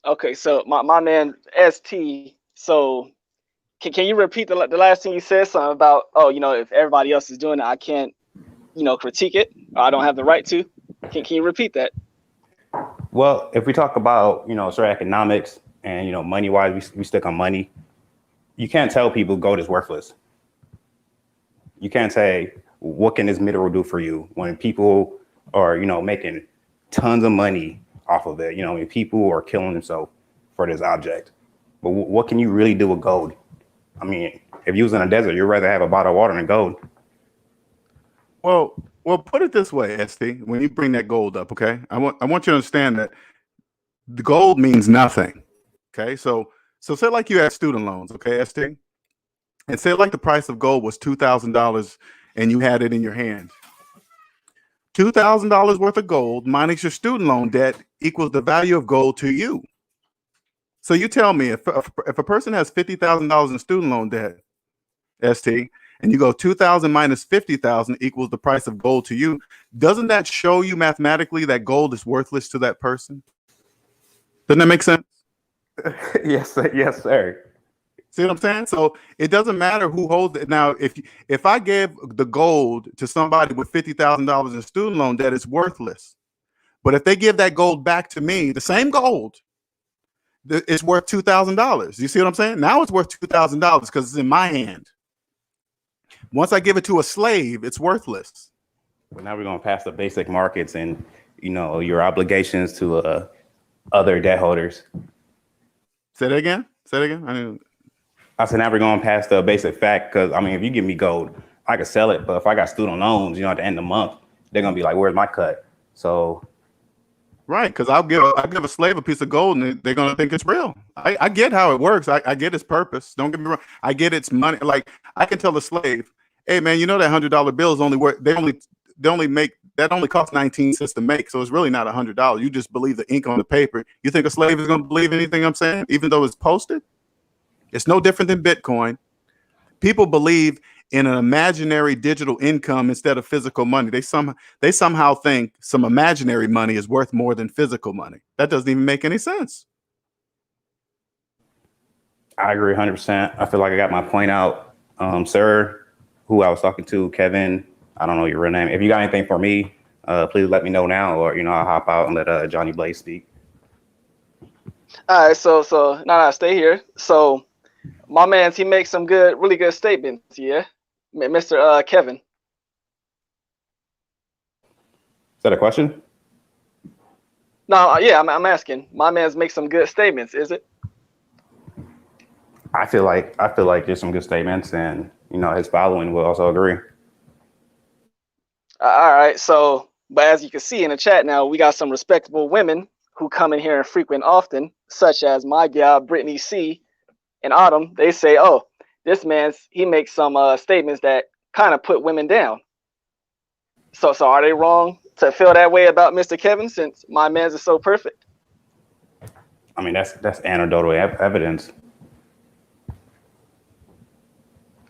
Okay, so my man ST. So can you repeat the last thing you said? Something about, oh, if everybody else is doing it, I can't, critique it. Or I don't have the right to. Can you repeat that? Well, if we talk about, sort of economics and, money wise, we stick on money. You can't tell people gold is worthless. You can't say, what can this mineral do for you when people are, making tons of money off of it, when people are killing themselves for this object. But what can you really do with gold? I mean, if you was in a desert, you'd rather have a bottle of water than gold. Well, put it this way, ST, when you bring that gold up, okay? I want you to understand that the gold means nothing. Okay, so say like you had student loans, okay, ST? And say like the price of gold was $2,000 and you had it in your hand. $2,000 worth of gold minus your student loan debt equals the value of gold to you. So you tell me, if a person has $50,000 in student loan debt, ST, and you go 2,000 minus 50,000 equals the price of gold to you, doesn't that show you mathematically that gold is worthless to that person? Doesn't that make sense? Yes, sir. See what I'm saying? So it doesn't matter who holds it. Now, if I gave the gold to somebody with $50,000 in student loan debt, it's worthless. But if they give that gold back to me, the same gold, it's worth $2,000. You see what I'm saying? Now it's worth $2,000 because it's in my hand. Once I give it to a slave, it's worthless. Well, now we're going to pass the basic markets and, your obligations to other debt holders. Say that again? I said, now we're going past the basic fact, because, if you give me gold, I could sell it. But if I got student loans, at the end of the month, they're going to be like, where's my cut? So. Right, because I'll give a slave a piece of gold and they're going to think it's real. I get how it works. I get its purpose. Don't get me wrong. I get its money. Like, I can tell the slave, hey, man, that $100 bill is only worth, they only make, that only costs 19 cents to make. So it's really not $100. You just believe the ink on the paper. You think a slave is going to believe anything I'm saying, even though it's posted? It's no different than Bitcoin. People believe in an imaginary digital income instead of physical money. They somehow think some imaginary money is worth more than physical money. That doesn't even make any sense. I agree 100%. I feel like I got my point out. Sir, who I was talking to, Kevin, I don't know your real name. If you got anything for me, please let me know now, or, I'll hop out and let Johnny Blaze speak. All right, so now I stay here. So my man, he makes some really good statements, yeah? Mr. Kevin. Is that a question? No, yeah, I'm asking. My man's makes some good statements, is it? I feel like there's some good statements, and his following will also agree. All right, so but as you can see in the chat now, we got some respectable women who come in here and frequent often, such as my gal Brittany C and Autumn. They say, oh, this he makes some statements that kind of put women down. So are they wrong to feel that way about Mr. Kevin, since my man's is so perfect? That's anecdotal evidence.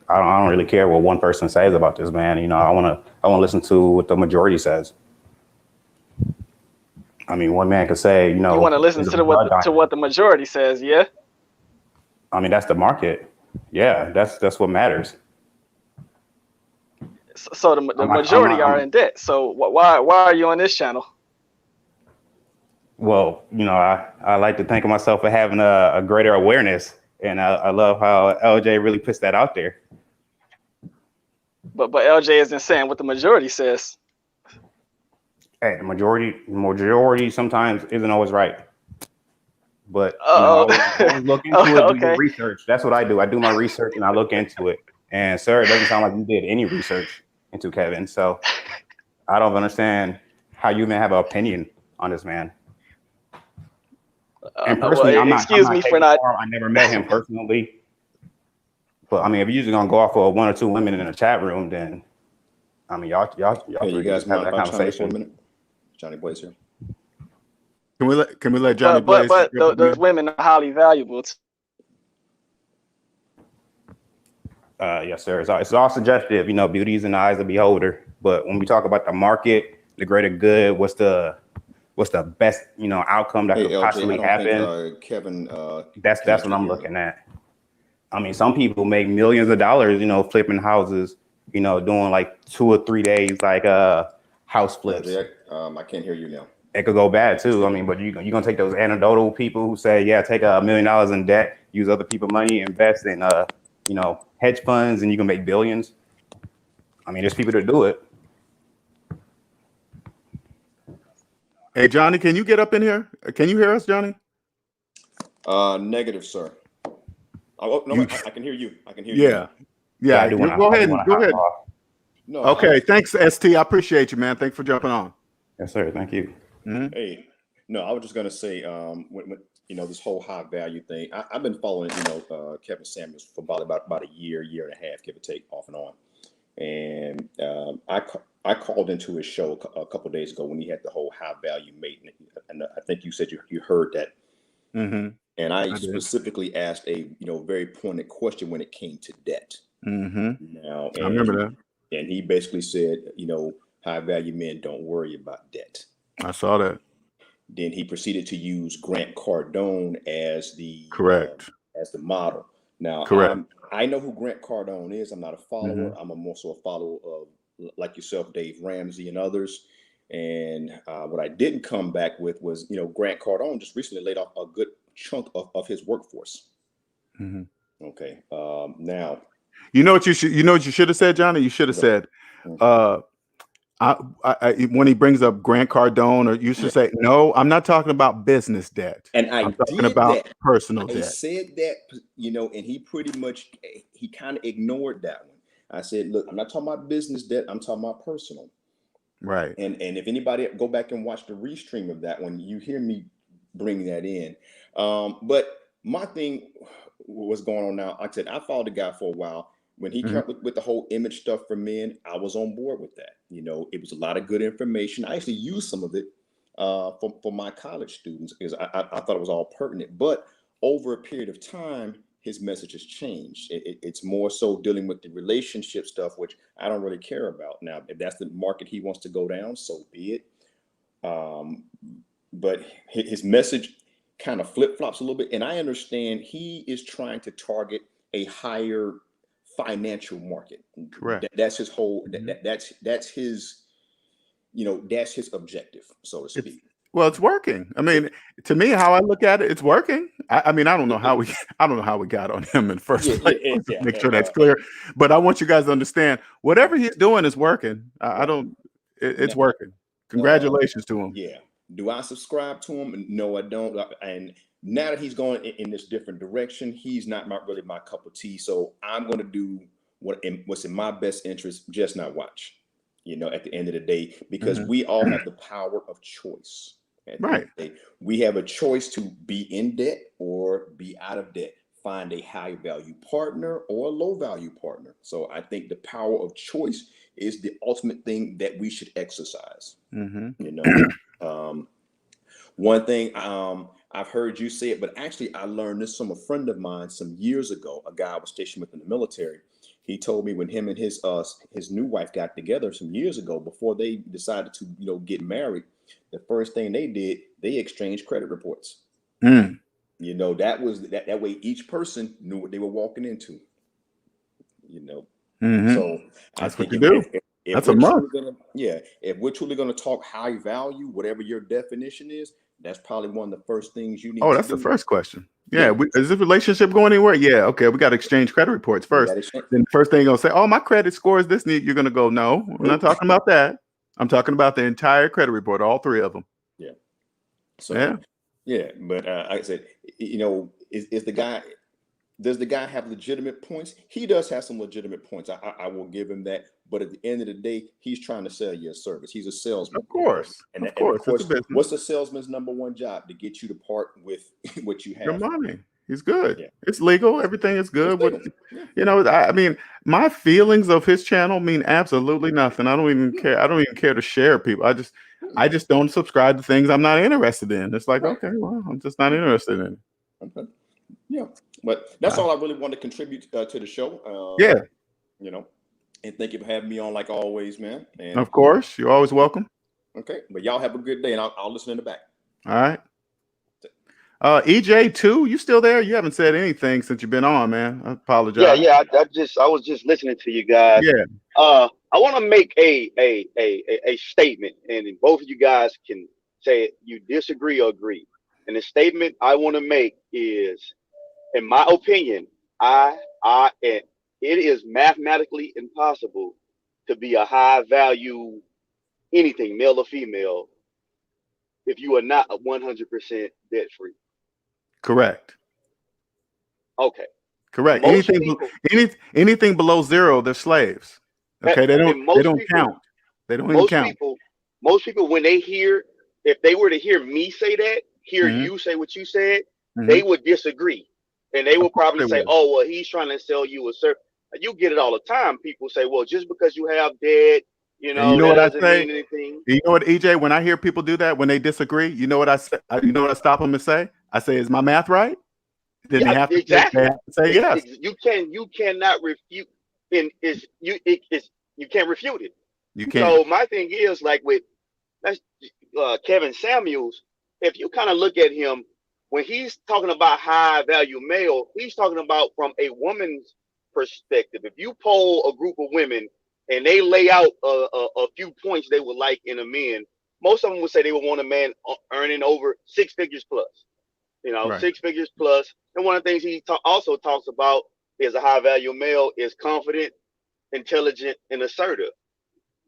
I don't really care what one person says about this man. I want to listen to what the majority says. One man could say, you want to listen to what the majority says, yeah? That's the market. Yeah, that's what matters. So the majority are in debt. So why are you on this channel? Well, I like to think of myself for having a greater awareness, and I love how LJ really puts that out there. But LJ isn't saying what the majority says. Hey, the majority sometimes isn't always right. But I always look into it, do research. That's what I do. I do my research and I look into it. And sir, it doesn't sound like you did any research into Kevin. So I don't understand how you may have an opinion on this man. And personally, I never met him personally. But if you're just gonna go off of one or two women in a chat room, then y'all hey, you guys have that mind conversation. Johnny Blaze here. Can we let Johnny Blaze? But those women are highly valuable. Yes, sir. It's all subjective. You know, beauty is in the eyes of the beholder. But when we talk about the market, the greater good, what's the best, you know, outcome that could LJ, possibly happen? Kevin, that's what I'm looking at. I mean, some people make millions of dollars, you know, flipping houses, you know, doing like 2 or 3 days, like house flips. I can't hear you now. It could go bad too. I mean, but you're gonna take those anecdotal people who say, yeah, take $1 million in debt, use other people's money, invest in you know, hedge funds, and you can make billions. I mean, there's people that do it. Hey, Johnny, can you get up in here? Can you hear us, Johnny? Negative, sir. Oh, no, I can hear you. I can hear you. Yeah. Go ahead. No. Okay. Thanks, ST. I appreciate you, man. Thanks for jumping on. Yes, sir. Thank you. Mm-hmm. Hey, no, I was just gonna say, when you know, this whole high value thing, I've been following, you know, Kevin Samuels for about a year and a half, give or take, off and on. And I called into his show a couple of days ago when he had the whole high value mate, and I think you said you heard that. Mm-hmm. And I specifically asked a very pointed question when it came to debt. Mm-hmm. Now, I remember that. And he basically said, high value men don't worry about debt. I saw that. Then he proceeded to use Grant Cardone as the as the model. Now, I know who Grant Cardone is. I'm not a follower. Mm-hmm. I'm more so a follower of, like yourself, Dave Ramsey and others. And what I didn't come back with was, Grant Cardone just recently laid off a good chunk of his workforce. Mm-hmm. Okay. Now, what you should have said, Johnny. You should have said, when he brings up Grant Cardone, or you should say, no, I'm not talking about business debt. And I'm talking about personal debt. I said that, and he pretty much, he kind of ignored that one. I said, look, I'm not talking about business debt. I'm talking about personal. Right. And if anybody go back and watch the restream of that one, you hear me bring that in. But my thing was going on now. Like I said, I followed the guy for a while. When he came up with the whole image stuff for men, I was on board with that. It was a lot of good information. I actually used some of it for my college students because I thought it was all pertinent. But over a period of time, his message has changed. It's more so dealing with the relationship stuff, which I don't really care about. Now, if that's the market he wants to go down, so be it. But his message kind of flip-flops a little bit. And I understand he is trying to target a higher financial market. Correct. That's his whole, that's his, that's his objective, so to speak. Well, it's working. I mean, to me, how I look at it, it's working. I mean, I don't know how we got on him in the first place. Make sure that's clear. But I want you guys to understand, whatever he's doing is working. It's working. Congratulations to him. Yeah. Do I subscribe to him? No, I don't. And now that he's going in this different direction, he's not really my cup of tea. So I'm going to do what's in my best interest, just not watch, at the end of the day, because we all have the power of choice. Right. We have a choice to be in debt or be out of debt, find a high value partner or a low value partner. So I think the power of choice is the ultimate thing that we should exercise. One thing I've heard you say it, but actually I learned this from a friend of mine some years ago. A guy I was stationed with in the military. He told me when him and his new wife got together some years ago, before they decided to get married, the first thing they did, they exchanged credit reports. That was that way each person knew what they were walking into. So that's what you do. That's a must. If we're truly going to talk high value, whatever your definition is, that's probably one of the first things you need. Oh, that's the first question. Yeah. Is this relationship going anywhere? Yeah. Okay. We got to exchange credit reports first. Then the first thing you're going to say, oh, my credit score is this neat. You're going to go, no, we're not talking about that. I'm talking about the entire credit report, all three of them. Yeah. So, but like I said, is the guy, does the guy have legitimate points? He does have some legitimate points. I will give him that. But at the end of the day, he's trying to sell you a service. He's a salesman. Of course. And of course, what's a salesman's number one job? To get you to part with what you have. Your money. He's good. Yeah. It's legal. Everything is good. I mean, my feelings of his channel mean absolutely nothing. I don't even care. I don't even care to share people. I just don't subscribe to things I'm not interested in. It's like, okay, well, I'm just not interested in it. Okay. Yeah, but that's all I really want to contribute to the show. Yeah. You know, and thank you for having me on like always, man. And of course, you're always welcome. Okay, but y'all have a good day, and I'll listen in the back. All right. EJ too, you still there? You haven't said anything since you've been on, man. I apologize. Yeah. I was just listening to you guys. Yeah. I want to make a statement, and both of you guys can say you disagree or agree. And the statement I want to make is, in my opinion, it is mathematically impossible to be a high value anything, male or female, if you are not 100% debt free. Correct. Okay. Correct. Anything below zero, they're slaves. Okay, they don't count. They don't even count. Most people, when they hear, if they were to hear me say that, you say what you said, they would disagree. And they would probably say, oh, well, he's trying to sell you a certain. You get it all the time. People say, well, just because you have debt, that doesn't mean anything. You know what, EJ, when I hear people do that, when they disagree, you know what I say? You know what I stop them and say? I say, is my math right? Then they have to say yes. You cannot refute, you can't refute it. You can't. So my thing is, like with Kevin Samuels, if you kind of look at him, when he's talking about high value male, he's talking about from a woman's perspective. If you poll a group of women and they lay out a few points they would like in a man, most of them would say they would want a man earning over 6 figures plus. 6 figures plus. And one of the things he also talks about is a high value male is confident, intelligent, and assertive.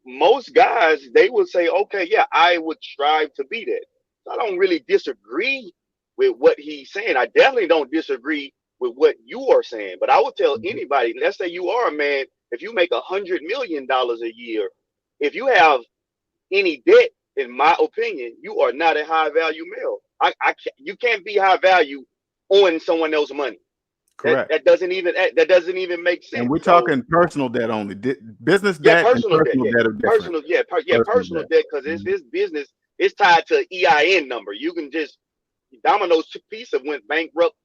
Most guys, they would say, okay, yeah, I would strive to be that. So I don't really disagree with what he's saying. I definitely don't disagree with what you are saying, but I would tell anybody, let's say you are a man, if you make $100 million a year, if you have any debt, in my opinion, you are not a high value male. You can't be high value on someone else's money. Correct. That doesn't even make sense. And we're talking personal debt only. Business debt, personal and personal debt are different. Personal debt, because this business is tied to EIN number. You can just Domino's Pizza went bankrupt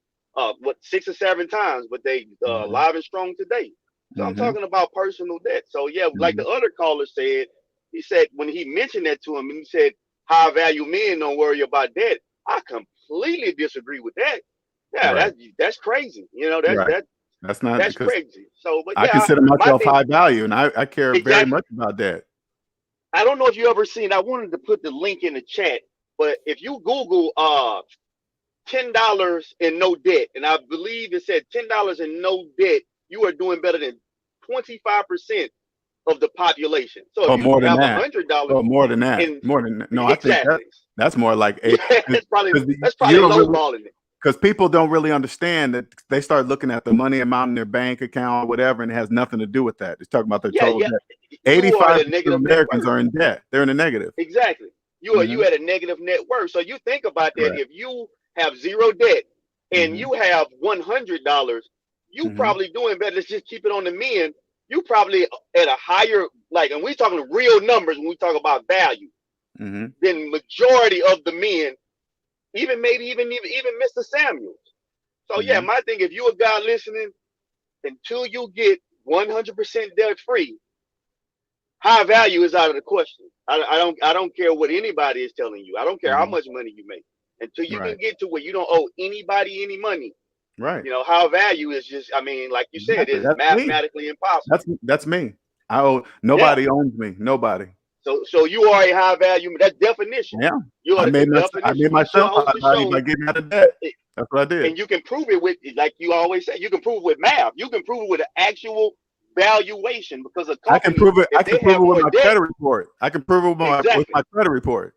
6 or 7 times, but they live and strong today. So I'm talking about personal debt. So yeah, like the other caller said, he said when he mentioned that to him, and he said high value men don't worry about debt. I completely disagree with that. Yeah, that's crazy. That's crazy. So, but yeah, I consider myself high value, and I care very much about that. I don't know if you ever seen. I wanted to put the link in the chat, but if you Google $10 and no debt, and I believe it said $10 and no debt, you are doing better than 25% of the population. So if you have $100, more than that. No, exactly. I think that's more like that's probably lowballing it. Because people don't really understand that they start looking at the money amount in their bank account or whatever, and it has nothing to do with that. It's talking about their total debt. 85% of Americans are in debt. They're in a negative. Exactly. You at a negative net worth. So you think about that. If you have zero debt and you have $100, you probably doing better. Let's just keep it on the men. You probably at a higher, and we're talking real numbers when we talk about value, than majority of the men. Even Mr. Samuels. So yeah, my thing, if you a guy listening, until you get 100% debt free, high value is out of the question. I don't care what anybody is telling you. I don't care how much money you make. Until you can get to where you don't owe anybody any money. Right. High value is just, like you said, it's mathematically impossible. That's me. Nobody owns me. Nobody. So you are a high value. That's definition. Yeah. I made myself high value by getting out of debt. That's what I did. And you can prove it with, like you always say, you can prove it with math. You can prove it with an actual valuation, because a company, I can prove it with my credit report. I can prove it with my credit report.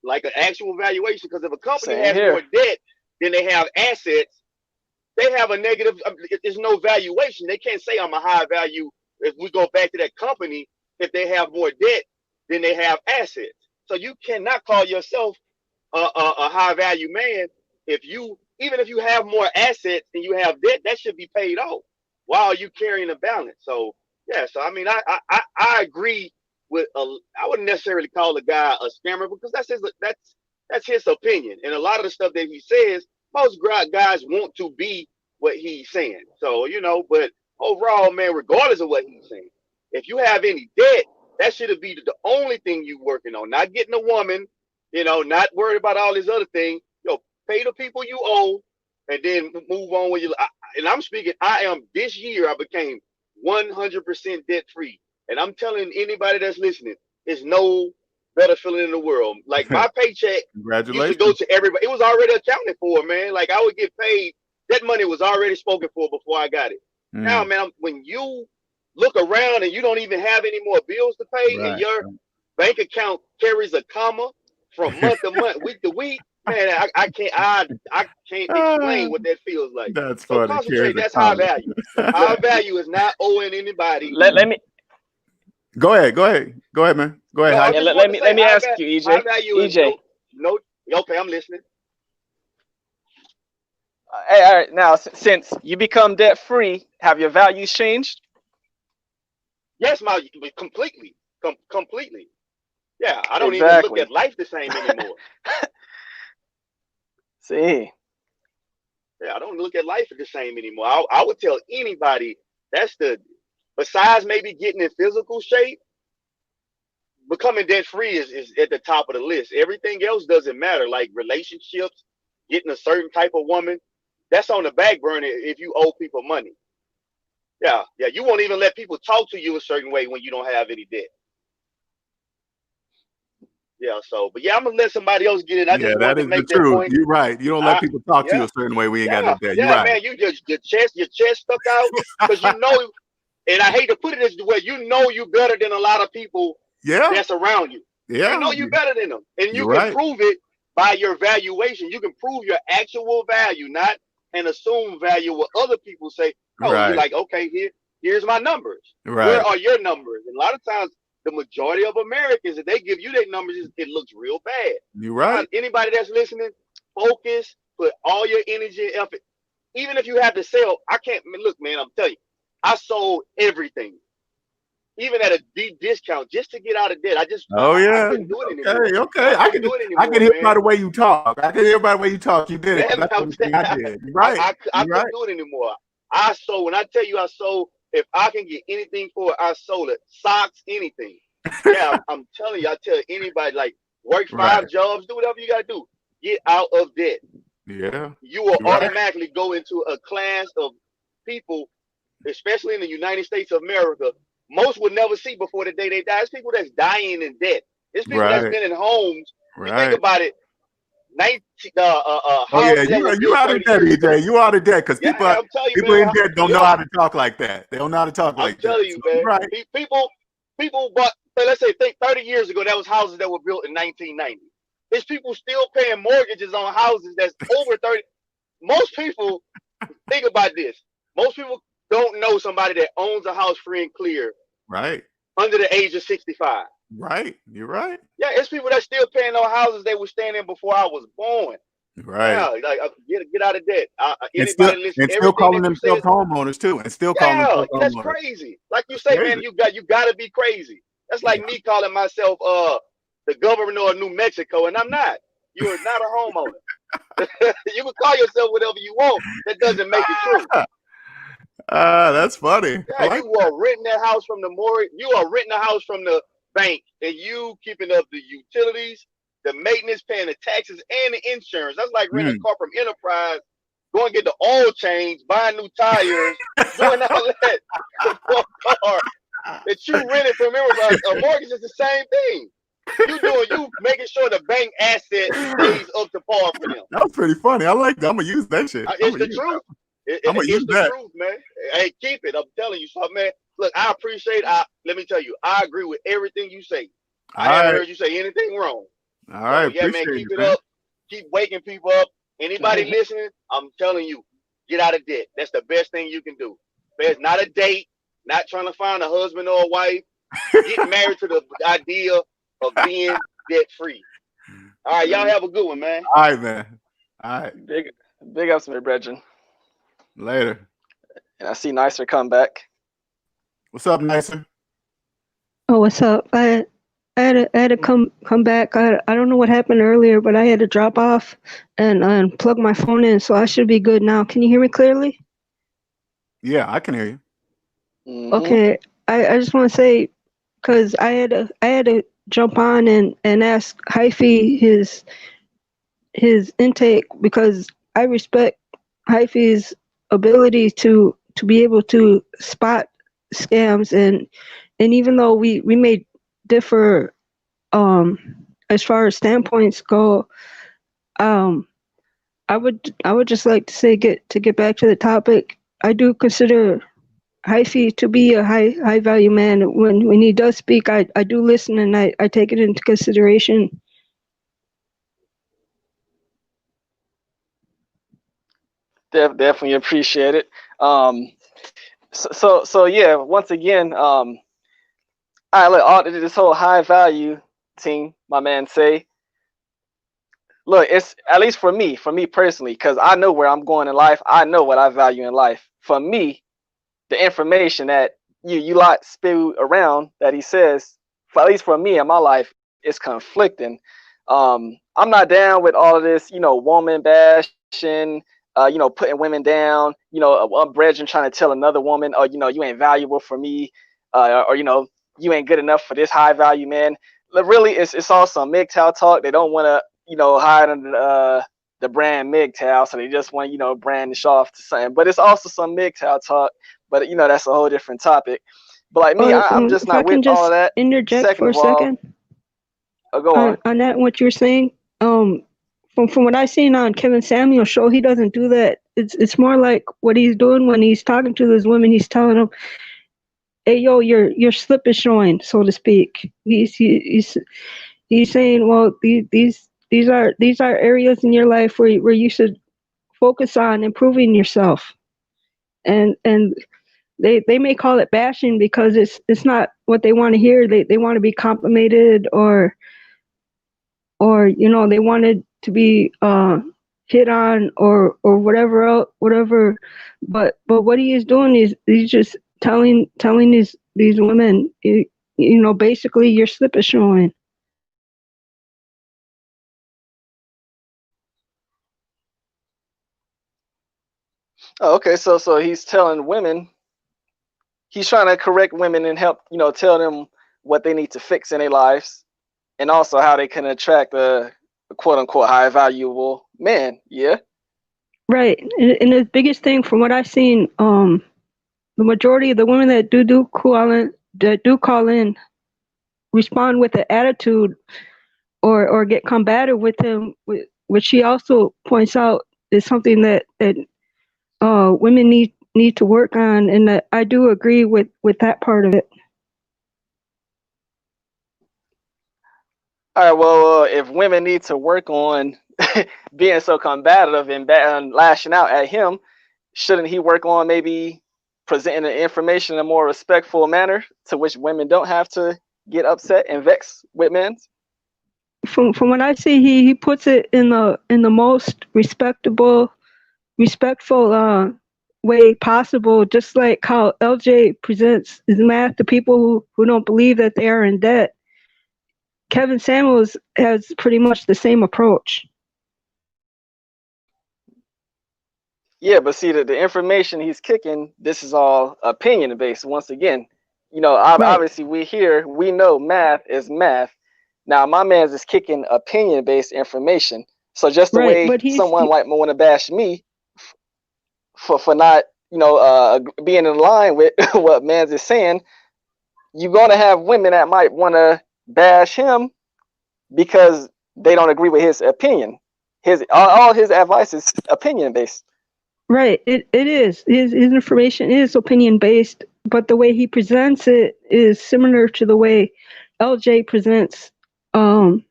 Like an actual valuation, because if a company has more debt than they have assets, they have a negative. There's no valuation. They can't say I'm a high value. If we go back to that company, if they have more debt than they have assets. So you cannot call yourself a high value man even if you have more assets and you have debt, that should be paid off while you carrying a balance. So yeah, I agree with I wouldn't necessarily call the guy a scammer because that's his opinion. And a lot of the stuff that he says, most guys want to be what he's saying. So, you know, but overall, man, regardless of what he's saying, if you have any debt, that should be the only thing you working on. Not getting a woman, you know, not worried about all these other things. Yo, pay the people you owe and then move on with your life. And I'm speaking, this year I became 100% debt free. And I'm telling anybody that's listening, it's no better feeling in the world. Like my paycheck used to go to everybody. It was already accounted for, man. Like I would get paid. That money was already spoken for before I got it. Now, man, when you look around and you don't even have any more bills to pay, and your bank account carries a comma from month to month, week to week, man, I can't explain what that feels like. That's so funny. Concentrate. That's high value. High value is not owing anybody. Let me go ahead, man. Go ahead. No, let me ask you, EJ. High value is okay, I'm listening. Hey, all right. Now, since you become debt free, have your values changed? Yes, completely. Yeah, I don't even look at life the same anymore. See. Yeah, I don't look at life the same anymore. I would tell anybody besides maybe getting in physical shape, becoming debt free is at the top of the list. Everything else doesn't matter, like relationships, getting a certain type of woman. That's on the back burner if you owe people money. Yeah, you won't even let people talk to you a certain way when you don't have any debt. Yeah, but I'm gonna let somebody else get in. I just wanted to make that point. You're right. You don't let people talk to you a certain way when you got no debt. You're right. Man, you just your chest stuck out because you know, and I hate to put it this way, you know you better than a lot of people that's around you. Yeah, you know you better than them, and you can prove it by your valuation. You can prove your actual value, not an assumed value what other people say. Oh, you're like, okay, here's my numbers. Where are your numbers? And a lot of times, the majority of Americans, if they give you their numbers, it looks real bad. You're right. Anybody that's listening, focus, put all your energy and effort. Even if you have to sell, look, man, I'm telling you, I sold everything. Even at a deep discount, just to get out of debt. I couldn't do it anymore. Okay. I can hear by the way you talk. You did it. That's something I did. Right. I couldn't do it anymore. I sold. When I tell you I sold, if I can get anything for it, I sold it. Socks, anything. Yeah, I'm telling you. I tell anybody, like, work 5 jobs, do whatever you got to do. Get out of debt. Yeah. You will automatically go into a class of people, especially in the United States of America, most would never see before the day they die. It's people that's dying in debt. It's people that's been in homes. You think about it. You out of debt, EJ. You out of debt because people in debt don't know how to talk like that. They don't know how to talk like that. I'm telling you, man. People bought. Let's say 30 years ago, that was houses that were built in 1990. There's people still paying mortgages on houses that's over 30. Most people think about this. Most people don't know somebody that owns a house free and clear. Right. Under the age of 65. Right. You're right. Yeah, it's people that still paying on houses they were staying in before I was born. Right. Yeah, like get out of debt. And still calling themselves homeowners too. And still calling themselves that's homeowners. crazy. Like you say, man, you got to be crazy. That's like me calling myself the governor of New Mexico, and I'm not. You are not a homeowner. You can call yourself whatever you want. That doesn't make it true. That's funny. Yeah, you are renting that house from the mortgage. You are renting a house from the bank, and you keeping up the utilities, the maintenance, paying the taxes, and the insurance. That's like renting a car from Enterprise, going to get the oil change, buying new tires, doing all that for a car that you rented from Enterprise. A mortgage is the same thing. You making sure the bank asset stays up to par for them. That's pretty funny. I like that. I'm gonna use that shit. It's the truth. It's the truth, man. Hey, keep it. I'm telling you something, man. Look, I appreciate. Let me tell you, I agree with everything you say. I haven't heard you say anything wrong. All right, yeah, man. Keep it up. Keep waking people up. Anybody listening, I'm telling you, get out of debt. That's the best thing you can do. There's not a date. Not trying to find a husband or a wife. Get married to the idea of being debt free. All right, y'all have a good one, man. All right, man. All right. Big ups, my brethren. Later. And I see Nicer come back. What's up, Nicer? Oh, what's up? I had to come back. I don't know what happened earlier, but I had to drop off and plug my phone in, so I should be good now. Can you hear me clearly? Yeah, I can hear you. Okay. I just want to say, because I had to jump on and ask Hyphy his intake, because I respect Hyphy's ability to be able to spot scams, and even though we may differ as far as standpoints go, I would just like to say, get back to the topic. I do consider Hyphy to be a high value man. When he does speak, I do listen, and I take it into consideration. Definitely appreciate it. So yeah, once again, I look, all this whole high value thing, my man say. Look, it's at least for me personally, because I know where I'm going in life. I know what I value in life. For me, the information that you lot spew around that he says, at least for me in my life, is conflicting. I'm not down with all of this, woman bashing, putting women down, a brethren trying to tell another woman, oh, you ain't valuable for me, or you ain't good enough for this high value man. Really, it's all some MGTOW talk. They don't want to, hide under the brand MGTOW, so they just want to, brandish off to something. But it's also some MGTOW talk. But that's a whole different topic. But like me, I'm just not with all of that. Interject Second for a of all, second. Go on. On that, what you're saying, from what I've seen on Kevin Samuel's show, he doesn't do that. It's more like what he's doing when he's talking to those women. He's telling them, "Hey, yo, your slip is showing," so to speak. He's saying, "Well, these are areas in your life where you should focus on improving yourself," and they may call it bashing because it's not what they want to hear. They want to be complimented, or they wanted to be hit on, or whatever else, whatever. But what he is doing is he's just telling these women, basically your slip is showing. Oh, okay, so he's telling women, he's trying to correct women and help, tell them what they need to fix in their lives, and also how they can attract a quote unquote high valuable man. Yeah. Right, and the biggest thing from what I've seen, the majority of the women that do call in, respond with an attitude, or get combative with him, which she also points out is something that women need to work on, and that I do agree with that part of it. All right. Well, if women need to work on being so combative and lashing out at him, shouldn't he work on maybe presenting the information in a more respectful manner, to which women don't have to get upset and vex with men? From what I see, he puts it in the most respectful way possible, just like how LJ presents his math to people who don't believe that they are in debt. Kevin Samuels has pretty much the same approach. Yeah, but see, the information he's kicking, this is all opinion based. Once again, obviously we know math is math. Now my man's is kicking opinion based information. So just the way someone might want to bash me for not, being in line with what man's is saying, you're gonna have women that might want to bash him because they don't agree with his opinion. All his advice is opinion based. Right, it is. His information is opinion based, but the way he presents it is similar to the way LJ presents the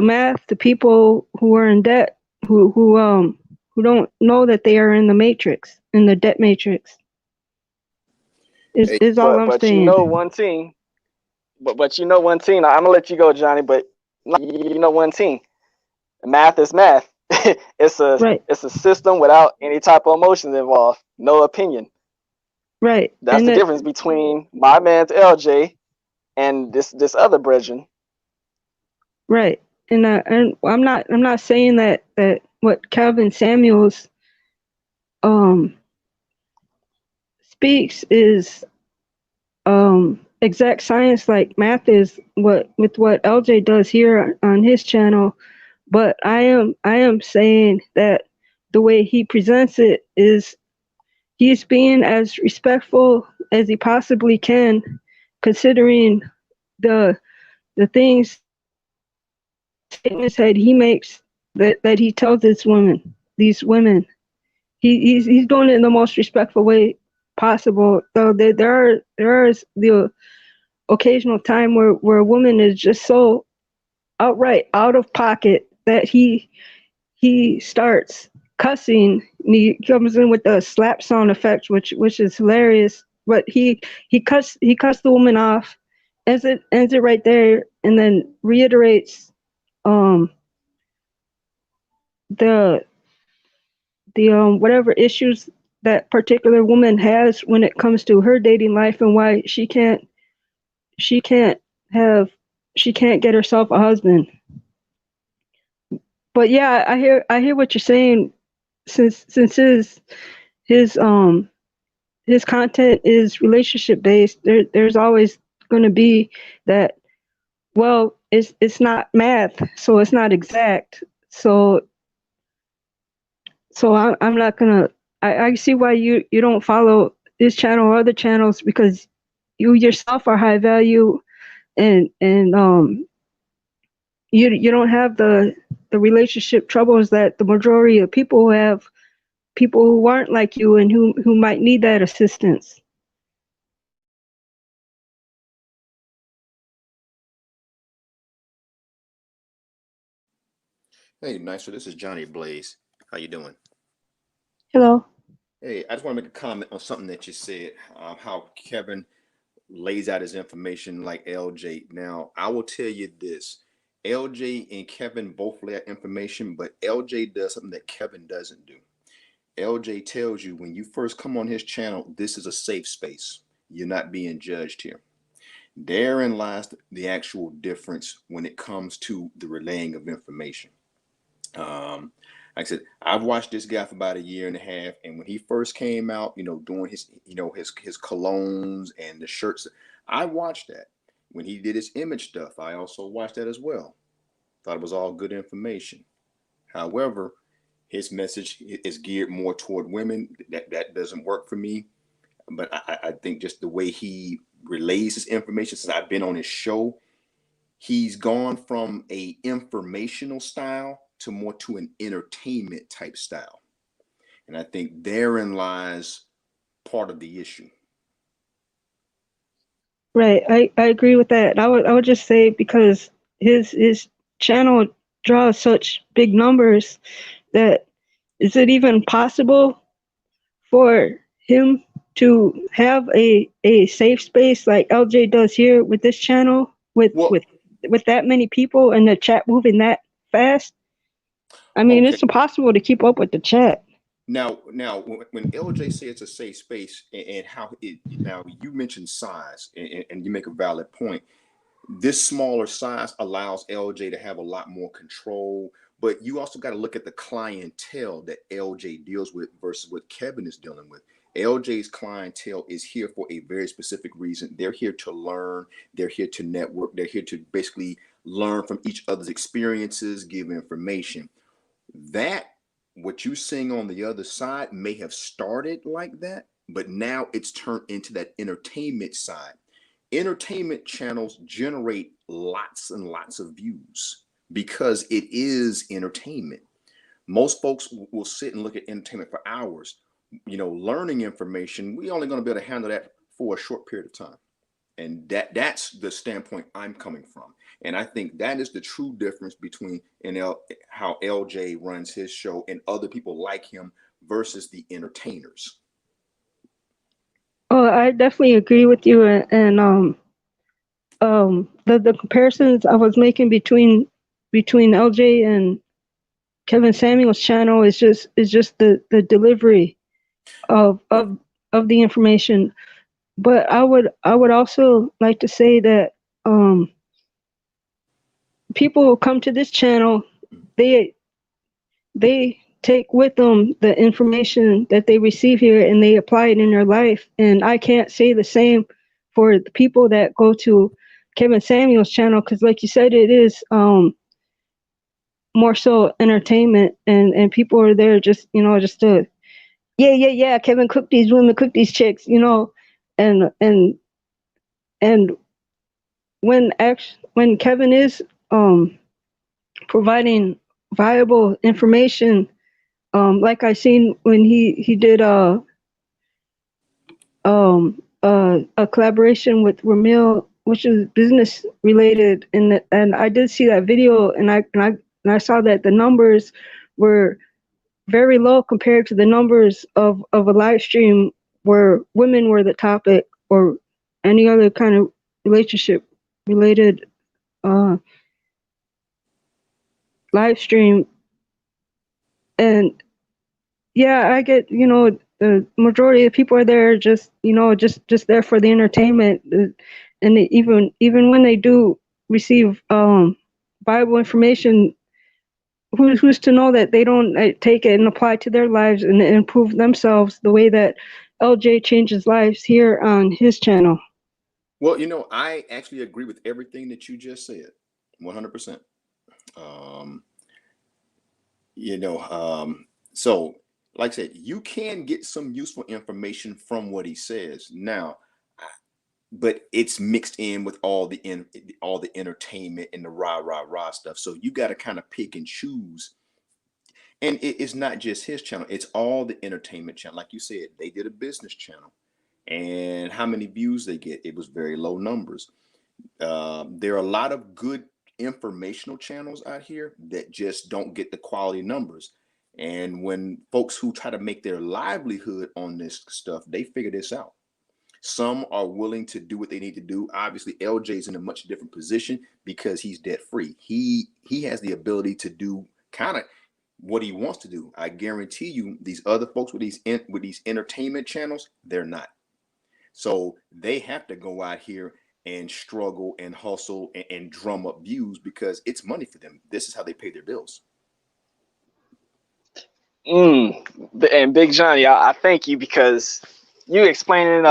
math to people who are in debt, who don't know that they are in the matrix, in the debt matrix. Is all I'm saying. You know one thing. But you know one thing. I'm gonna let you go, Johnny. But you know one thing. Math is math. It's a system without any type of emotions involved. No opinion. Right. That's and the difference between my man's LJ and this other brethren. Right. And I'm not saying that what Kevin Samuels speaks is exact science like math is what LJ does here on his channel, but I am saying that the way he presents it is he's being as respectful as he possibly can, considering the things, statements that he makes, that he tells these women. He's doing it in the most respectful way possible. So there is the occasional time where a woman is just so outright out of pocket that he starts cussing. And he comes in with the slap sound effect, which is hilarious. But he cussed the woman off, ends it right there, and then reiterates the whatever issues that particular woman has when it comes to her dating life and why she can't get herself a husband. But yeah, I hear what you're saying. Since his content is relationship based, there's always going to be that. Well, it's not math, so it's not exact. So I'm not gonna. I see why you don't follow this channel or other channels, because you yourself are high value, and you don't have the relationship troubles that the majority of people have, people who aren't like you and who might need that assistance. Hey, Nicer, this is Johnny Blaze. How you doing? Hello. Hey, I just want to make a comment on something that you said, how Kevin lays out his information like LJ. Now, I will tell you this. LJ and Kevin both lay out information, but LJ does something that Kevin doesn't do. LJ tells you when you first come on his channel, this is a safe space. You're not being judged here. Therein lies the actual difference when it comes to the relaying of information. Like I said, I've watched this guy for about 1.5 years, and when he first came out, doing his, his colognes and the shirts, I watched that. When he did his image stuff, I also watched that as well. Thought it was all good information. However, his message is geared more toward women. That doesn't work for me. But I think just the way he relays his information, since I've been on his show, he's gone from a informational style to more to an entertainment type style. And I think therein lies part of the issue. Right. I agree with that. I would just say, because his channel draws such big numbers, that is it even possible for him to have a safe space like LJ does here with this channel, with that many people and the chat moving that fast? I mean, okay. It's impossible to keep up with the chat. Now, when LJ says it's a safe space, and how it, now you mentioned size, and you make a valid point. This smaller size allows LJ to have a lot more control, but you also got to look at the clientele that LJ deals with versus what Kevin is dealing with. LJ's clientele is here for a very specific reason. They're here to learn. They're here to network. They're here to basically learn from each other's experiences, give information. That, what you're seeing on the other side, may have started like that, but now it's turned into that entertainment side. Entertainment channels generate lots and lots of views because it is entertainment. Most folks will sit and look at entertainment for hours. Learning information, we're only going to be able to handle that for a short period of time. And that's the standpoint I'm coming from. And I think that is the true difference between how LJ runs his show and other people like him versus the entertainers. Oh, I definitely agree with you. And the comparisons I was making between LJ and Kevin Samuels' channel is just the delivery of of the information. But I would also like to say that people who come to this channel, they take with them the information that they receive here and they apply it in their life. And I can't say the same for the people that go to Kevin Samuel's channel, because like you said, it is more so entertainment, and people are there just, you know, just to yeah, Kevin cook these women, cook these chicks, you know. And when Kevin is providing viable information, like I seen when he did a collaboration with Ramil, which is business related, and I did see that video, and I saw that the numbers were very low compared to the numbers of a live stream where women were the topic, or any other kind of relationship related live stream. And yeah, I get, you know, the majority of people are there just, you know, just there for the entertainment. And even when they do receive Bible information, who's to know that they don't take it and apply to their lives and improve themselves the way that LJ changes lives here on his channel? Well, you know, I actually agree with everything that you just said, 100%. You know, so like I said, you can get some useful information from what he says now, but it's mixed in with all the entertainment and the rah stuff. So you got to kind of pick and choose. And it's not just his channel, it's all the entertainment channel. Like you said, they did a business channel, and how many views they get? It was very low numbers. There are a lot of good informational channels out here that just don't get the quality numbers. And when folks who try to make their livelihood on this stuff, they figure this out. Some are willing to do what they need to do. Obviously, LJ's in a much different position because he's debt free. He has the ability to do kind of what he wants to do. I guarantee you, these other folks with these entertainment channels, they're not. So they have to go out here and struggle and hustle and drum up views because it's money for them. This is how they pay their bills. And Big Johnny, I thank you, because you explaining,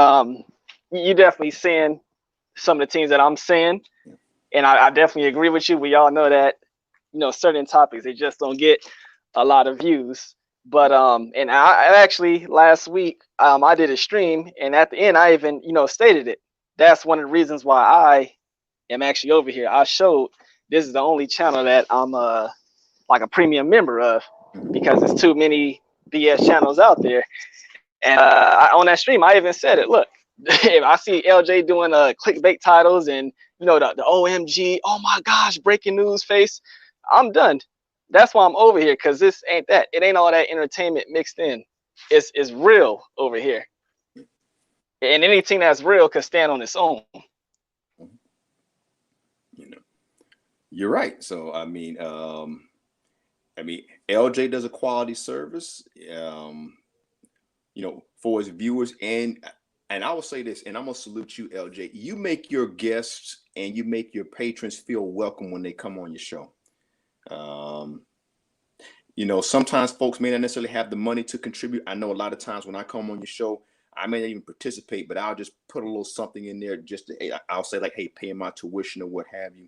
you definitely saying some of the things that I'm saying, and I definitely agree with you. We all know that, you know, certain topics, they just don't get a lot of views. But and I actually last week I did a stream, and at the end I even, you know, stated it. That's one of the reasons why I am actually over here. I showed this is the only channel that I'm like a premium member of, because there's too many BS channels out there. And on that stream, I even said it. Look, if I see LJ doing clickbait titles and, you know, the OMG, oh my gosh, breaking news face, I'm done. That's why I'm over here, because this ain't that. It ain't all that entertainment mixed in. It's real over here. And anything that's real can stand on its own. You know, you're right. So I mean, LJ does a quality service, you know, for his viewers, and I will say this, and I'm gonna salute you, LJ. You make your guests and you make your patrons feel welcome when they come on your show. You know, sometimes folks may not necessarily have the money to contribute. I know a lot of times when I come on your show, I may not even participate, but I'll just put a little something in there just to, I'll say like, hey, pay my tuition or what have you.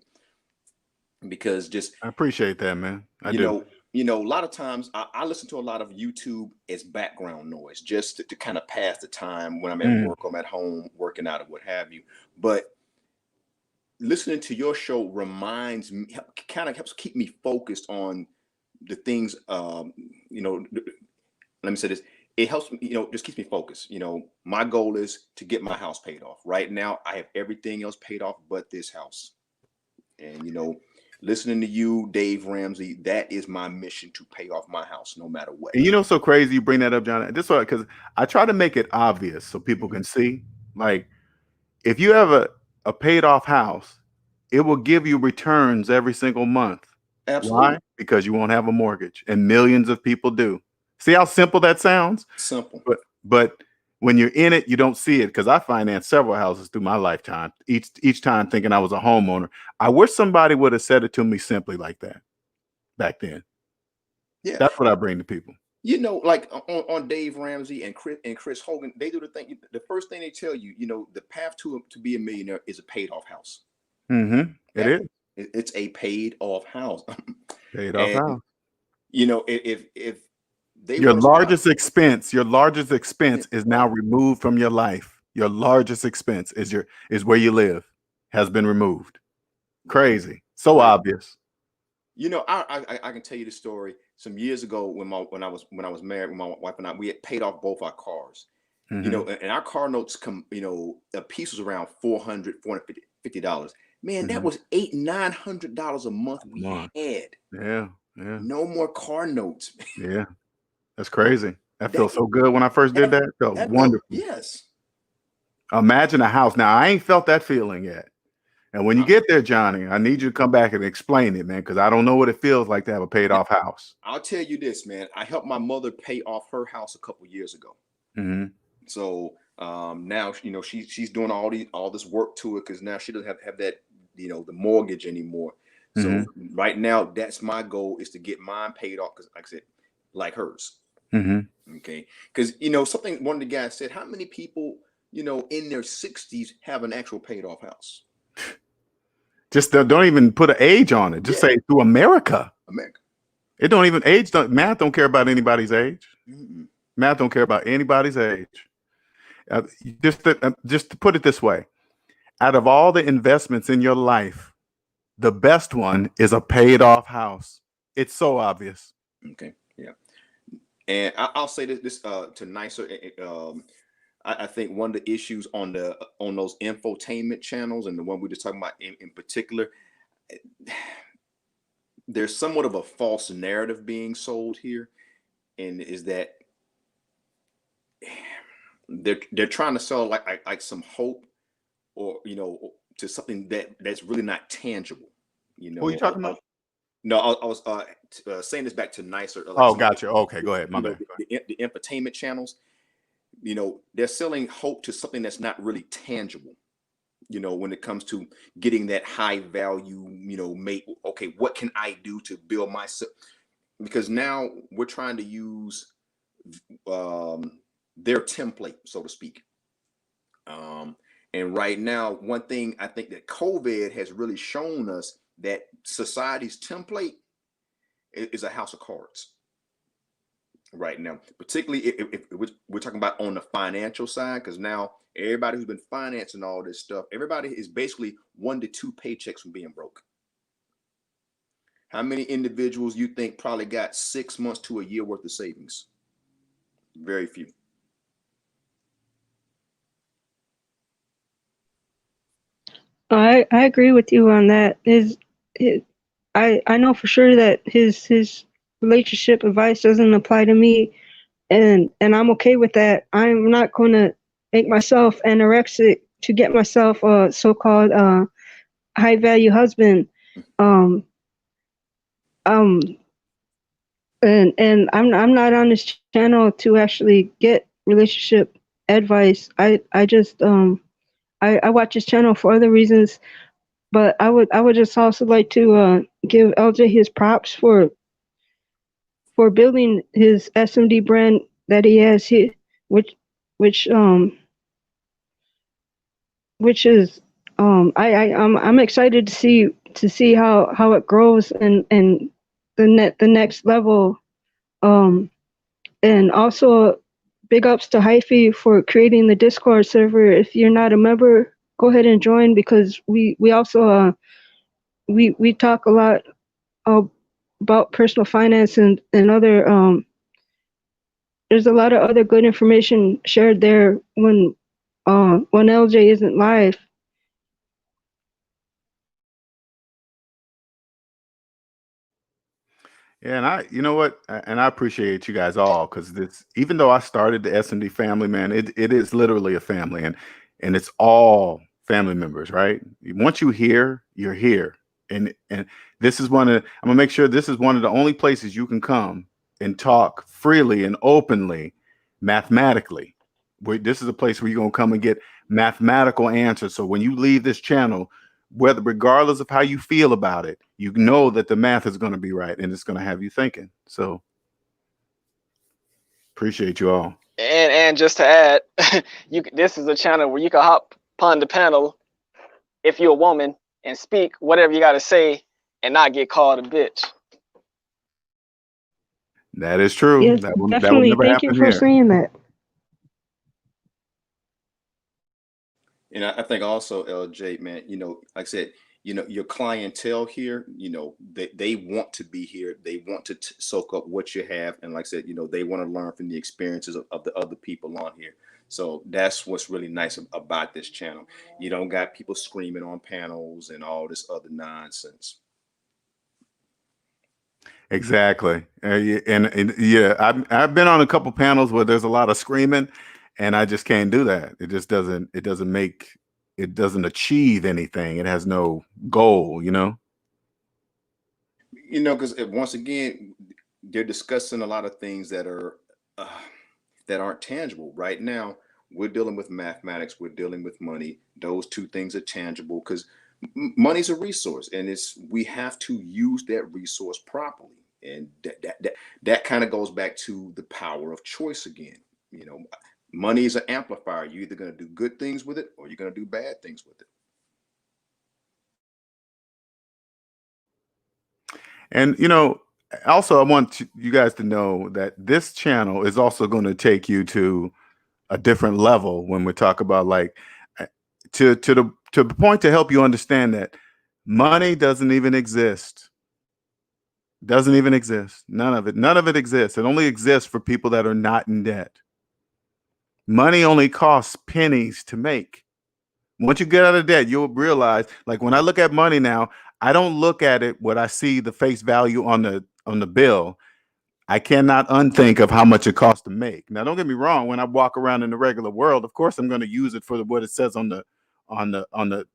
Because just, I appreciate that, man. You know, a lot of times I listen to a lot of YouTube as background noise, just to kind of pass the time when I'm at work, I'm at home working out or what have you. But listening to your show reminds me, kind of helps keep me focused on the things, you know, let me say this. It helps me, you know, just keeps me focused. You know, my goal is to get my house paid off. Right now, I have everything else paid off but this house. And, you know, listening to you, Dave Ramsey, that is my mission, to pay off my house no matter what. And you know, so crazy you bring that up, John. This one, because I try to make it obvious so people can see. Like, if you have a paid off house, it will give you returns every single month. Absolutely. Why? Because you won't have a mortgage, and millions of people do. See how simple that sounds? Simple. But when you're in it, you don't see it, because I financed several houses through my lifetime, each time thinking I was a homeowner. I wish somebody would have said it to me simply like that back then. Yeah, that's what I bring to people. You know, like on Dave Ramsey and Chris Hogan, they do the thing. The first thing they tell you, you know, the path to be a millionaire is a paid off house. Mm-hmm. It's a paid off house. Paid off house. You know, if they your largest expense is now removed from your life. Your largest expense is where you live, has been removed. Crazy. So obvious. You know, I can tell you the story. Some years ago, when I was married with my wife and I, we had paid off both our cars. Mm-hmm. You know, and our car notes come, you know, a piece was around $450. Man, mm-hmm. That was $800-900 a month we had. Yeah. No more car notes. Yeah. That's crazy. That felt so good when I first did that. It felt wonderful. Yes. Imagine a house. Now, I ain't felt that feeling yet. And when you get there, Johnny, I need you to come back and explain it, man, because I don't know what it feels like to have a paid off house. I'll tell you this, man. I helped my mother pay off her house a couple years ago. Mm-hmm. So now, you know, she's doing all this work to it, because now she doesn't have that, you know, the mortgage anymore. So mm-hmm. Right now, that's my goal, is to get mine paid off, because, like I said, like hers. Mm-hmm. Okay, because, you know, one of the guys said, how many people, you know, in their 60s have an actual paid off house? Just don't even put an age on it. Just say through America. It don't even math don't care about anybody's age. Mm-hmm. Math don't care about anybody's age. Just to put it this way, out of all the investments in your life, the best one is a paid off house. It's so obvious. Okay. Yeah. And I'll say this to nicer. I think one of the issues on those infotainment channels, and the one we just talking about in particular, there's somewhat of a false narrative being sold here, and is that they're trying to sell like some hope, or, you know, to something that's really not tangible. You know, what are you talking about? No, I was saying this back to nicer. Gotcha. Okay, go ahead. My bad. The infotainment channels. You know, they're selling hope to something that's not really tangible, you know, when it comes to getting that high value, you know, okay, what can I do to build myself? Because now we're trying to use their template, so to speak. And right now, one thing I think that COVID has really shown us, that society's template is a house of cards. Right now, particularly if we're talking about on the financial side, because now everybody who's been financing all this stuff, everybody is basically 1 to 2 paychecks from being broke. How many individuals you think probably got 6 months to a year worth of savings? Very few. I agree with you on that. I know for sure that his relationship advice doesn't apply to me, and I'm okay with that. I'm not going to make myself anorexic to get myself a so-called high value husband. And I'm not on this channel to actually get relationship advice. I just I watch his channel for other reasons, but I would just also like to give LJ his props for building his SMD brand that he has here, which is I'm excited to see how it grows and the next level, and also big ups to Hyphy for creating the Discord server. If you're not a member, go ahead and join, because we also we talk a lot about personal finance and other there's a lot of other good information shared there when LJ isn't live. Yeah, and you know what, and I appreciate you guys all, because even though I started the SMD family, man, it is literally a family, and it's all family members, right? Once you're here, and this is I'm gonna make sure this is one of the only places you can come and talk freely and openly, mathematically, This is a place where you're going to come and get mathematical answers. So when you leave this channel, regardless of how you feel about it, you know that the math is going to be right and it's going to have you thinking. So appreciate you all. And just to add, this is a channel where you can hop upon the panel if you're a woman and speak whatever you got to say and not get called a bitch. That is true. Yes, That will definitely. never Thank you happen for here. saying that. And I think also, LJ, man, you know, like I said, you know, your clientele here, you know, they want to be here. They want to soak up what you have. And like I said, you know, they want to learn from the experiences of the other people on here. So that's what's really nice about this channel. You don't got people screaming on panels and all this other nonsense. Exactly. And yeah, I've been on a couple panels where there's a lot of screaming, and I just can't do that. It doesn't achieve anything. It has no goal, you know? You know, because once again, they're discussing a lot of things that are that aren't tangible. Right now, we're dealing with mathematics. We're dealing with money. Those two things are tangible because money's a resource, and we have to use that resource properly. And that kind of goes back to the power of choice again. You know, money is an amplifier. You're either going to do good things with it or you're going to do bad things with it. And, you know, also I want you guys to know that this channel is also going to take you to a different level when we talk about, like, to the point to help you understand that money doesn't even exist. Doesn't even exist. None of it exists. It only exists for people that are not in debt. Money only costs pennies to make. Once you get out of debt, you'll realize, like, when I look at money now, I don't look at it what I see the face value on the bill. I cannot unthink of how much it costs to make. Now, don't get me wrong. When I walk around in the regular world, of course, I'm going to use it for what it says on the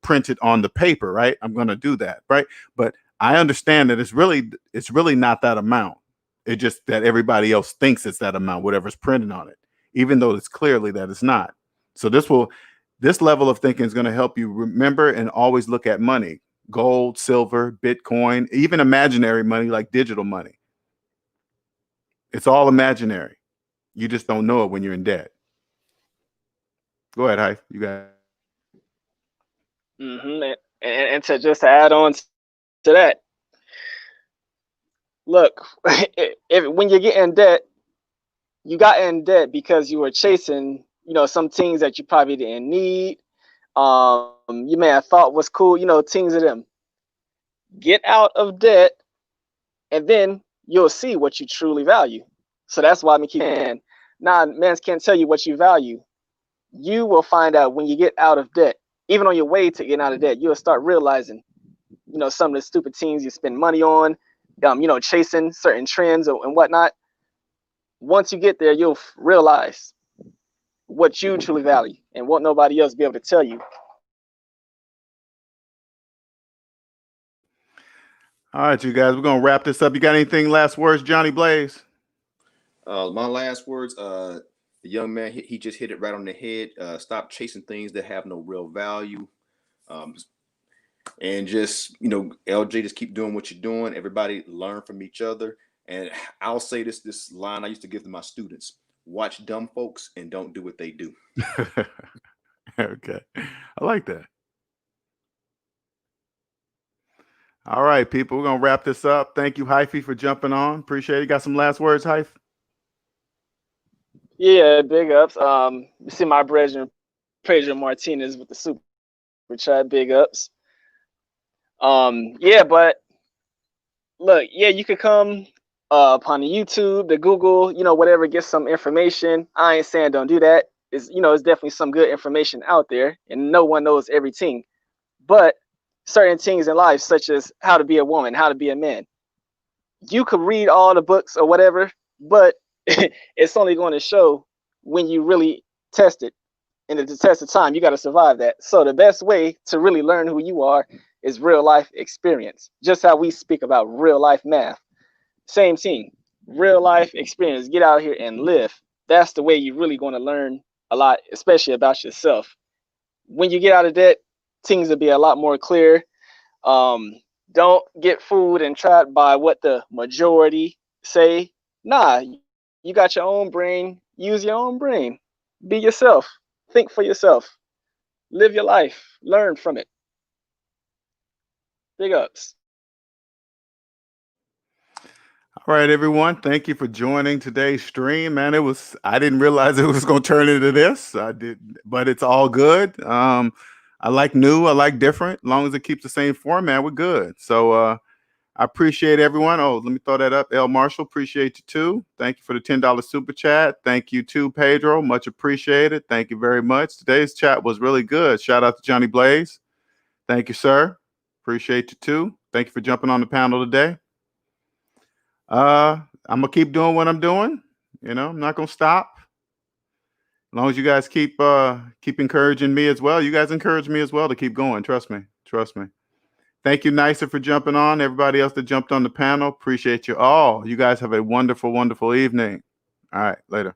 printed on the paper, right? I'm going to do that, right? But I understand that it's really not that amount. It's just that everybody else thinks it's that amount, whatever's printed on it, even though it's clearly that it's not. So this level of thinking is going to help you remember and always look at money, gold, silver, Bitcoin, even imaginary money like digital money. It's all imaginary. You just don't know it when you're in debt. Go ahead, Hype. You got it. And to just add on to that, look, when you get in debt, you got in debt because you were chasing, you know, some things that you probably didn't need. You may have thought was cool, you know, things of them. Get out of debt, and then you'll see what you truly value. So that's why I keep saying, man can't tell you what you value. You will find out when you get out of debt. Even on your way to getting out of debt, you'll start realizing, you know, some of the stupid things you spend money on, you know, chasing certain trends and whatnot. Once you get there, you'll realize what you truly value and won't nobody else be able to tell you. All right, you guys, we're going to wrap this up. You got anything last words, Johnny Blaze? My last words, the young man, he just hit it right on the head. Stop chasing things that have no real value. And just, you know, LJ, just keep doing what you're doing. Everybody learn from each other. And I'll say this line I used to give to my students: watch dumb folks and don't do what they do. Okay. I like that. All right, people, we're going to wrap this up. Thank you, Hyphy, for jumping on. Appreciate it. Got some last words, Hyph? Yeah, big ups. You see my brethren, Pedro Martinez with the super chat, big ups. Yeah, but look, yeah, you could come upon the YouTube, the Google, you know, whatever, get some information. I ain't saying don't do that. It's, you know, it's definitely some good information out there, and no one knows everything. But certain things in life, such as how to be a woman, how to be a man, you could read all the books or whatever, but it's only going to show when you really test it. And at the test of time, you got to survive that. So the best way to really learn who you are is real life experience. Just how we speak about real life math. Same thing, real life experience. Get out here and live. That's the way you're really going to learn a lot, especially about yourself. When you get out of debt, things will be a lot more clear. Don't get fooled and trapped by what the majority say. Nah, you got your own brain. Use your own brain. Be yourself. Think for yourself. Live your life. Learn from it. Big ups. All right, everyone. Thank you for joining today's stream, man. I didn't realize it was going to turn into this. I did, but it's all good. I like new, I like different. As long as it keeps the same format, we're good. So I appreciate everyone. Oh, let me throw that up. L. Marshall, appreciate you too. Thank you for the $10 super chat. Thank you too, Pedro. Much appreciated. Thank you very much. Today's chat was really good. Shout out to Johnny Blaze. Thank you, sir. Appreciate you too. Thank you for jumping on the panel today. I'm gonna keep doing what I'm doing. You know, I'm not gonna stop. As long as you guys keep encouraging me as well. You guys encourage me as well to keep going. Trust me. Trust me. Thank you, Nicer, for jumping on. Everybody else that jumped on the panel, appreciate you all. You guys have a wonderful, wonderful evening. All right, later.